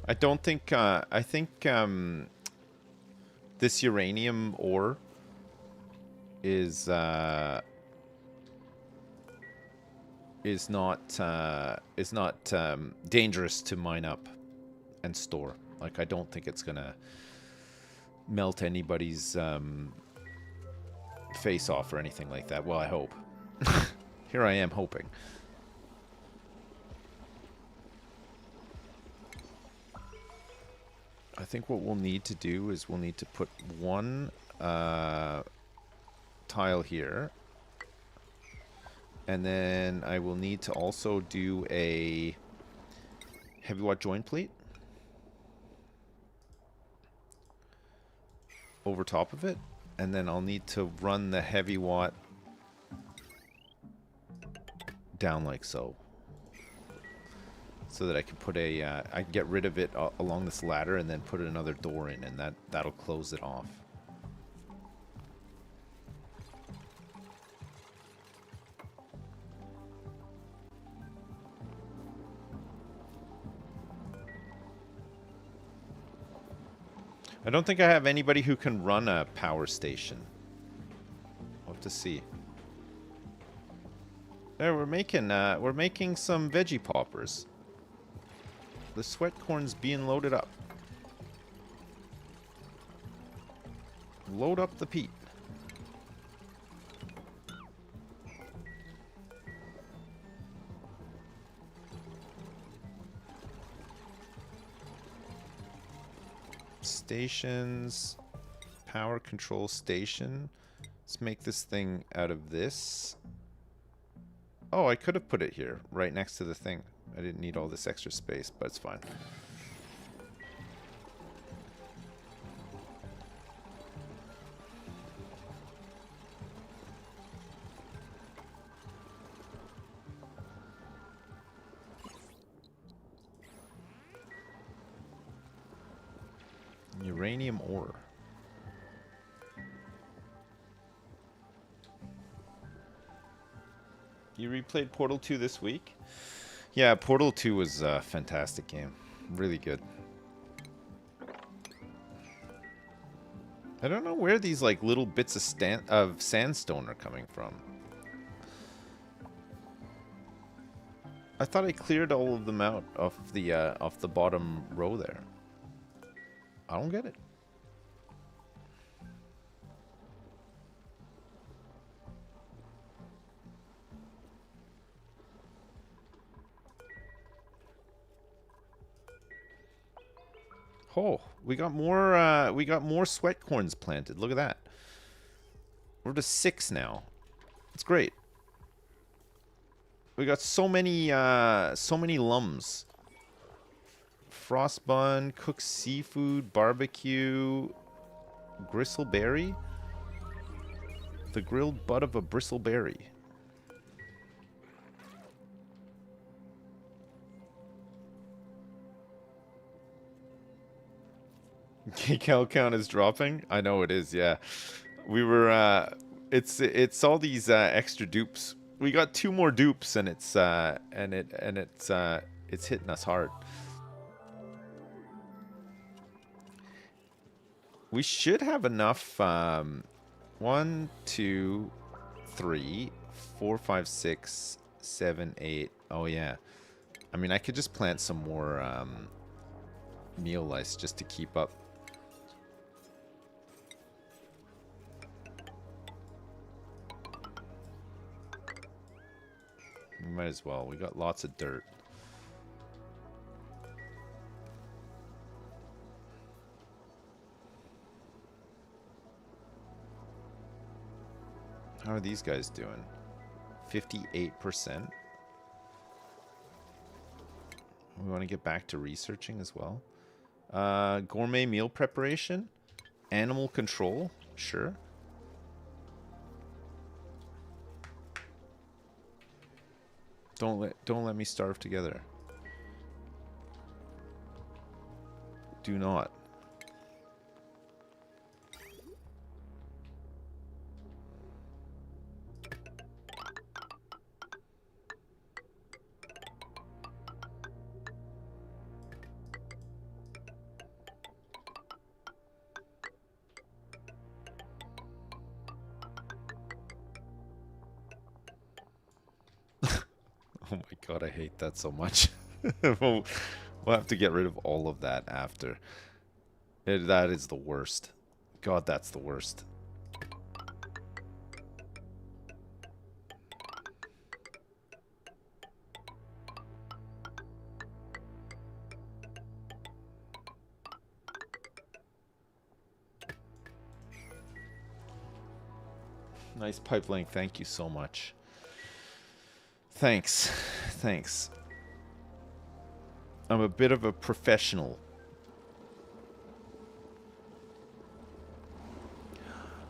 I don't think, I think this uranium ore is not dangerous to mine up and store. Like, I don't think it's gonna melt anybody's face off or anything like that. Well, I hope. Here I am hoping. I think what we'll need to do is we'll need to put one tile here. And then I will need to also do a heavy watt joint plate over top of it. And then I'll need to run the heavy watt down like so. So that I can put a, I can get rid of it along this ladder and then put another door in, and that'll close it off. I don't think I have anybody who can run a power station. We'll have to see. There, we're making some veggie poppers. The sweat corn's being loaded up. Load up the peat. Stations. Power control station. Let's make this thing out of this. Oh, I could have put it here, right next to the thing. I didn't need all this extra space, but it's fine. Uranium ore. You replayed Portal 2 this week? Yeah, Portal 2 was a fantastic game. Really good. I don't know where these like little bits of sandstone are coming from. I thought I cleared all of them out off the bottom row there. I don't get it. Oh, we got more sweat corns planted. Look at that. We're to 6 now. It's great. We got so many lums. Frost bun, cooked seafood, barbecue, bristleberry. The grilled butt of a bristleberry. Kcal count is dropping. I know it is. Yeah, we were. It's all these extra dupes. We got 2 more dupes, and it's hitting us hard. We should have enough. 1, 2, 3, 4, 5, 6, 7, 8. Oh yeah. I mean, I could just plant some more meal lice just to keep up. We might as well. We got lots of dirt. How are these guys doing? 58%. We want to get back to researching as well. Gourmet meal preparation. Animal control. Sure. Don't let me starve together. Do not. Oh my god, I hate that so much. we'll have to get rid of all of that after. That is the worst. God, that's the worst. Nice pipe length. Thank you so much. Thanks. Thanks. I'm a bit of a professional.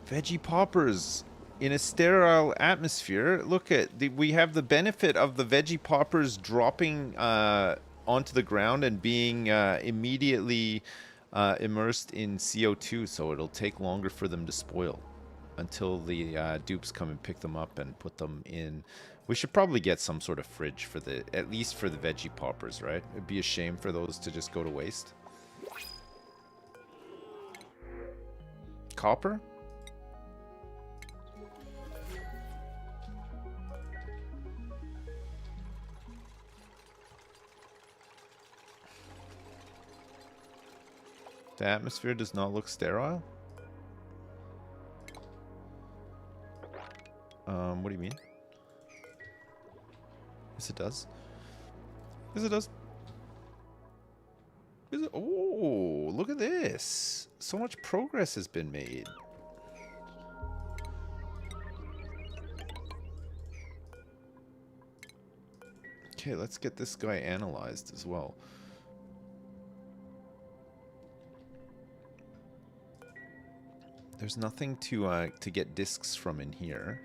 Veggie poppers in a sterile atmosphere. Look at we have the benefit of the veggie poppers dropping onto the ground and being immediately immersed in CO2, so it'll take longer for them to spoil until the dupes come and pick them up and put them in. We should probably get some sort of fridge for at least for the veggie poppers, right? It'd be a shame for those to just go to waste. Copper? The atmosphere does not look sterile? What do you mean? Yes, it does. Yes, it does. Is it? Oh, look at this. So much progress has been made. Okay, let's get this guy analyzed as well. There's nothing to get discs from in here.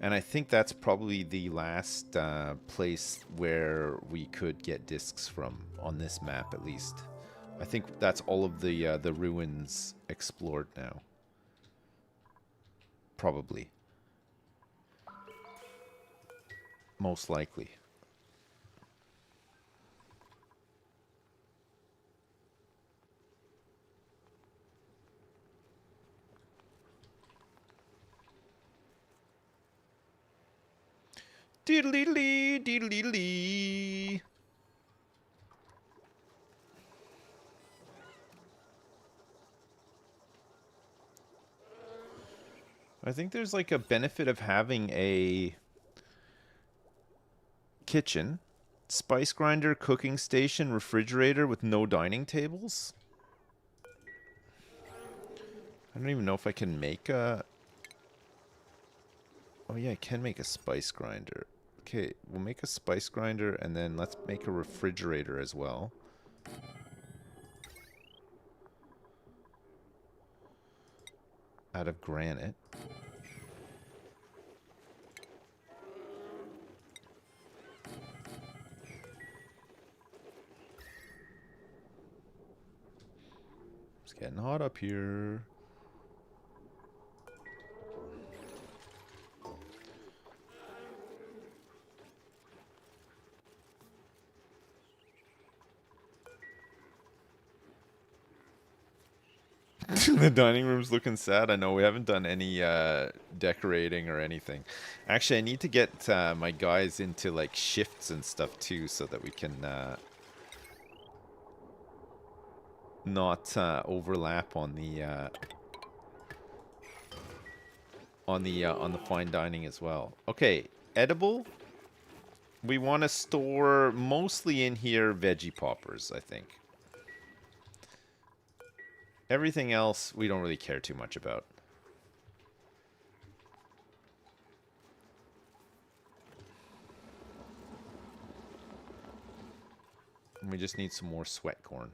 And I think that's probably the last place where we could get discs from on this map, at least. I think that's all of the ruins explored now. Probably. Most likely. Diddly-lee, diddly-lee. I think there's like a benefit of having a kitchen, spice grinder, cooking station, refrigerator with no dining tables. I don't even know if I can make a... Oh yeah, I can make a spice grinder. Okay, we'll make a spice grinder and then let's make a refrigerator as well. Out of granite. It's getting hot up here. The dining room's looking sad. I know we haven't done any decorating or anything. Actually, I need to get my guys into like shifts and stuff too, so that we can not overlap on the fine dining as well. Okay, edible. We want to store mostly in here veggie poppers, I think. Everything else we don't really care too much about. And we just need some more sweat corn,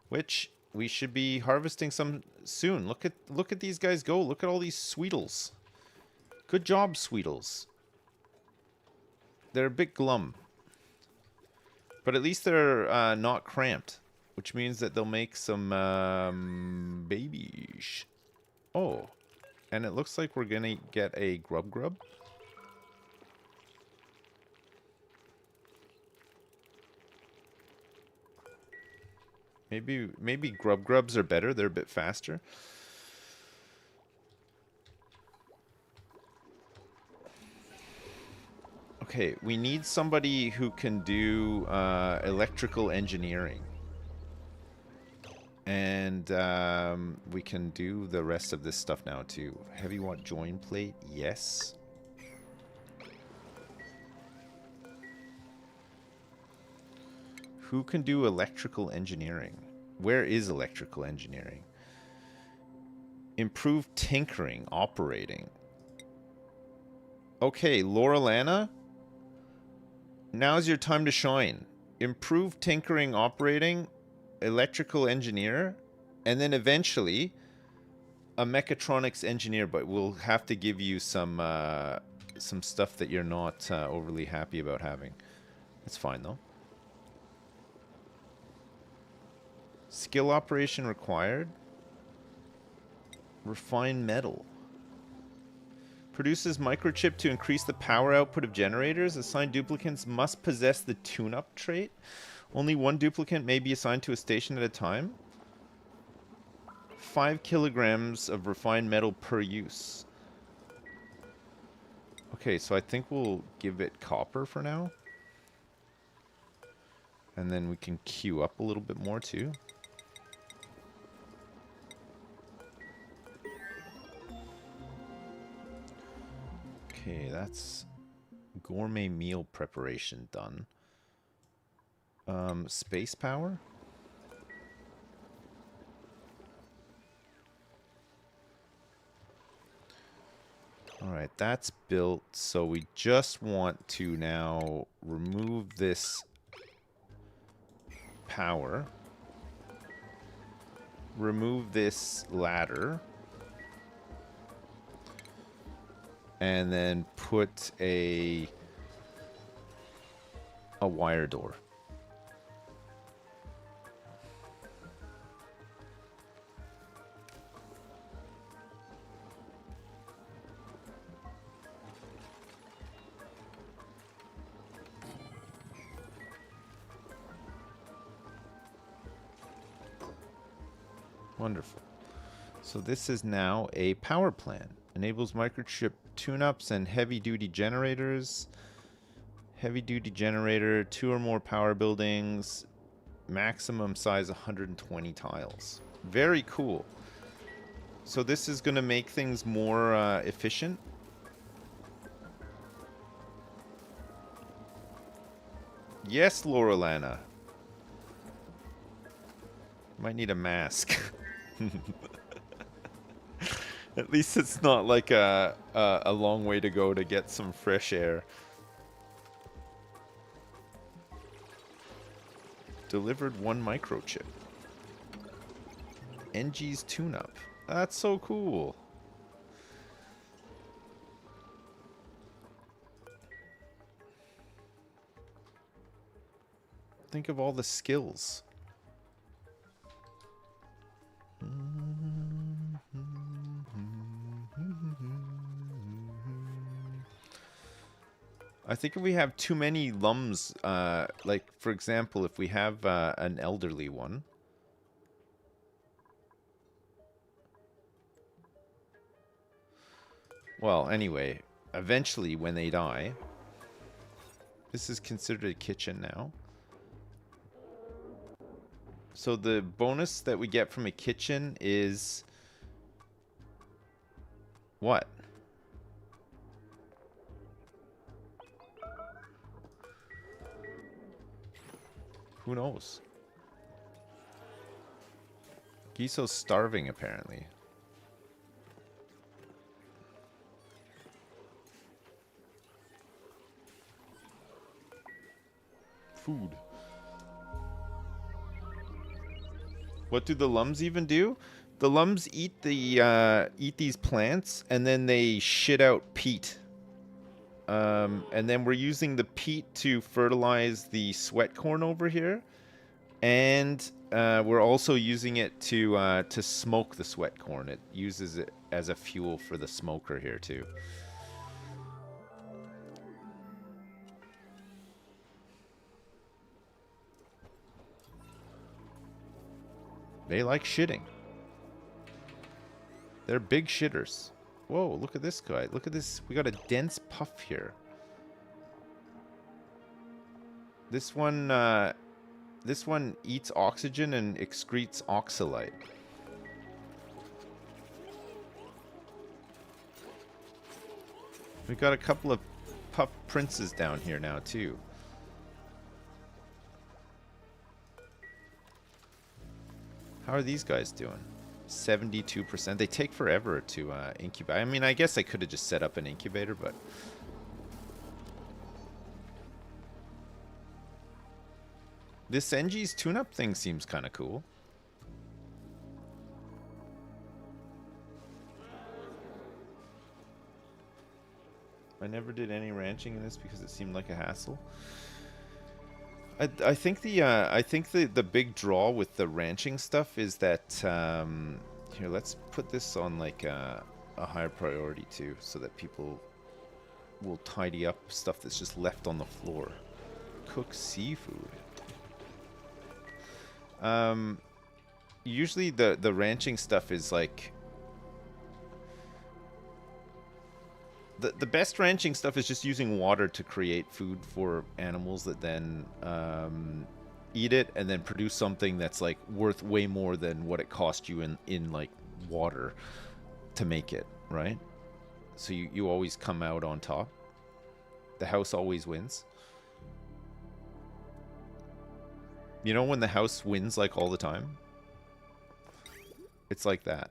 which we should be harvesting some soon. Look at these guys go. Look at all these Sweetles. Good job, Sweetles. They're a bit glum, but at least they're not cramped, which means that they'll make some babies. Oh, and it looks like we're gonna get a grub. Maybe grubs are better. They're a bit faster. Okay, we need somebody who can do electrical engineering. And we can do the rest of this stuff now too. Heavy watt join plate, yes. Who can do electrical engineering? Where is electrical engineering? Improve tinkering, operating. Okay, Laurelana, now's your time to shine. Improve tinkering, operating, electrical engineer, and then eventually a mechatronics engineer, but we'll have to give you some stuff that you're not overly happy about having. That's fine though. Skill operation required. Refined metal. Produces microchip to increase the power output of generators. Assigned duplicates must possess the tune-up trait. Only one duplicate may be assigned to a station at a time. 5 kilograms of refined metal per use. Okay, so I think we'll give it copper for now. And then we can queue up a little bit more too. Okay, that's gourmet meal preparation done. Space power? Alright, that's built, so we just want to now remove this power. Remove this ladder. And then put a wire door. Wonderful. So this is now a power plant. Enables microchip tune-ups and heavy-duty generators. Heavy-duty generator, 2 or more power buildings, maximum size 120 tiles. Very cool. So this is going to make things more efficient. Yes, Laurelana. Might need a mask. At least it's not like a long way to go to get some fresh air. Delivered 1 microchip. NG's tune-up. That's so cool. Think of all the skills. I think if we have too many lums, like for example, if we have an elderly one. Well, anyway, eventually when they die, this is considered a kitchen now. So the bonus that we get from a kitchen is what? Who knows? Giso's starving, apparently. Food. What do the lums even do? The lums eat the eat these plants, and then they shit out peat. And then we're using the peat to fertilize the sweat corn over here, and we're also using it to smoke the sweat corn. It uses it as a fuel for the smoker here too. They like shitting. They're big shitters. Whoa, look at this guy. Look at this. We got a dense puff here. This one eats oxygen and excretes oxalate. We've got a couple of puff princes down here now, too. How are these guys doing? 72%. They take forever to incubate. I mean, I guess I could have just set up an incubator, but... This NG's tune-up thing seems kind of cool. I never did any ranching in this because it seemed like a hassle. I think the big draw with the ranching stuff is that here, let's put this on like a higher priority too, so that people will tidy up stuff that's just left on the floor. Cook seafood. Usually the ranching stuff is like the best ranching stuff is just using water to create food for animals that then eat it and then produce something that's like worth way more than what it cost you in like water to make it, right? So you always come out on top. The house always wins. You know when the house wins like all the time? It's like that.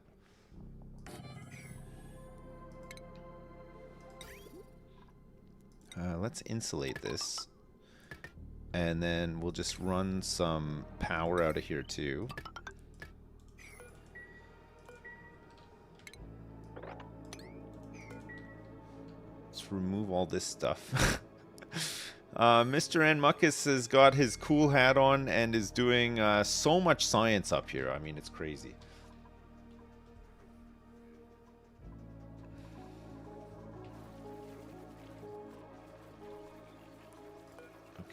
Let's insulate this. And then we'll just run some power out of here too. Let's remove all this stuff. Mr. Anmuckus has got his cool hat on and is doing so much science up here. I mean, it's crazy.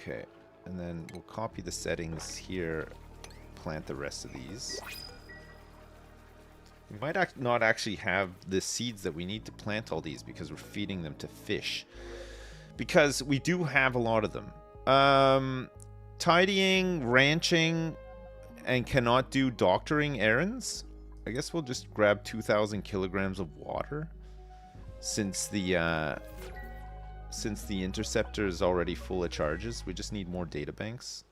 Okay, and then we'll copy the settings here, plant the rest of these. We might not actually have the seeds that we need to plant all these because we're feeding them to fish. Because we do have a lot of them. Tidying, ranching, and cannot do doctoring errands. I guess we'll just grab 2,000 kilograms of water. Since the interceptor is already full of charges, we just need more data banks.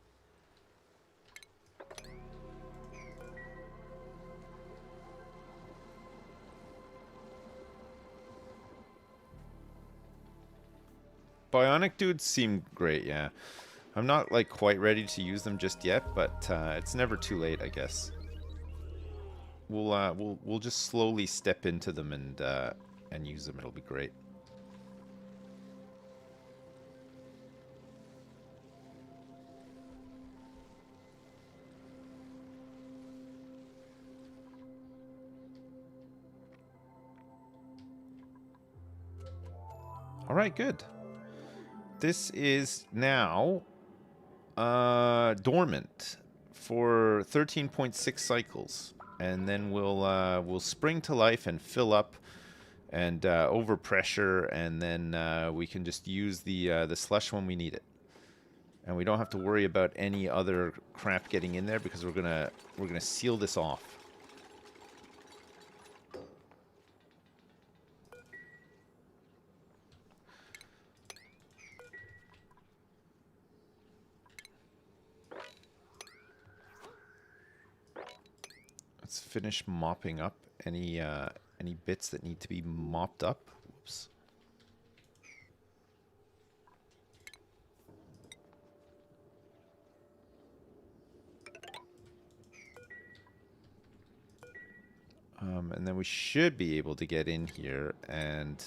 Bionic dudes seem great, yeah. I'm not like quite ready to use them just yet, but it's never too late, I guess. We'll just slowly step into them and use them. It'll be great. All right, good. This is now dormant for 13.6 cycles, and then we'll spring to life and fill up and overpressure, and then we can just use the slush when we need it, and we don't have to worry about any other crap getting in there because we're gonna seal this off. Let's finish mopping up any bits that need to be mopped up. Whoops. And then we should be able to get in here and...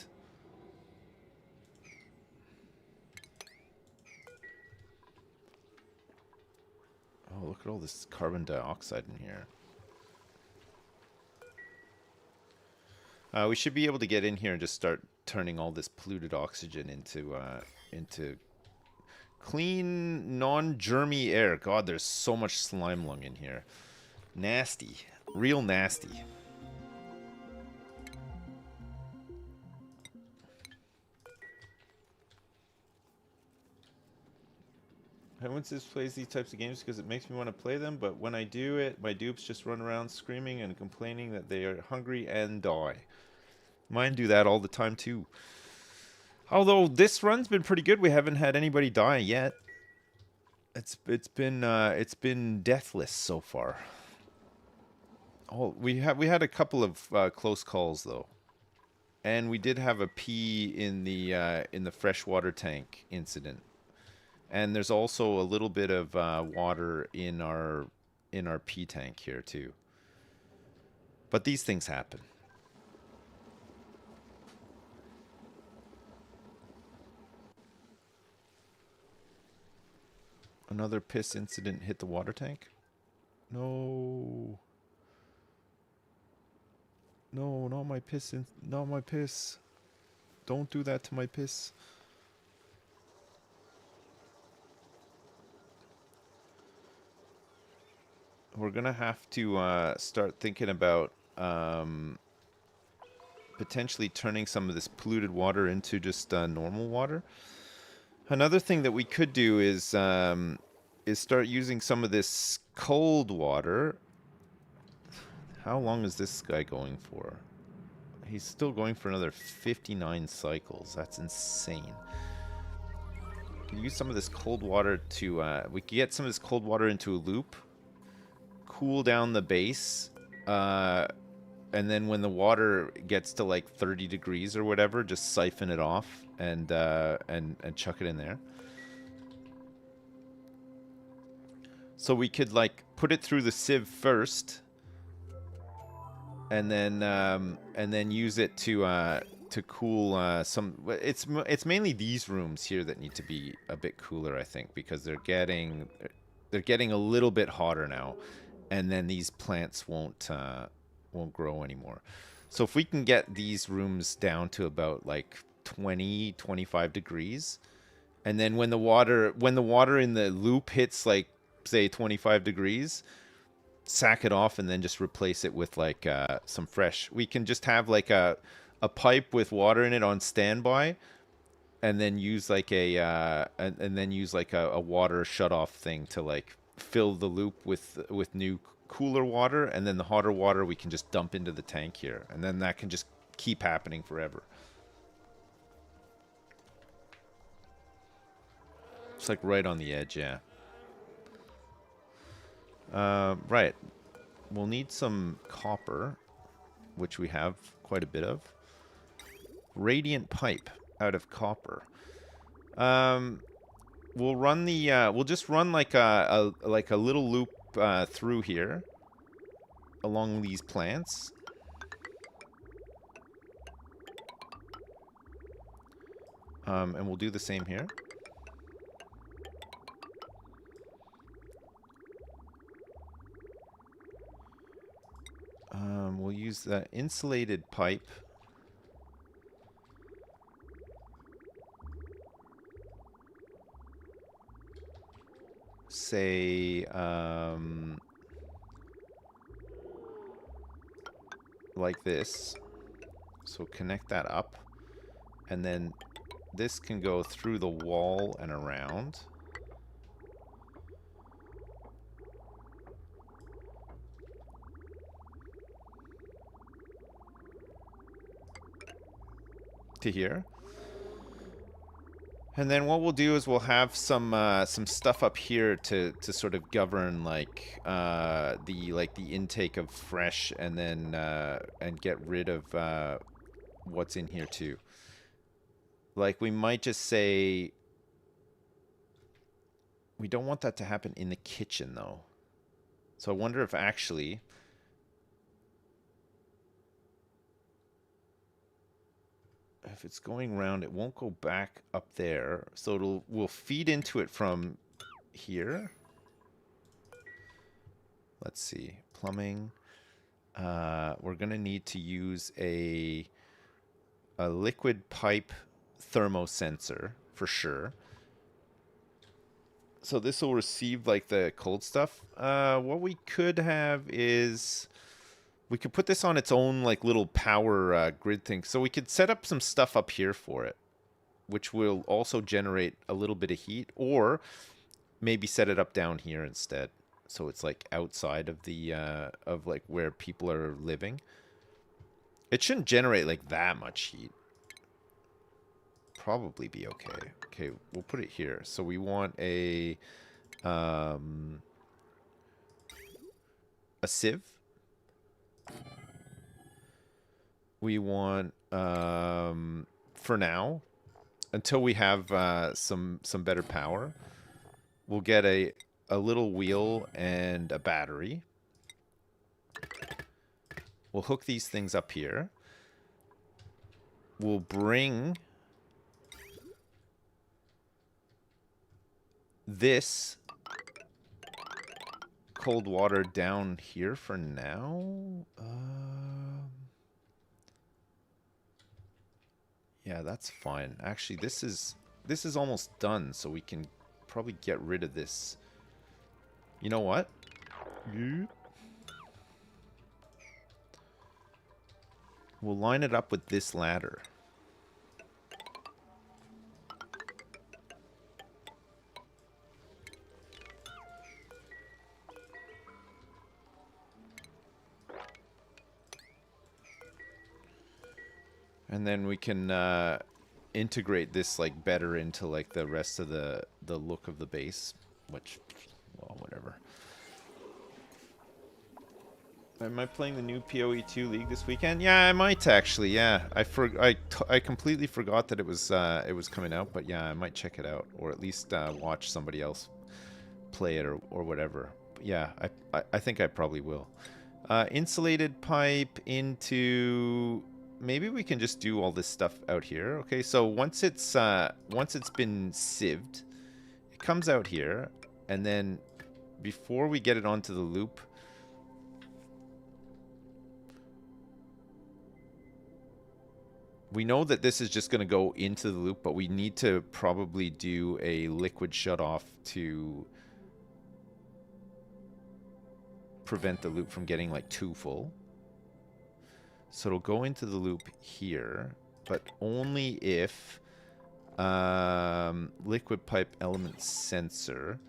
Oh, look at all this carbon dioxide in here. We should be able to get in here and just start turning all this polluted oxygen into clean, non-germy air. God, there's so much slime lung in here. Nasty. Real nasty. Heinz plays these types of games because it makes me want to play them, but when I do it, my dupes just run around screaming and complaining that they are hungry and die. Mine do that all the time too. Although this run's been pretty good, we haven't had anybody die yet. It's been deathless so far. Oh, we had a couple of close calls though, and we did have a pee in the freshwater tank incident. And there's also a little bit of water in our pee tank here too. But these things happen. Another piss incident hit the water tank? No. No, not my piss. Not my piss. Don't do that to my piss. We're gonna have to start thinking about potentially turning some of this polluted water into just normal water. Another thing that we could do is start using some of this cold water. How long is this guy going for? He's still going for another 59 cycles. That's insane. We can use some of this cold water to... we can get some of this cold water into a loop. Cool down the base. And then when the water gets to like 30 degrees or whatever, just siphon it off and chuck it in there. So we could like put it through the sieve first, and then use it to cool some. It's mainly these rooms here that need to be a bit cooler, I think, because they're getting a little bit hotter now, and then these plants won't grow anymore. So if we can get these rooms down to about like 20-25 degrees, and then when the water in the loop hits like say 25 degrees, sack it off and then just replace it with like some fresh. We can just have like a pipe with water in it on standby, and then use like and then use like a water shut off thing to like fill the loop with new cooler water, and then the hotter water we can just dump into the tank here, and then that can just keep happening forever. It's like right on the edge, yeah. Right. We'll need some copper, which we have quite a bit of. Radiant pipe out of copper. We'll run the we'll just run like a little loop through here along these plants. And we'll do the same here. We'll use the insulated pipe. Say, like this. So connect that up. And then this can go through the wall and around. To here. And then what we'll do is we'll have some stuff up here to sort of govern like the intake of fresh, and then and get rid of what's in here too. Like we might just say we don't want that to happen in the kitchen though. So I wonder if actually if it's going round, it won't go back up there. So we'll feed into it from here. Let's see. Plumbing. We're going to need to use a liquid pipe thermosensor for sure. So this will receive like the cold stuff. What we could have is we could put this on its own like little power grid thing. So we could set up some stuff up here for it, which will also generate a little bit of heat, or maybe set it up down here instead. So it's like outside of the of like where people are living. It shouldn't generate like that much heat. Probably be okay. Okay, we'll put it here. So we want a sieve. We want for now, until we have some better power, we'll get a little wheel and a battery. We'll hook these things up here. We'll bring this cold water down here for now. Yeah, that's fine. Actually, this is almost done, so we can probably get rid of this. You know what? We'll line it up with this ladder. And then we can integrate this like better into like the rest of the look of the base, which, well, whatever. Am I playing the new PoE 2 League this weekend? Yeah, I might actually. Yeah, I completely forgot that it was coming out, but yeah, I might check it out, or at least watch somebody else play it or whatever. But yeah, I think I probably will. Insulated pipe into. Maybe we can just do all this stuff out here. Okay, so once it's been sieved, it comes out here, and then before we get it onto the loop, we know that this is just going to go into the loop, but we need to probably do a liquid shutoff to prevent the loop from getting like too full. So it'll go into the loop here, but only if liquid pipe element sensor.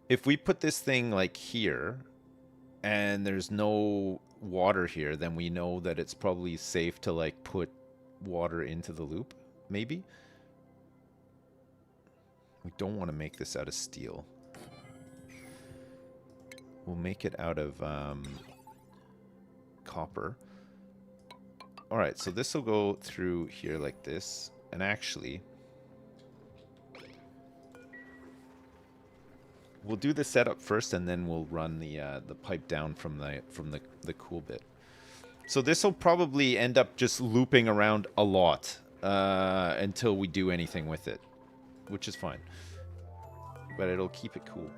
If we put this thing like here and there's no water here, then we know that it's probably safe to like put water into the loop, maybe. We don't want to make this out of steel. We'll make it out of copper. All right, so this will go through here like this, and actually we'll do the setup first, and then we'll run the pipe down from the cool bit. So this will probably end up just looping around a lot until we do anything with it, which is fine. But it'll keep it cool.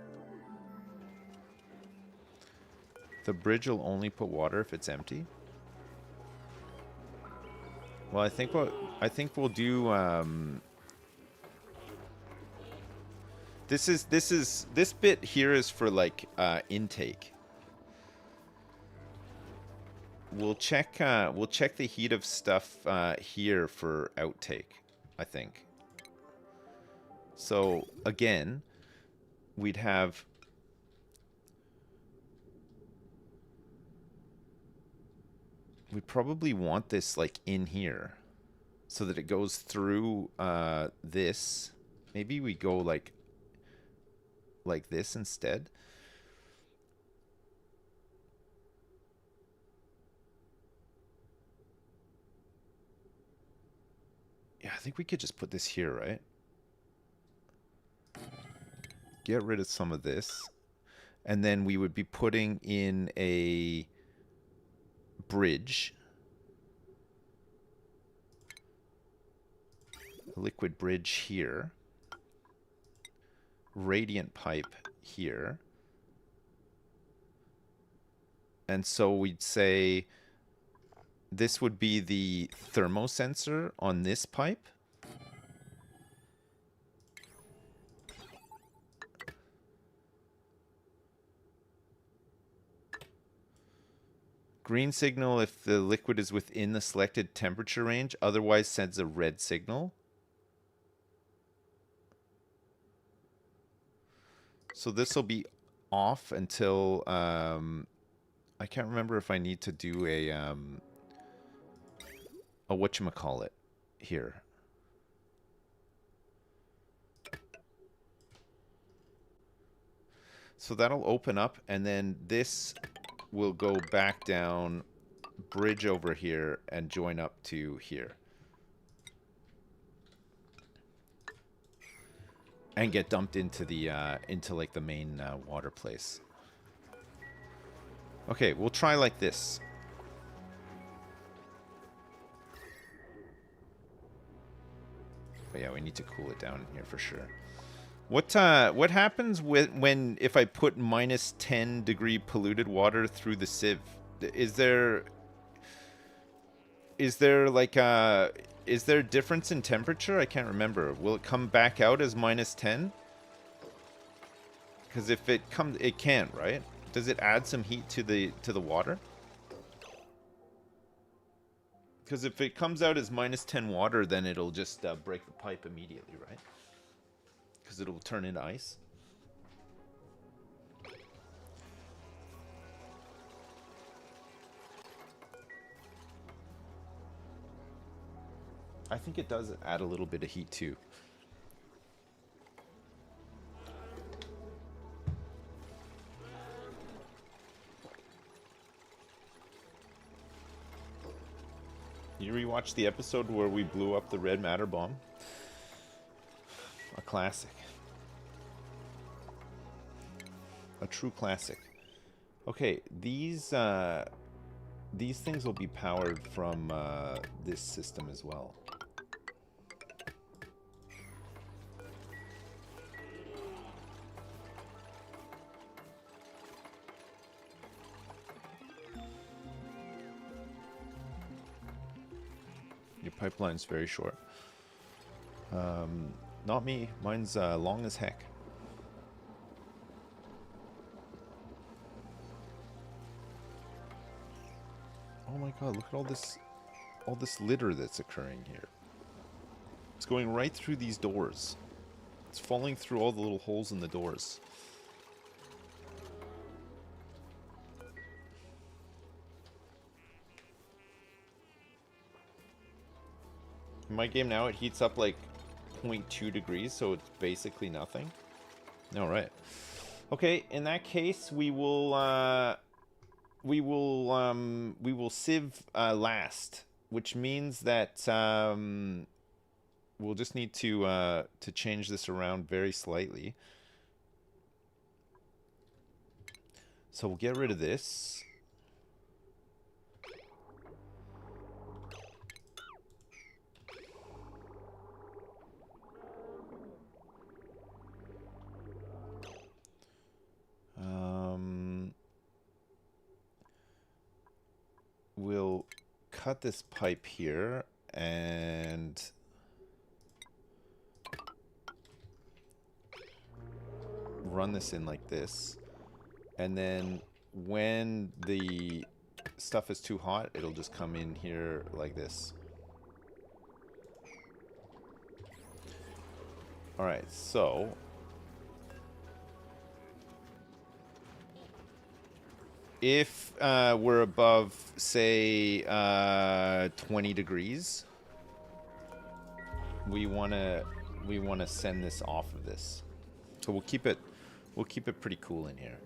The bridge will only put water if it's empty. Well, I think we'll do. This bit here is for like intake. We'll check the heat of stuff here for outtake, I think. So again, we'd have we probably want this like in here so that it goes through this. Maybe we go like this instead. Yeah, I think we could just put this here, right? Get rid of some of this. And then we would be putting in a bridge. A liquid bridge here. Radiant pipe here. And so we'd say this would be the thermosensor on this pipe. Green signal if the liquid is within the selected temperature range, otherwise sends a red signal. So this will be off until I can't remember if I need to do a whatchamacallit here. So that'll open up, and then this will go back down, bridge over here, and join up to here. And get dumped into the into like the main water place. Okay, we'll try like this. But yeah, we need to cool it down here for sure. What happens when if I put minus 10 degree polluted water through the sieve? Is there like is there a difference in temperature? I can't remember. Will it come back out as minus 10? Because if it comes, it can't, right? Does it add some heat to the water? Because if it comes out as minus 10 water, then it'll just break the pipe immediately, right? Because it'll turn into ice. I think it does add a little bit of heat too. You rewatched the episode where we blew up the red matter bomb? A classic. A true classic. Okay, these things will be powered from this system as well. Your pipeline's very short. Not me. Mine's long as heck. my god, look at all this litter that's occurring here. It's going right through these doors. It's falling through all the little holes in the doors. In my game now, it heats up like 0.2 degrees, so it's basically nothing. All right. Okay, in that case, we will sieve last, which means that we'll just need to change this around very slightly. So we'll get rid of this. We'll cut this pipe here and run this in like this. And then when the stuff is too hot, it'll just come in here like this. Alright, so if we're above, say, 20 degrees, we wanna send this off of this. So we'll keep it pretty cool in here.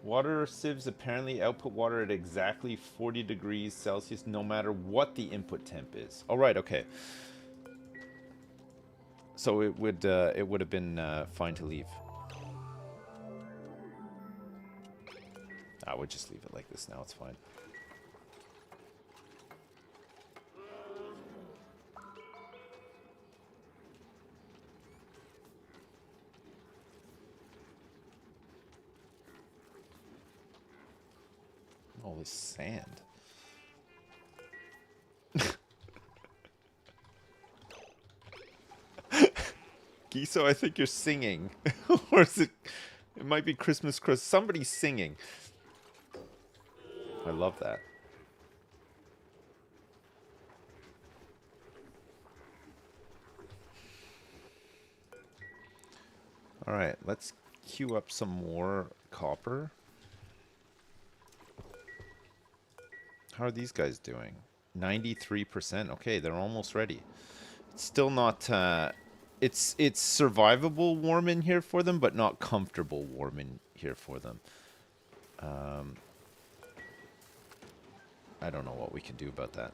Water sieves apparently output water at exactly 40 degrees Celsius, no matter what the input temp is. All right, okay. So it would have been fine to leave. I would just leave it like this now. It's fine. All this sand. Giso, I think you're singing. Or is it... It might be Christmas Chris. Somebody's singing. I love that. Alright, let's queue up some more copper. How are these guys doing? 93%. Okay, they're almost ready. It's still not... It's survivable warm in here for them, but not comfortable warm in here for them. I don't know what we can do about that.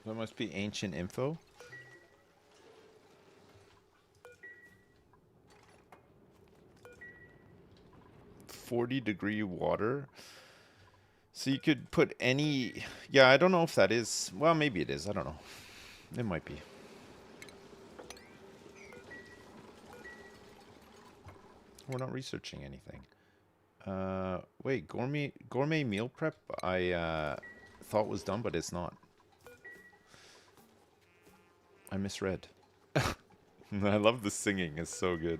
That must be ancient info. .40-degree water. So you could put any... Yeah, I don't know if that is... Well, maybe it is. I don't know. It might be. We're not researching anything. Wait, gourmet meal prep I thought was done, but it's not. I misread. I love the singing. It's so good.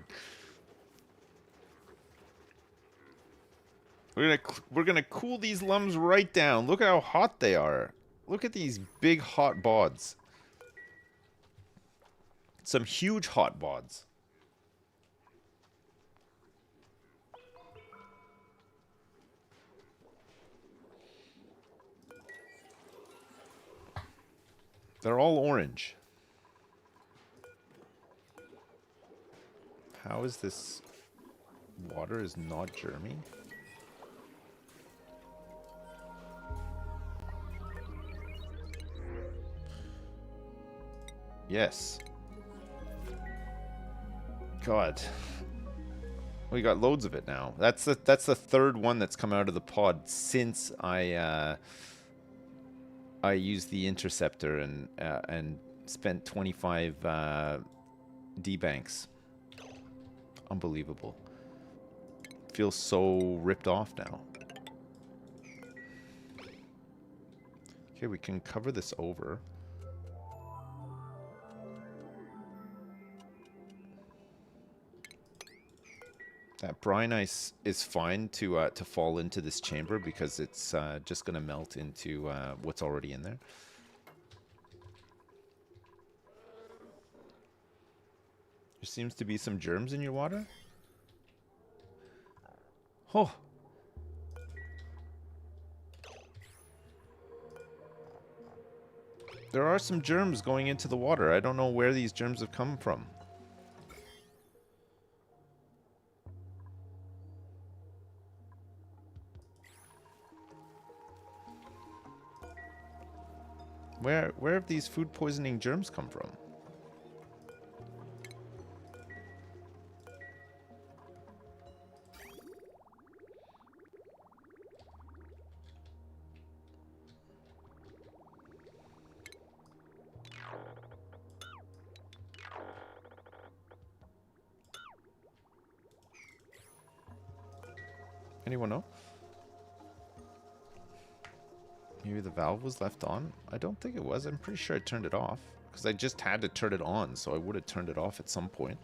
We're gonna cool these lums right down. Look at how hot they are. Look at these big hot bods. Some huge hot bods. They're all orange. How is this water is not germy? Yes. God. We got loads of it now. That's the third one that's come out of the pod since I used the interceptor and spent 25 D banks. Unbelievable. Feels so ripped off now. Okay, we can cover this over. That brine ice is fine to fall into this chamber because it's just going to melt into what's already in there. There seems to be some germs in your water. Oh. There are some germs going into the water. I don't know where these germs have come from. Where have these food poisoning germs come from? Anyone know? Maybe the valve was left on? I don't think it was. I'm pretty sure I turned it off. Because I just had to turn it on, so I would have turned it off at some point.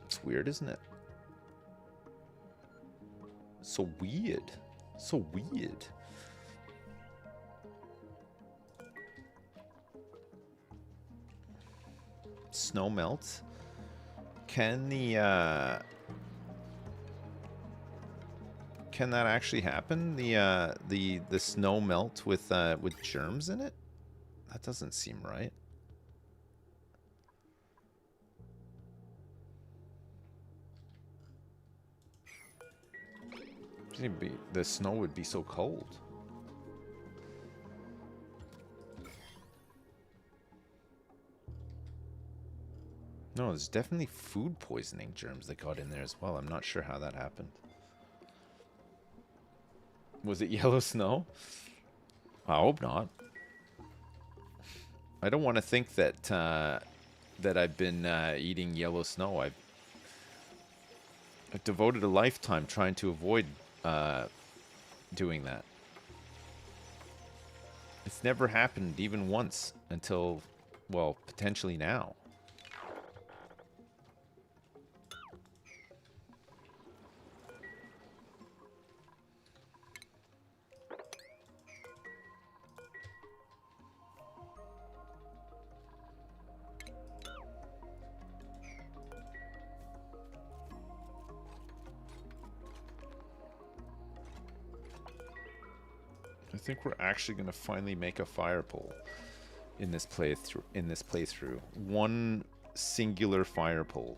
It's weird, isn't it? So weird. So weird. Snow melts. Can the can that actually happen? The snow melt with germs in it? That doesn't seem right. The snow would be so cold. No, there's definitely food poisoning germs that got in there as well. I'm not sure how that happened. Was it yellow snow? I hope not. I don't want to think that that I've been eating yellow snow. I've devoted a lifetime trying to avoid doing that. It's never happened even once until, well, potentially now. I think we're actually going to finally make a fire pole in this playthrough. One singular fire pole.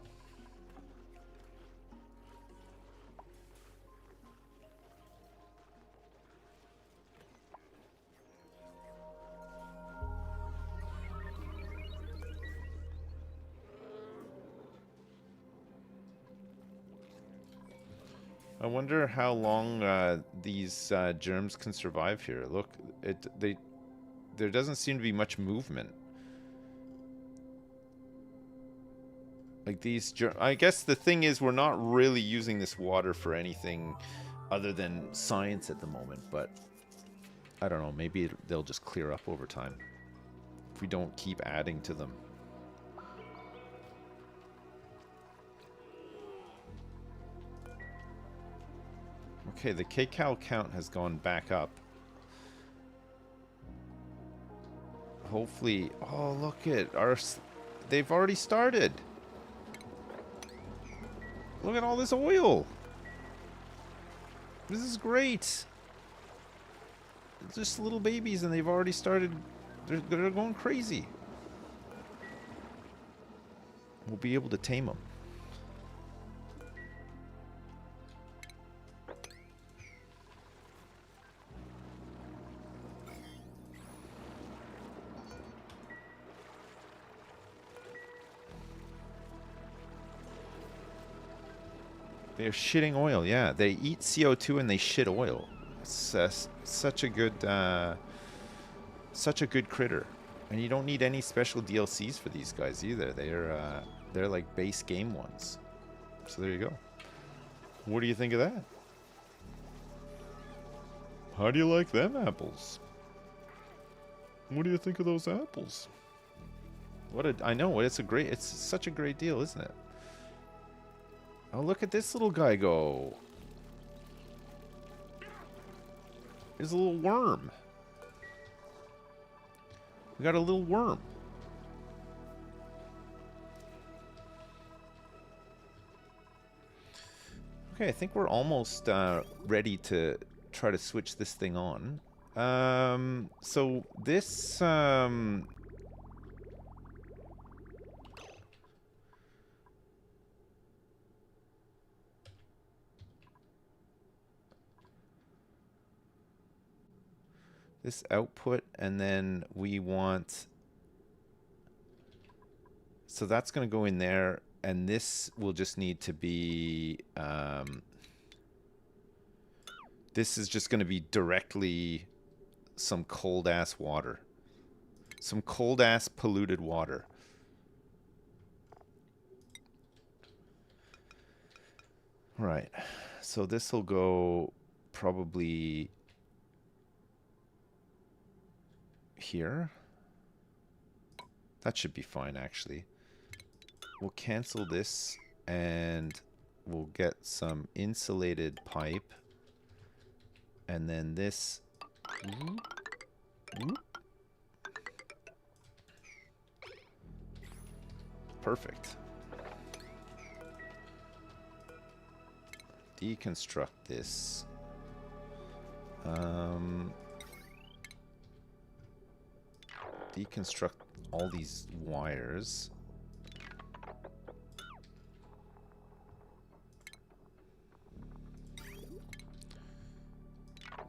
I wonder how long these germs can survive here. Look, there doesn't seem to be much movement. Like these I guess the thing is we're not really using this water for anything other than science at the moment, but I don't know, maybe they'll just clear up over time if we don't keep adding to them. Okay, the kcal count has gone back up. Hopefully, oh look at they've already started. Look at all this oil. This is great. It's just little babies and they've already started, they're going crazy. We'll be able to tame them. They're shitting oil, yeah. They eat CO2 and they shit oil. It's such a good critter. And you don't need any special DLCs for these guys either. They're like base game ones. So there you go. What do you think of that? How do you like them apples? What do you think of those apples? I know, it's such a great deal, isn't it? Oh, look at this little guy go. There's a little worm. We got a little worm. Okay, I think we're almost ready to try to switch this thing on. So this this output, and then we want, so that's going to go in there, and this will just need to be this is just going to be directly some cold ass water, some cold ass polluted water. Right, so this will go probably here. That should be fine, actually. We'll cancel this and we'll get some insulated pipe, and then this perfect. Deconstruct this. Deconstruct all these wires.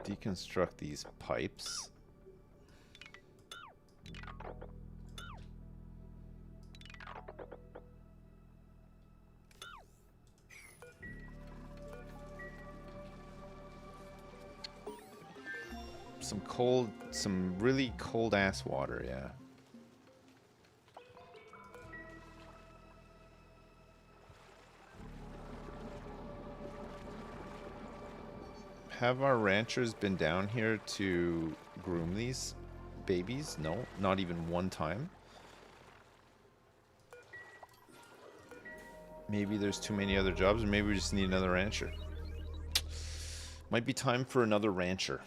Deconstruct these pipes. Some really cold ass water, yeah. Have our ranchers been down here to groom these babies? No, not even one time. Maybe there's too many other jobs, or maybe we just need another rancher. Might be time for another rancher.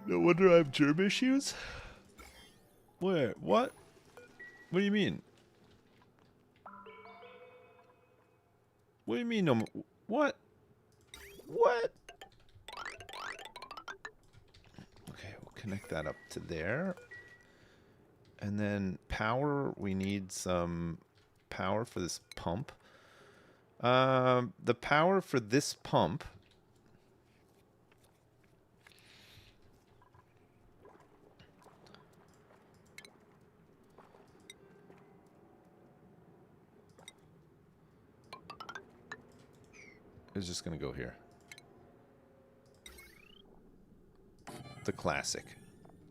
No wonder I have germ issues? Where? What? What do you mean? What do you mean? No, what? What? Okay, we'll connect that up to there. And then power, we need some power for this pump. The power for this pump is just going to go here. The classic.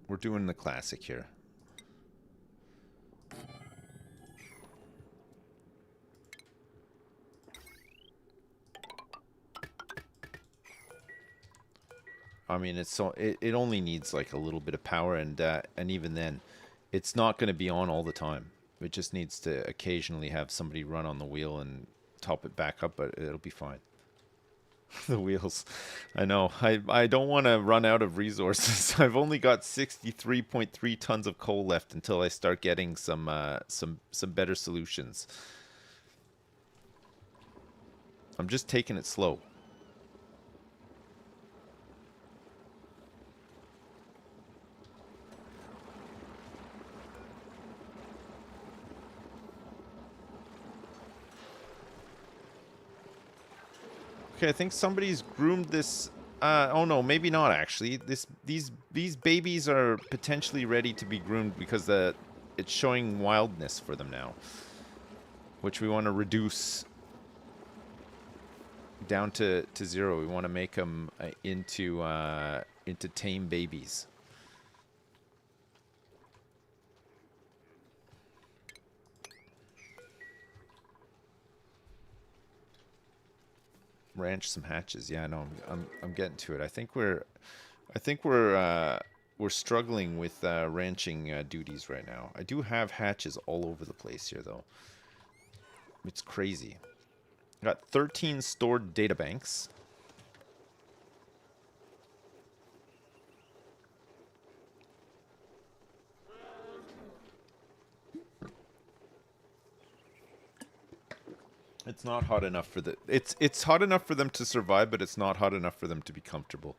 We're doing the classic here. I mean, it only needs like a little bit of power, and even then, it's not going to be on all the time. It just needs to occasionally have somebody run on the wheel and top it back up, but it'll be fine. The wheels. I know. I don't want to run out of resources. I've only got 63.3 tons of coal left until I start getting some better solutions. I'm just taking it slow. Okay, I think somebody's groomed this. Oh no, maybe not actually. These babies are potentially ready to be groomed because it's showing wildness for them now, which we want to reduce down to 0. We want to make them into tame babies. Ranch some hatches. Yeah, no, I'm getting to it. I think we're struggling with ranching duties right now. I do have hatches all over the place here though. It's crazy. Got 13 stored databanks. It's not hot enough for the it's hot enough for them to survive, but it's not hot enough for them to be comfortable.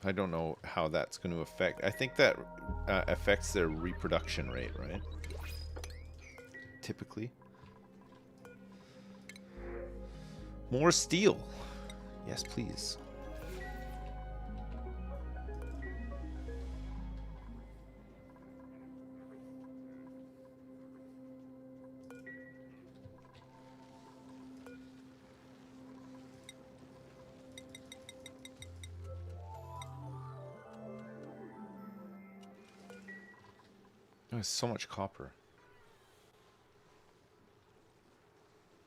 I don't know how that's going to affect. I think that affects their reproduction rate, right? Typically. More steel. Yes, please. There's so much copper.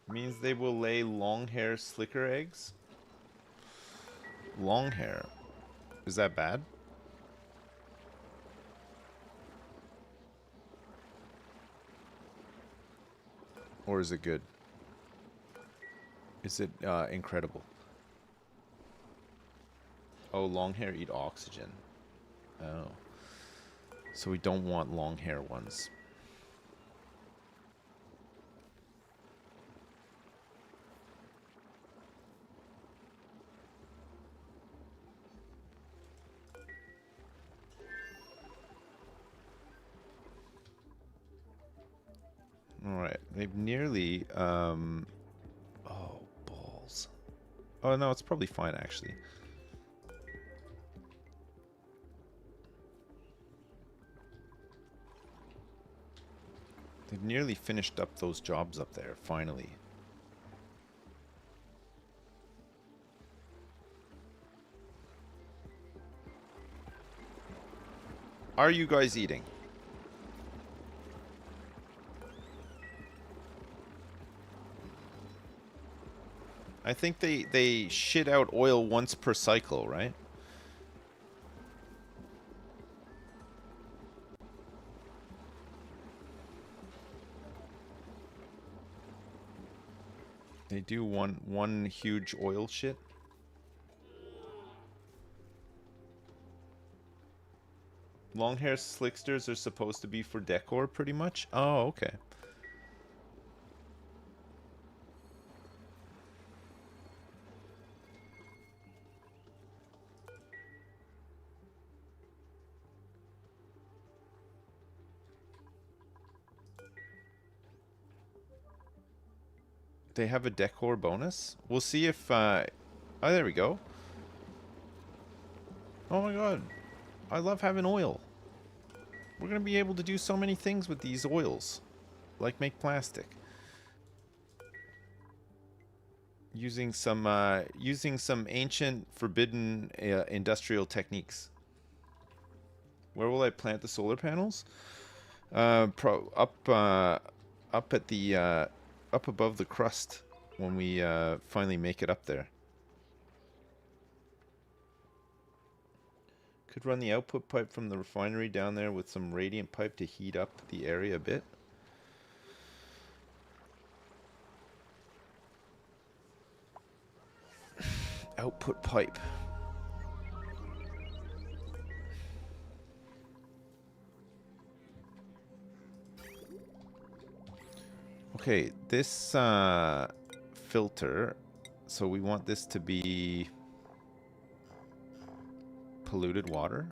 Means they will lay long hair slicker eggs? Long hair. Is that bad? Or is it good? Is it incredible? Oh, long hair eat oxygen. Oh. So we don't want long hair ones. Alright, they've nearly, oh, balls. Oh, no, it's probably fine, actually. They've nearly finished up those jobs up there, finally. Are you guys eating? I think they shit out oil once per cycle, right? They do one huge oil shit. Long hair slicksters are supposed to be for decor, pretty much. Oh, okay. They have a decor bonus. We'll see if. Oh, there we go. Oh my god, I love having oil. We're gonna be able to do so many things with these oils, like make plastic. Using some ancient forbidden industrial techniques. Where will I plant the solar panels? Up at the up above the crust when we finally make it up there. Could run the output pipe from the refinery down there with some radiant pipe to heat up the area a bit. Output pipe. Okay, this filter, so we want this to be polluted water?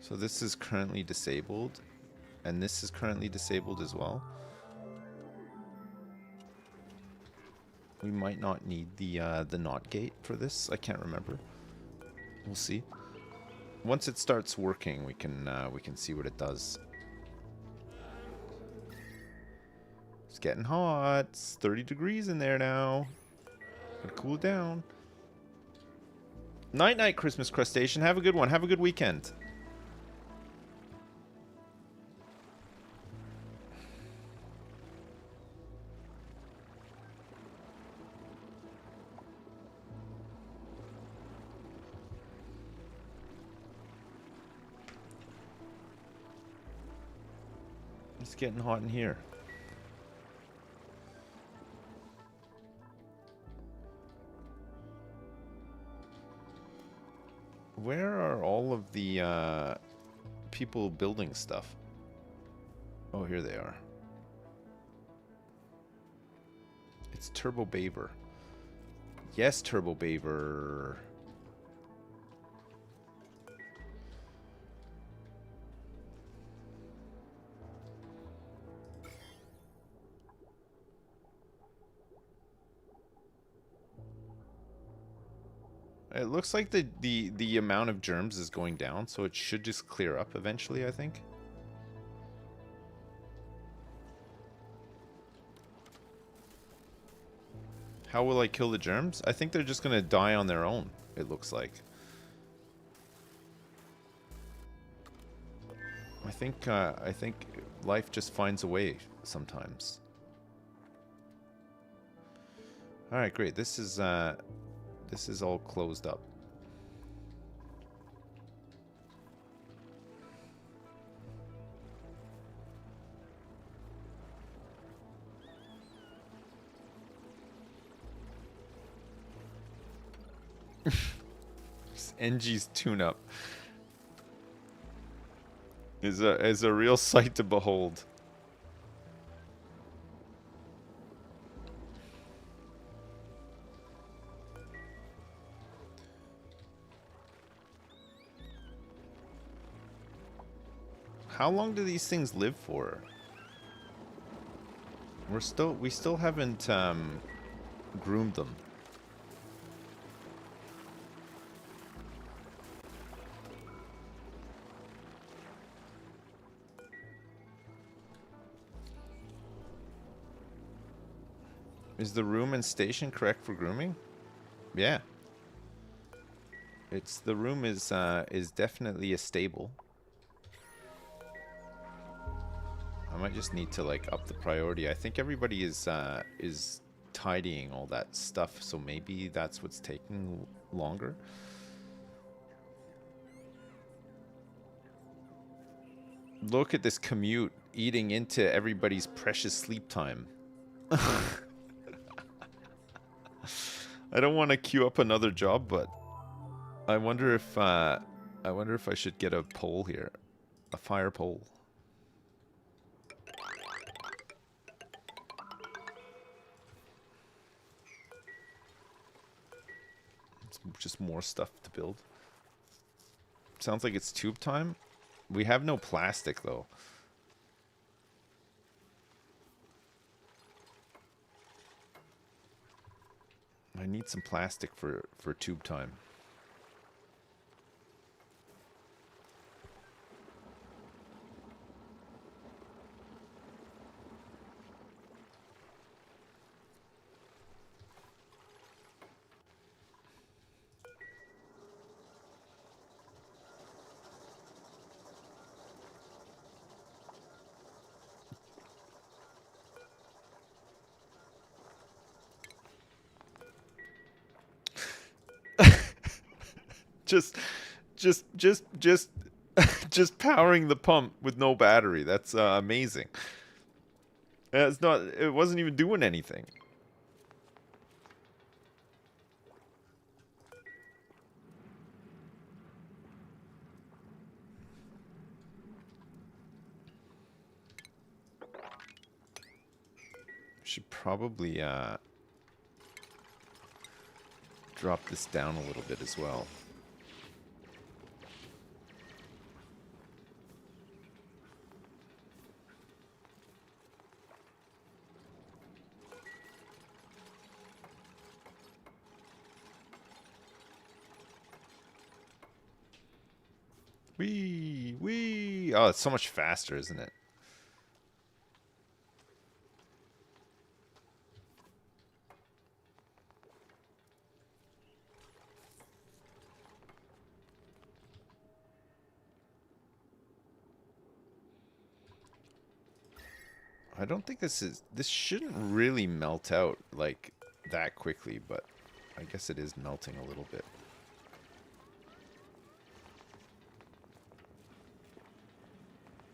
So this is currently disabled, and this is currently disabled as well. We might not need the NOT gate for this. I can't remember. We'll see. Once it starts working, we can see what it does. It's getting hot. It's 30 degrees in there now. Gotta cool it down. Night night, Christmas crustacean. Have a good one. Have a good weekend. It's getting hot in here. Where are all of the people building stuff? Oh, here they are. It's Turbo Baver. Yes, Turbo Baver. It looks like the amount of germs is going down, so it should just clear up eventually, I think. How will I kill the germs? I think they're just gonna die on their own, it looks like. I think life just finds a way sometimes. Alright, great. This is all closed up. NG's tune-up is a real sight to behold. How long do these things live for? We still haven't groomed them. Is the room and station correct for grooming? Yeah. The room is definitely a stable. I might just need to like up the priority. I think everybody is tidying all that stuff, so maybe that's what's taking longer. Look at this commute eating into everybody's precious sleep time. I don't want to queue up another job, but I wonder if I should get a pole here, a fire pole. It's just more stuff to build. Sounds like it's tube time. We have no plastic though. I need some plastic for tube time. just powering the pump with no battery. That's amazing. It wasn't even doing anything. Should probably drop this down a little bit as well. Wee, wee. Oh, it's so much faster, isn't it? I don't think this shouldn't really melt out like that quickly, but I guess it is melting a little bit.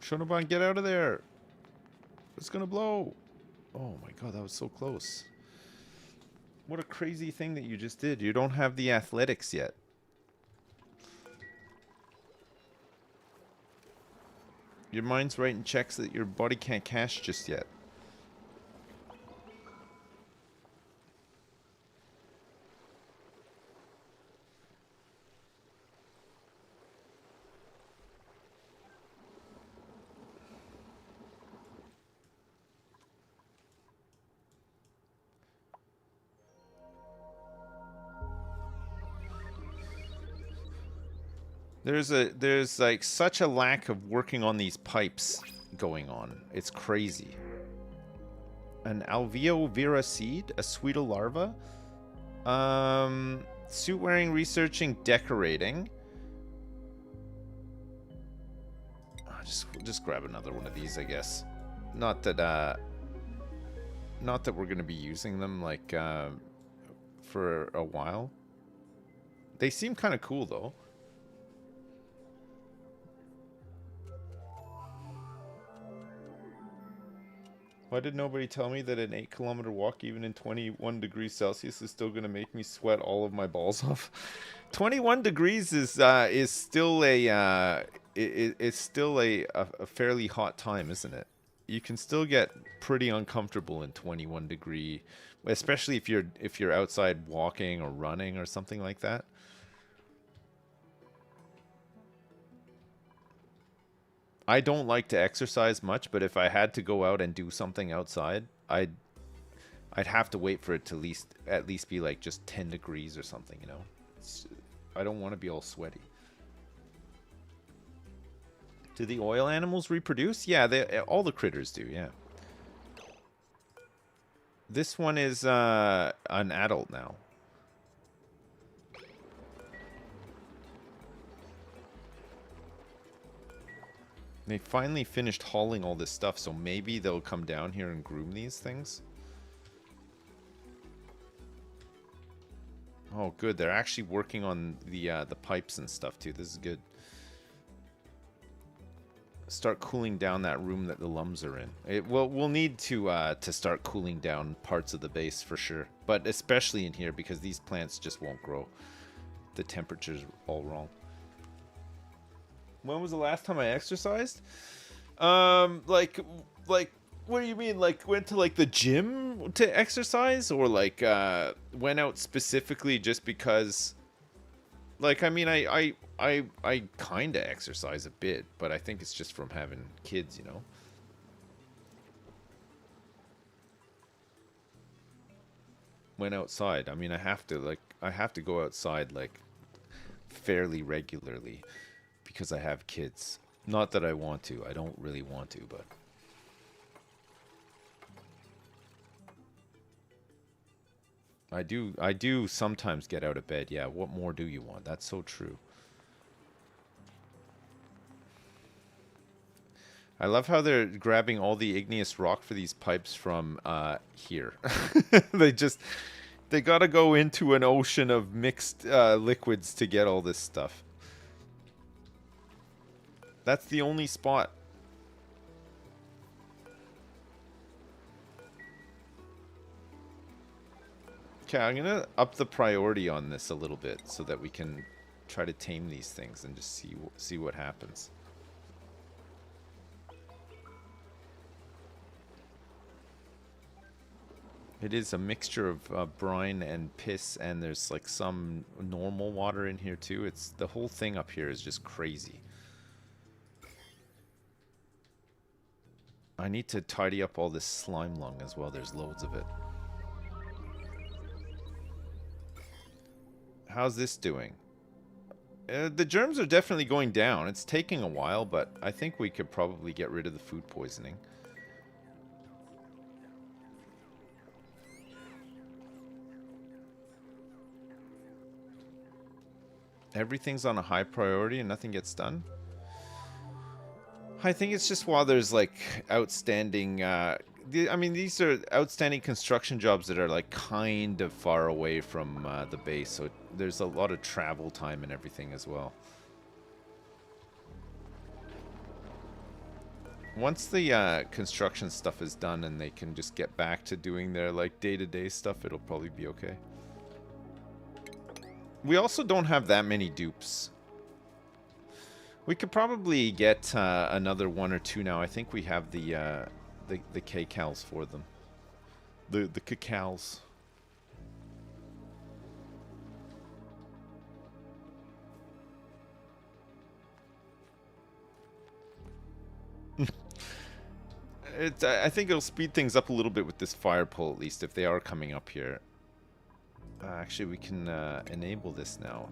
Shonoban, get out of there! It's gonna blow! Oh my god, that was so close. What a crazy thing that you just did. You don't have the athletics yet. Your mind's writing checks that your body can't cash just yet. There's like such a lack of working on these pipes going on. It's crazy. An Alveo Vera seed, a Sweetle larva. Suit wearing, researching, decorating. Just grab another one of these, I guess. Not that we're gonna be using them like for a while. They seem kind of cool though. Why did nobody tell me that an 8-kilometer walk, even in 21 degrees Celsius, is still going to make me sweat all of my balls off? 21 degrees is still a it's still a fairly hot time, isn't it? You can still get pretty uncomfortable in 21 degree, especially if you're outside walking or running or something like that. I don't like to exercise much, but if I had to go out and do something outside, I'd have to wait for it to at least be like just 10 degrees or something, you know? I don't want to be all sweaty. Do the oil animals reproduce? Yeah, all the critters do, yeah. This one is an adult now. They finally finished hauling all this stuff, so maybe they'll come down here and groom these things. Oh, good. They're actually working on the pipes and stuff too. This is good. Start cooling down that room that the lums are in. We'll need to start cooling down parts of the base for sure, but especially in here because these plants just won't grow. The temperature's all wrong. When was the last time I exercised? Like, what do you mean? Like, went to like the gym to exercise, or like went out specifically just because? Like, I mean, I kind of exercise a bit, but I think it's just from having kids, you know. Went outside. I mean, I have to go outside like fairly regularly. Because I have kids. Not that I want to. I don't really want to, but... I do sometimes get out of bed. Yeah, what more do you want? That's so true. I love how they're grabbing all the igneous rock for these pipes from here. They gotta go into an ocean of mixed liquids to get all this stuff. That's the only spot. Okay, I'm gonna up the priority on this a little bit so that we can try to tame these things and just see what happens. It is a mixture of brine and piss, and there's like some normal water in here too. It's the whole thing up here is just crazy. I need to tidy up all this slime lung as well. There's loads of it. How's this doing? The germs are definitely going down. It's taking a while, but I think we could probably get rid of the food poisoning. Everything's on a high priority and nothing gets done? I think it's just while there's like outstanding I mean, these are outstanding construction jobs that are like kind of far away from the base, so there's a lot of travel time and everything as well. Once the construction stuff is done and they can just get back to doing their like day-to-day stuff, it'll probably be okay. We also don't have that many dupes. We could probably get another one or two now. I think we have the K-Cals for them. The K-Cals. I think it'll speed things up a little bit with this fire pole, at least, if they are coming up here. Actually, we can enable this now.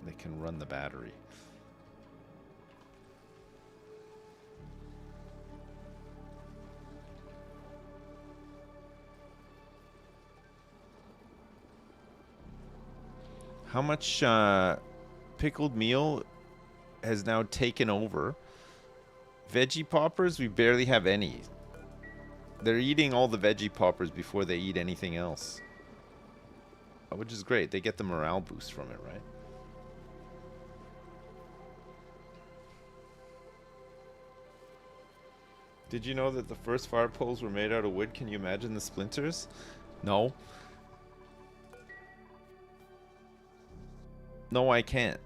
They can run the battery. How much pickled meal has now taken over? Veggie poppers, we barely have any. They're eating all the veggie poppers before they eat anything else. Which is great. They get the morale boost from it, right? Did you know that the first fire poles were made out of wood? Can you imagine the splinters? No. No, I can't.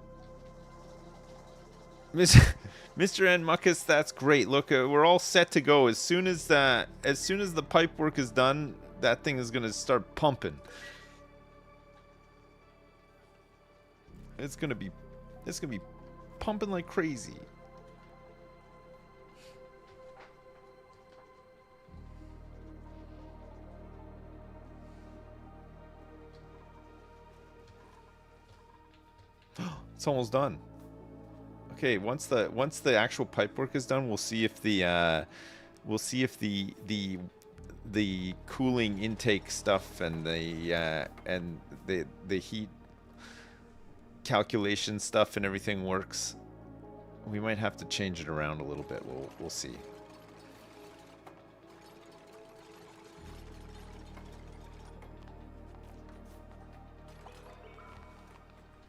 Mr. N. Muckus, that's great. Look, we're all set to go. As soon as the pipe work is done, that thing is gonna start pumping. It's gonna be pumping like crazy. It's almost done. Okay, once the actual pipe work is done, we'll see if the cooling intake stuff and the heat calculation stuff and everything works. We might have to change it around a little bit. We'll see.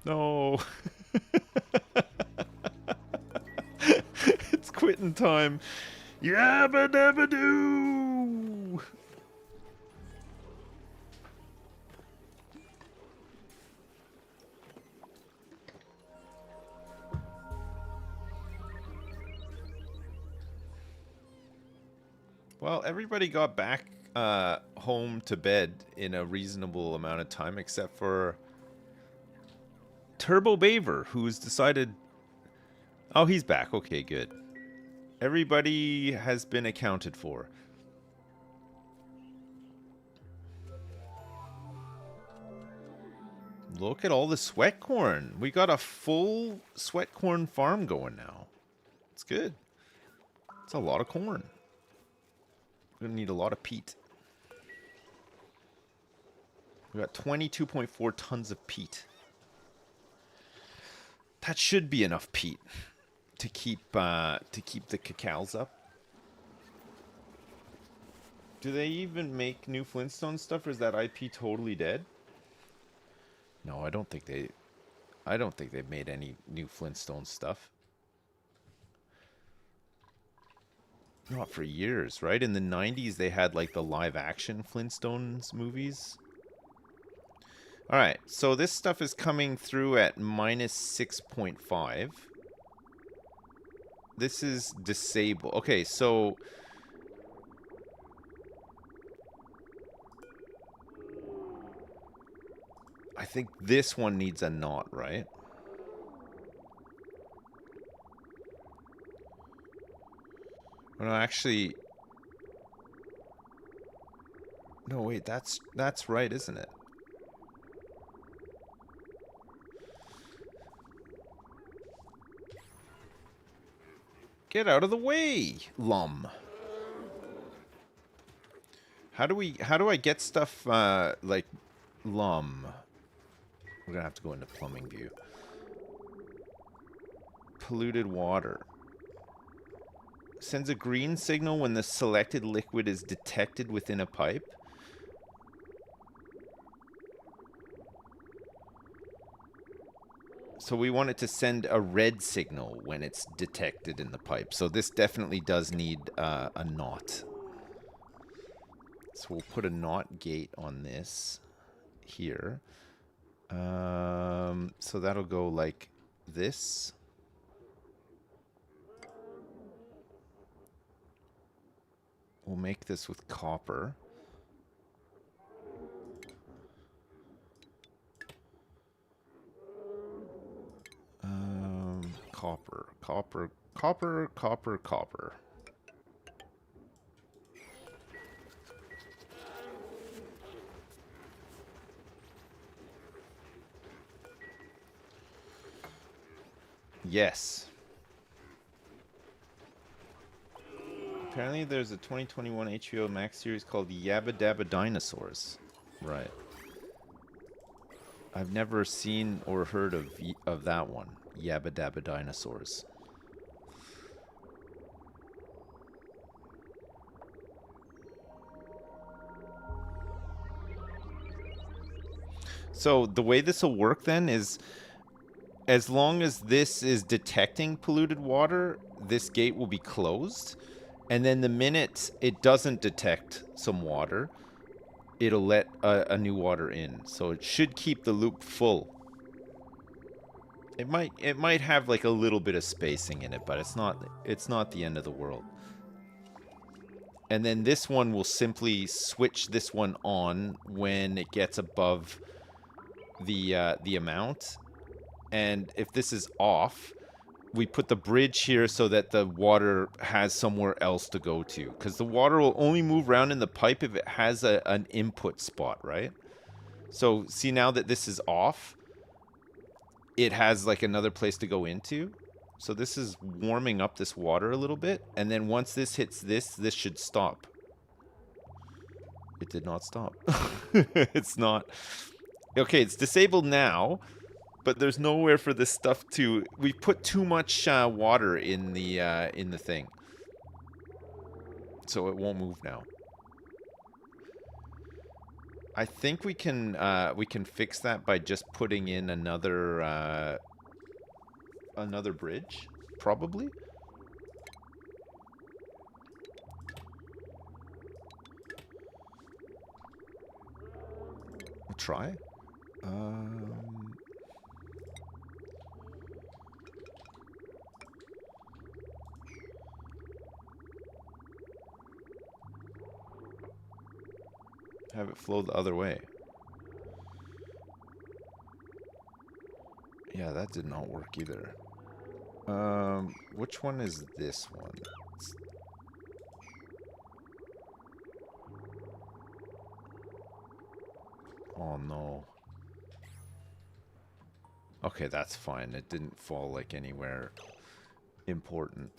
No. It's quitting time. Yabba dabba doo. Well, everybody got back home to bed in a reasonable amount of time, except for Turbo Baver, who's decided... Oh, he's back. Okay, good. Everybody has been accounted for. Look at all the sweat corn. We got a full sweat corn farm going now. It's good. It's a lot of corn. We're gonna need a lot of peat. We got 22.4 tons of peat. That should be enough peat to keep the cacals up. Do they even make new Flintstone stuff, or is that IP totally dead? No, I don't think they've made any new Flintstone stuff. Not for years, right? In the 90s, they had like the live-action Flintstones movies. Alright, so this stuff is coming through at minus 6.5. This is disabled. Okay, so... I think this one needs a knot, right? Oh, no, actually... No, wait, that's right, isn't it? Get out of the way, Lum. How do I get stuff, like, Lum? We're gonna have to go into plumbing view. Polluted water. Sends a green signal when the selected liquid is detected within a pipe. So we want it to send a red signal when it's detected in the pipe. So this definitely does need a knot. So we'll put a knot gate on this here. So that'll go like this. We'll make this with copper. Copper. Yes. Apparently there's a 2021 HBO Max series called Yabba Dabba Dinosaurs. Right. I've never seen or heard of that one. Yabba Dabba Dinosaurs. So the way this will work then is, as long as this is detecting polluted water, this gate will be closed. And then the minute it doesn't detect some water, it'll let a new water in. So it should keep the loop full. It might have like a little bit of spacing in it, but it's not the end of the world. And then this one will simply switch this one on when it gets above the amount. And if this is off, we put the bridge here so that the water has somewhere else to go to. Because the water will only move around in the pipe if it has an input spot, right? So see, now that this is off, it has like another place to go into. So this is warming up this water a little bit. And then once this hits this should stop. It did not stop. It's not. Okay, it's disabled now. But there's nowhere for this stuff to... We put too much water in the thing. So it won't move now. I think we can fix that by just putting in another bridge, probably. We'll try. Have it flow the other way. Yeah, that did not work either. Which one is this one? Oh no. Okay, that's fine. It didn't fall like anywhere important.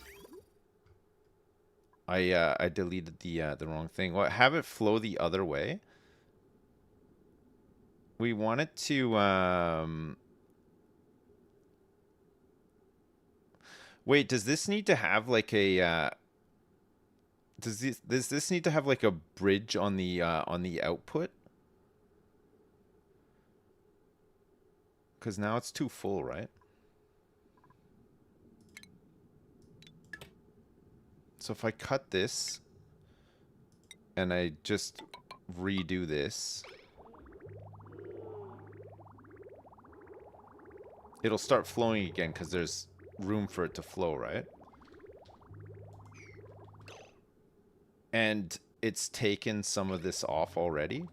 I deleted the wrong thing. Well, have it flow the other way. We want it to wait, does this need to have like a does this need to have like a bridge on the output? Cuz now it's too full, right? So if I cut this and I just redo this, it'll start flowing again because there's room for it to flow, right? And it's taken some of this off already.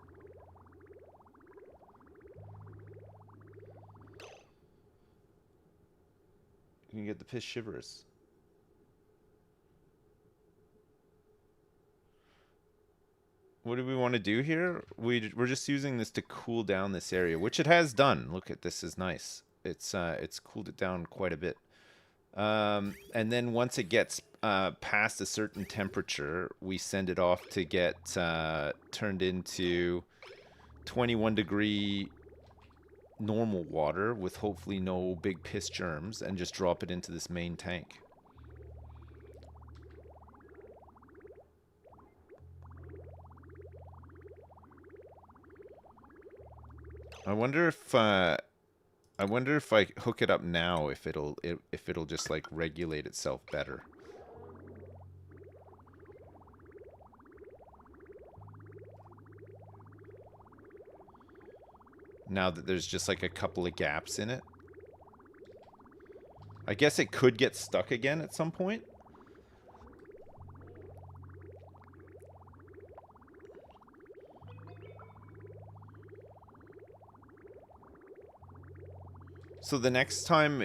get the piss shivers. What do we want to do here? We're just using this to cool down this area, which it has done. Look at this, is nice. It's cooled it down quite a bit. And then once it gets past a certain temperature, we send it off to get turned into 21 degree normal water with hopefully no big piss germs, and just drop it into this main tank. I wonder if I hook it up now, if it'll just like regulate itself better. Now that there's just like a couple of gaps in it. I guess it could get stuck again at some point. So the next time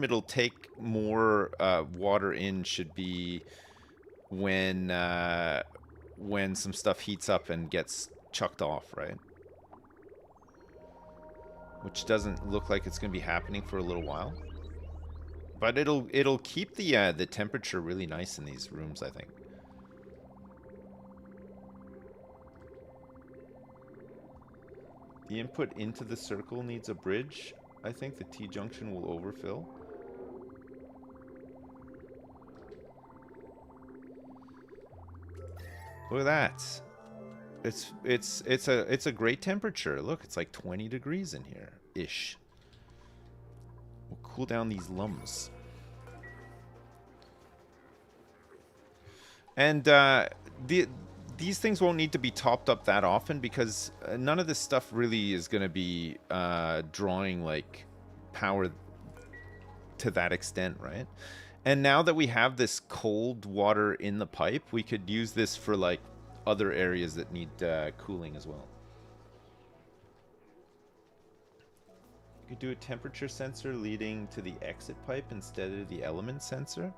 it'll take more water in should be when some stuff heats up and gets chucked off, right? Which doesn't look like it's going to be happening for a little while. But it'll keep the temperature really nice in these rooms, I think. The input into the circle needs a bridge. I think the T-junction will overfill. Look at that. It's a great temperature. Look, it's like 20 degrees in here ish. We'll cool down these lums. And these things won't need to be topped up that often, because none of this stuff really is going to be drawing like power to that extent, right? And now that we have this cold water in the pipe, we could use this for like other areas that need cooling as well. You could do a temperature sensor leading to the exit pipe instead of the element sensor.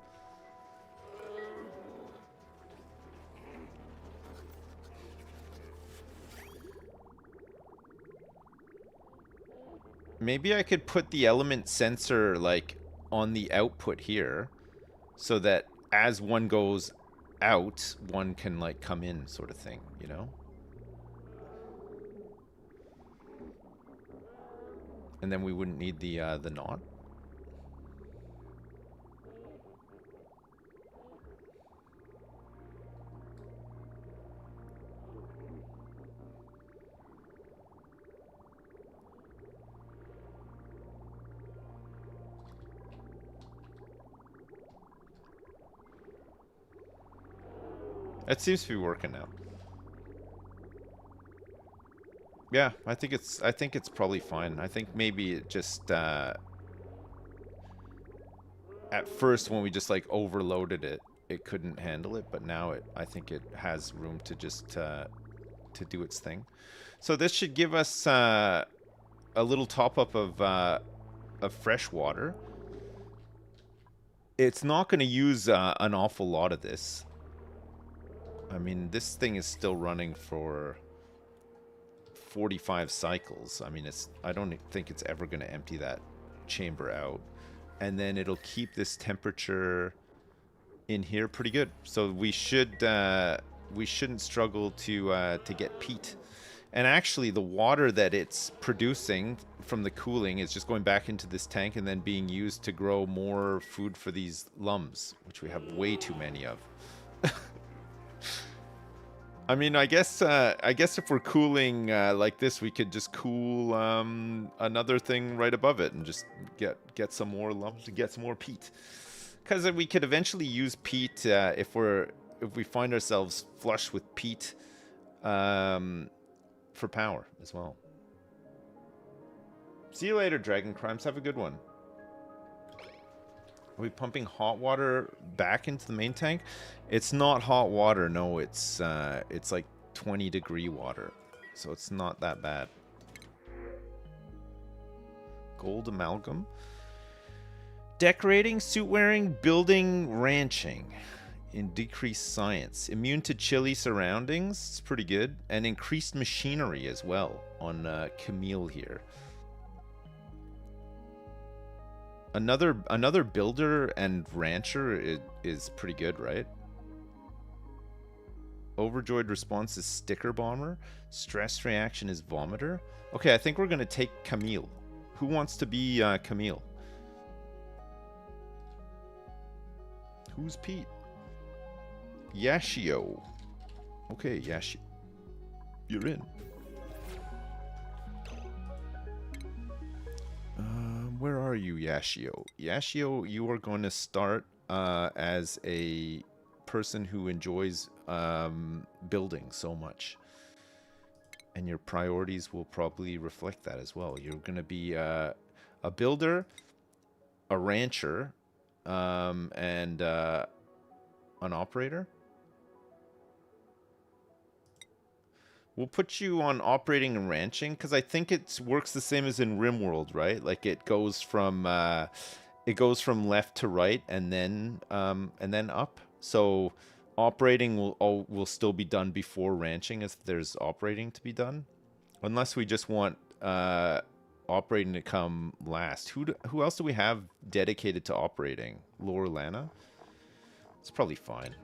Maybe I could put the element sensor like on the output here, so that as one goes out, one can like come in, sort of thing, you know? And then we wouldn't need the knot. It seems to be working now. Yeah, I think it's probably fine. I think maybe it just at first when we just like overloaded it, it couldn't handle it, but now I think it has room to just to do its thing. So this should give us a little top up of fresh water. It's not going to use an awful lot of this. I mean, this thing is still running for 45 cycles. I mean, I don't think it's ever going to empty that chamber out. And then it'll keep this temperature in here pretty good. So we shouldn't struggle to get peat. And actually, the water that it's producing from the cooling is just going back into this tank and then being used to grow more food for these lums, which we have way too many of. I mean, I guess if we're cooling like this, we could just cool another thing right above it and just get some more lumps, get some more peat. Because we could eventually use peat if we find ourselves flush with peat for power as well. See you later, Dragon Crimes. Have a good one. Are we pumping hot water back into the main tank? It's not hot water, no. It's like 20 degree water, so it's not that bad. Gold amalgam. Decorating, suit wearing, building, ranching. In decreased science. Immune to chilly surroundings. It's pretty good. And increased machinery as well on Camille here. Another builder and rancher is pretty good, right? Overjoyed response is sticker bomber. Stress reaction is vomiter. Okay, I think we're gonna take Camille. Who wants to be Camille? Who's Pete? Yashio. Okay, Yashio. You're in. Where are you, Yashio? Yashio, you are going to start as a person who enjoys building so much. And your priorities will probably reflect that as well. You're going to be a builder, a rancher, and an operator. We'll put you on operating and ranching because I think it works the same as in RimWorld, right? Like it goes from left to right and then up. So operating will still be done before ranching if there's operating to be done, unless we just want operating to come last. Who else do we have dedicated to operating? Laura Lana. It's probably fine.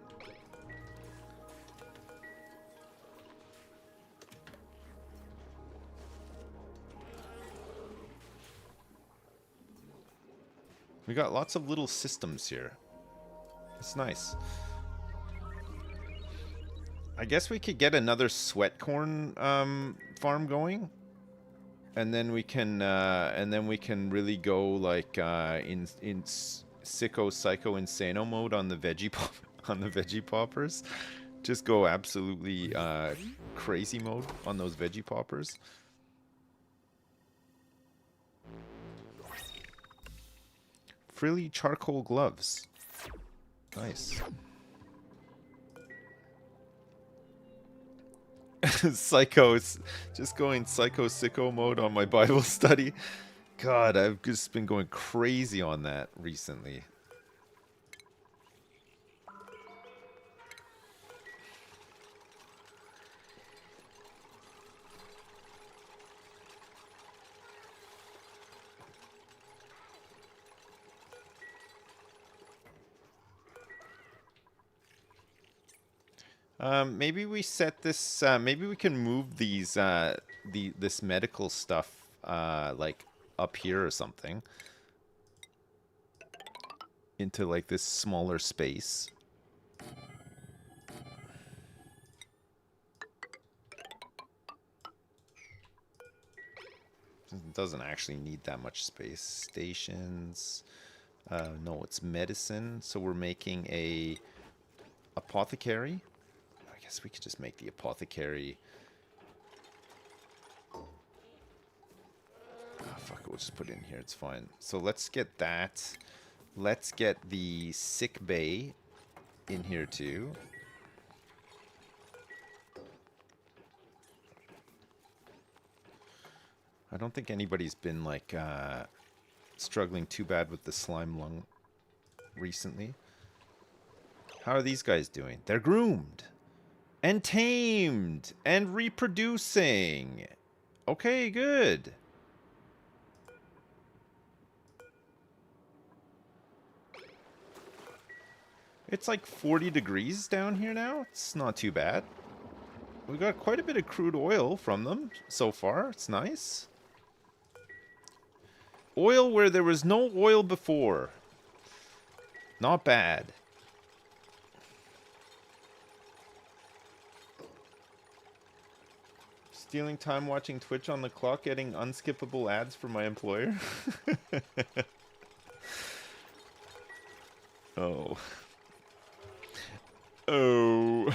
We got lots of little systems here. It's nice. I guess we could get another sweat corn farm going, and then we can really go like in sicko psycho insano mode on the veggie poppers. Just go absolutely crazy mode on those veggie poppers. Frilly charcoal gloves. Nice. Psycho, just going psycho sicko mode on my Bible study. God, I've just been going crazy on that recently. Maybe we set this. Maybe we can move these. This medical stuff, like up here or something, into like this smaller space. It doesn't actually need that much space. Stations. No, it's medicine. So we're making a apothecary. I guess we could just make the apothecary. Oh, fuck it, we'll just put it in here. It's fine. So let's get that. Let's get the sick bay in here too. I don't think anybody's been like struggling too bad with the slime lung recently. How are these guys doing? They're groomed and tamed and reproducing. Okay, good. It's like 40 degrees down here now. It's not too bad. We got quite a bit of crude oil from them so far. It's nice. Oil where there was no oil before. Not bad. Stealing time watching Twitch on the clock, getting unskippable ads for my employer. Oh. Oh.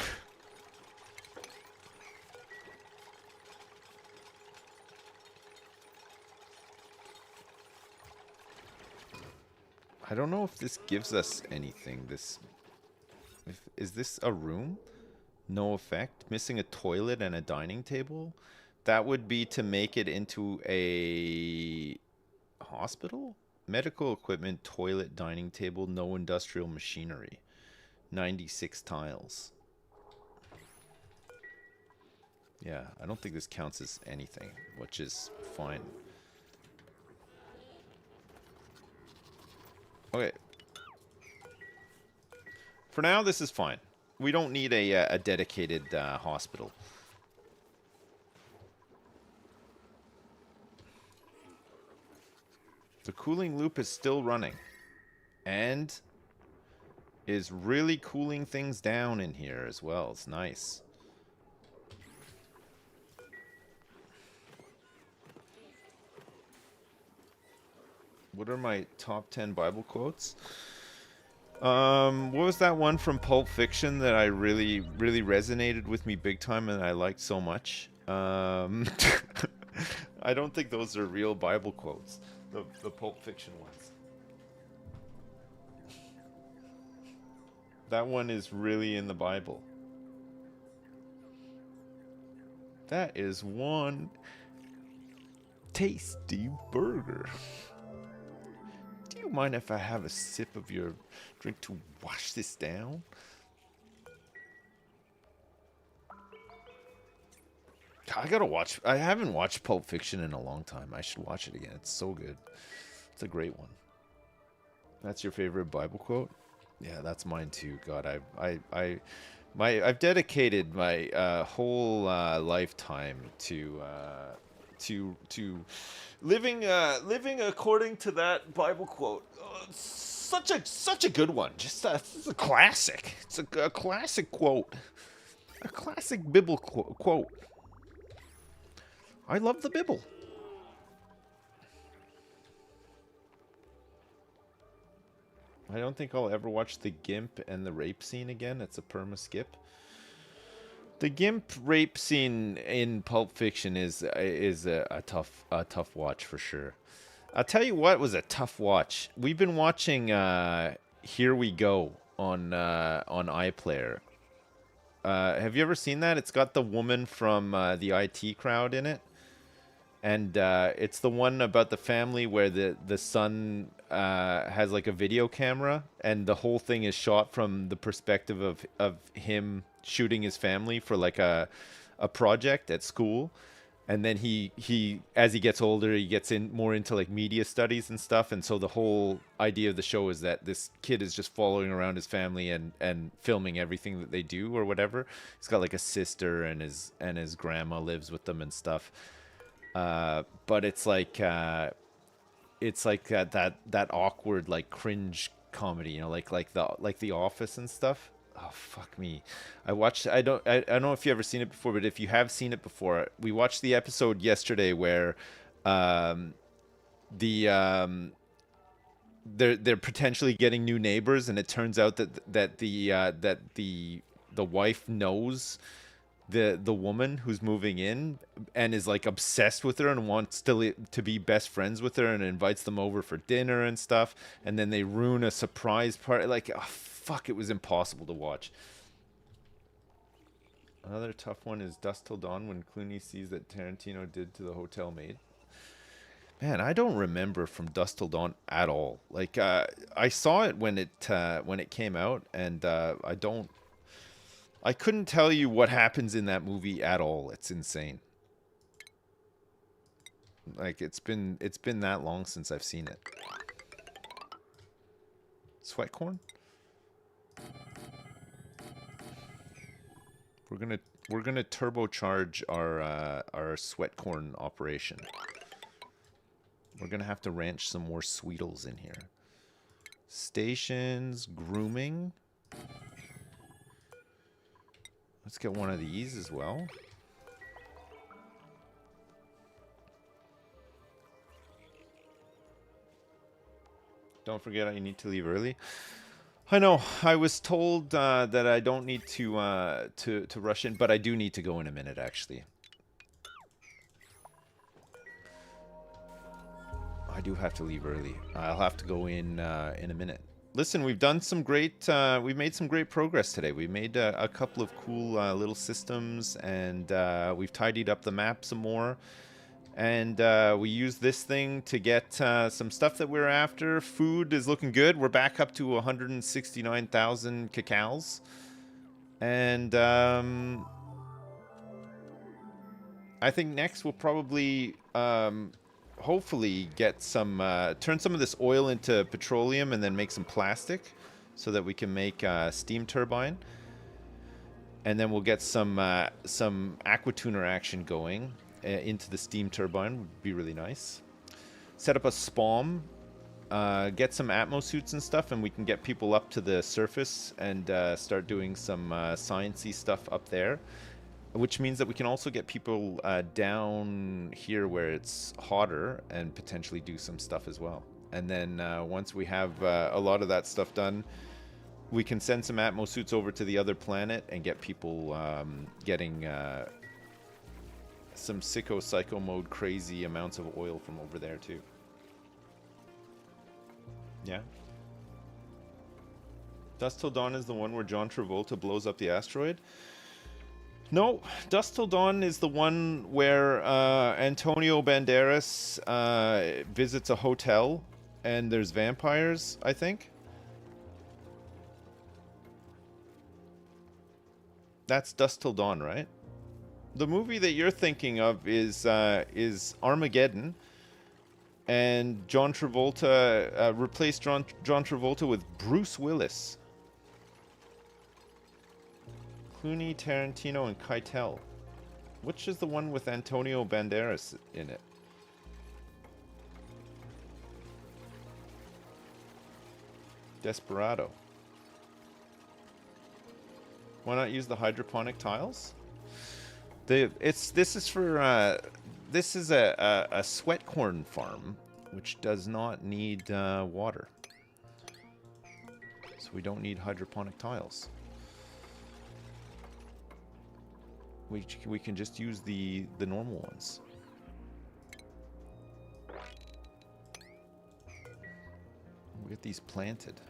I don't know if this gives us anything. Is this a room? No effect. Missing a toilet and a dining table? That would be to make it into a hospital? Medical equipment, toilet, dining table, no industrial machinery. 96 tiles. Yeah, I don't think this counts as anything, which is fine. Okay. For now, this is fine. We don't need a dedicated hospital. The cooling loop is still running. And is really cooling things down in here as well. It's nice. What are my top 10 Bible quotes? What was that one from Pulp Fiction that I really resonated with me big time and I liked so much? I don't think those are real Bible quotes. The Pulp Fiction ones. That one is really in the Bible. That is one tasty burger. Do you mind if I have a sip of your drink to wash this down? I gotta watch. I haven't watched Pulp Fiction in a long time. I should watch it again. It's so good. It's a great one. That's your favorite Bible quote? Yeah, that's mine too. God, I've dedicated my whole lifetime to living according to that Bible quote. Such a good one. Just it's a classic. It's a classic quote. A classic biblical quote. I love the Bible. I don't think I'll ever watch the Gimp and the rape scene again. It's a perma skip. The Gimp rape scene in Pulp Fiction is a tough watch for sure. I'll tell you what was a tough watch. We've been watching Here We Go on iPlayer. Have you ever seen that? It's got the woman from the IT Crowd in it. And it's the one about the family where the son has like a video camera, and the whole thing is shot from the perspective of him shooting his family for like a project at school. And then he as he gets older, he gets more into like media studies and stuff. And so the whole idea of the show is that this kid is just following around his family and filming everything that they do or whatever. He's got like a sister, and his grandma lives with them and stuff. But it's like that awkward like cringe comedy, you know, like the Office and stuff. Oh fuck me! I don't know if you ever seen it before, but if you have seen it before, we watched the episode yesterday where they're potentially getting new neighbors, and it turns out that the wife knows the woman who's moving in and is like obsessed with her and wants to be best friends with her and invites them over for dinner and stuff, and then they ruin a surprise party. Like, oh, fuck, it was impossible to watch. Another tough one is Dusk Till Dawn, when Clooney sees that Tarantino did to the hotel maid. Man, I don't remember from Dusk Till Dawn at all. Like, I saw it when it came out, and I couldn't tell you what happens in that movie at all. It's insane. Like, it's been that long since I've seen it. Sweat corn? We're gonna turbocharge our sweat corn operation. We're gonna have to ranch some more Sweetles in here. Stations, grooming. Let's get one of these as well. Don't forget you need to leave early. I know. I was told that I don't need to rush in, but I do need to go in a minute, actually. I do have to leave early. I'll have to go in a minute. Listen, we've done some great. We've made some great progress today. We made a couple of cool little systems, and we've tidied up the map some more. And we use this thing to get some stuff that we're after. Food is looking good. We're back up to 169,000 cacaos. And I think next we'll probably, hopefully get some, turn some of this oil into petroleum and then make some plastic so that we can make a steam turbine. And then we'll get some aquatuner action going into the steam turbine. Would be really nice. Set up a SPOM, get some Atmo suits and stuff, and we can get people up to the surface and start doing some sciencey stuff up there. Which means that we can also get people down here where it's hotter and potentially do some stuff as well. And then once we have a lot of that stuff done, we can send some Atmo suits over to the other planet and get people getting some sicko psycho mode crazy amounts of oil from over there too. Yeah. Dusk Till Dawn is the one where John Travolta blows up the asteroid. No, Dusk Till Dawn is the one where Antonio Banderas visits a hotel and there's vampires, I think. That's Dusk Till Dawn, right? The movie that you're thinking of is Armageddon, and John Travolta replaced John Travolta with Bruce Willis. Clooney, Tarantino, and Keitel. Which is the one with Antonio Banderas in it? Desperado. Why not use the hydroponic tiles? This is a sweat corn farm, which does not need water, so we don't need hydroponic tiles. We can just use the normal ones. We'll get these planted.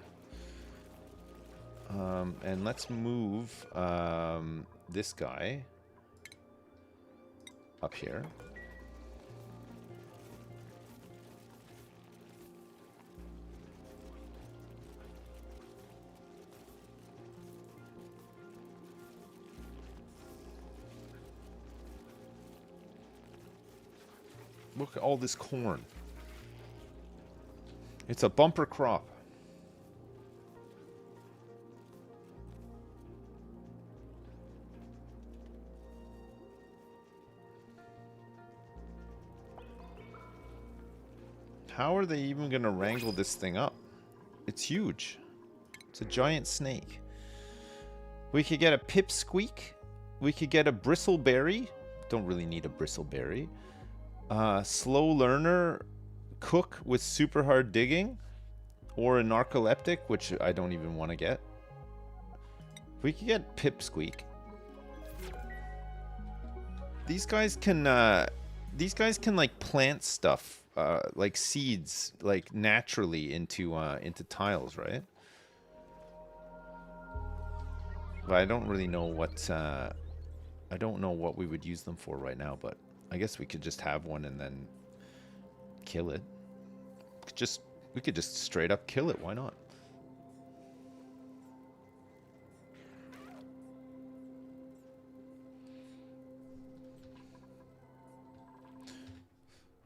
And let's move this guy up here. Look at all this corn. It's a bumper crop. How are they even going to wrangle this thing up? It's huge. It's a giant snake. We could get a pipsqueak. We could get a bristleberry. Don't really need a bristleberry. Slow learner, cook with super hard digging, or a narcoleptic, which I don't even want to get. We could get pipsqueak. These guys can like plant stuff, like seeds, like naturally into tiles, right? But I don't really know what I don't know what we would use them for right now, but I guess we could just have one and then kill it. We could just straight up kill it. Why not?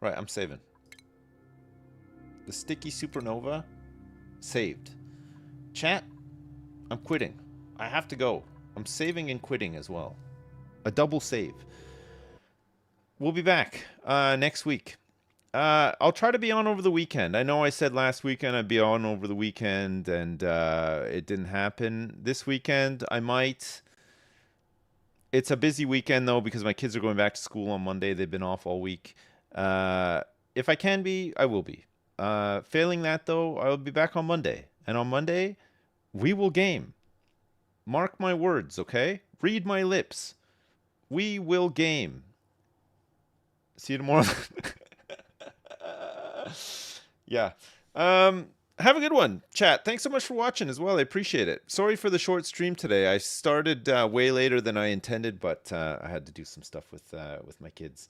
Right, I'm saving. The sticky supernova saved. Chat, I'm quitting. I have to go. I'm saving and quitting as well. A double save. We'll be back next week. I'll try to be on over the weekend. I know I said last weekend I'd be on over the weekend, and it didn't happen. This weekend, I might. It's a busy weekend, though, because my kids are going back to school on Monday. They've been off all week. If I can be, I will be. Failing that, though, I'll be back on Monday. And on Monday, we will game. Mark my words, okay? Read my lips. We will game. See you tomorrow. Yeah. Have a good one, chat. Thanks so much for watching as well. I appreciate it. Sorry for the short stream today. I started way later than I intended, but I had to do some stuff with my kids.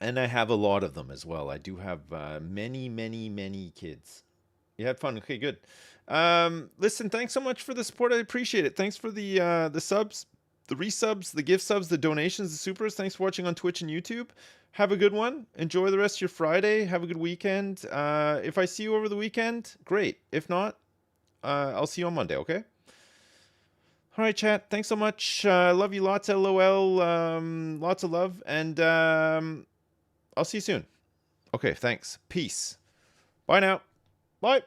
And I have a lot of them as well. I do have many, many, many kids. You had fun. Okay, good. Listen, thanks so much for the support. I appreciate it. Thanks for the subs, the resubs, the gift subs, the donations, the supers. Thanks for watching on Twitch and YouTube. Have a good one. Enjoy the rest of your Friday. Have a good weekend. If I see you over the weekend, great. If not, I'll see you on Monday, okay? All right, chat. Thanks so much. Love you lots. LOL. Lots of love. And I'll see you soon. Okay, thanks. Peace. Bye now. Bye.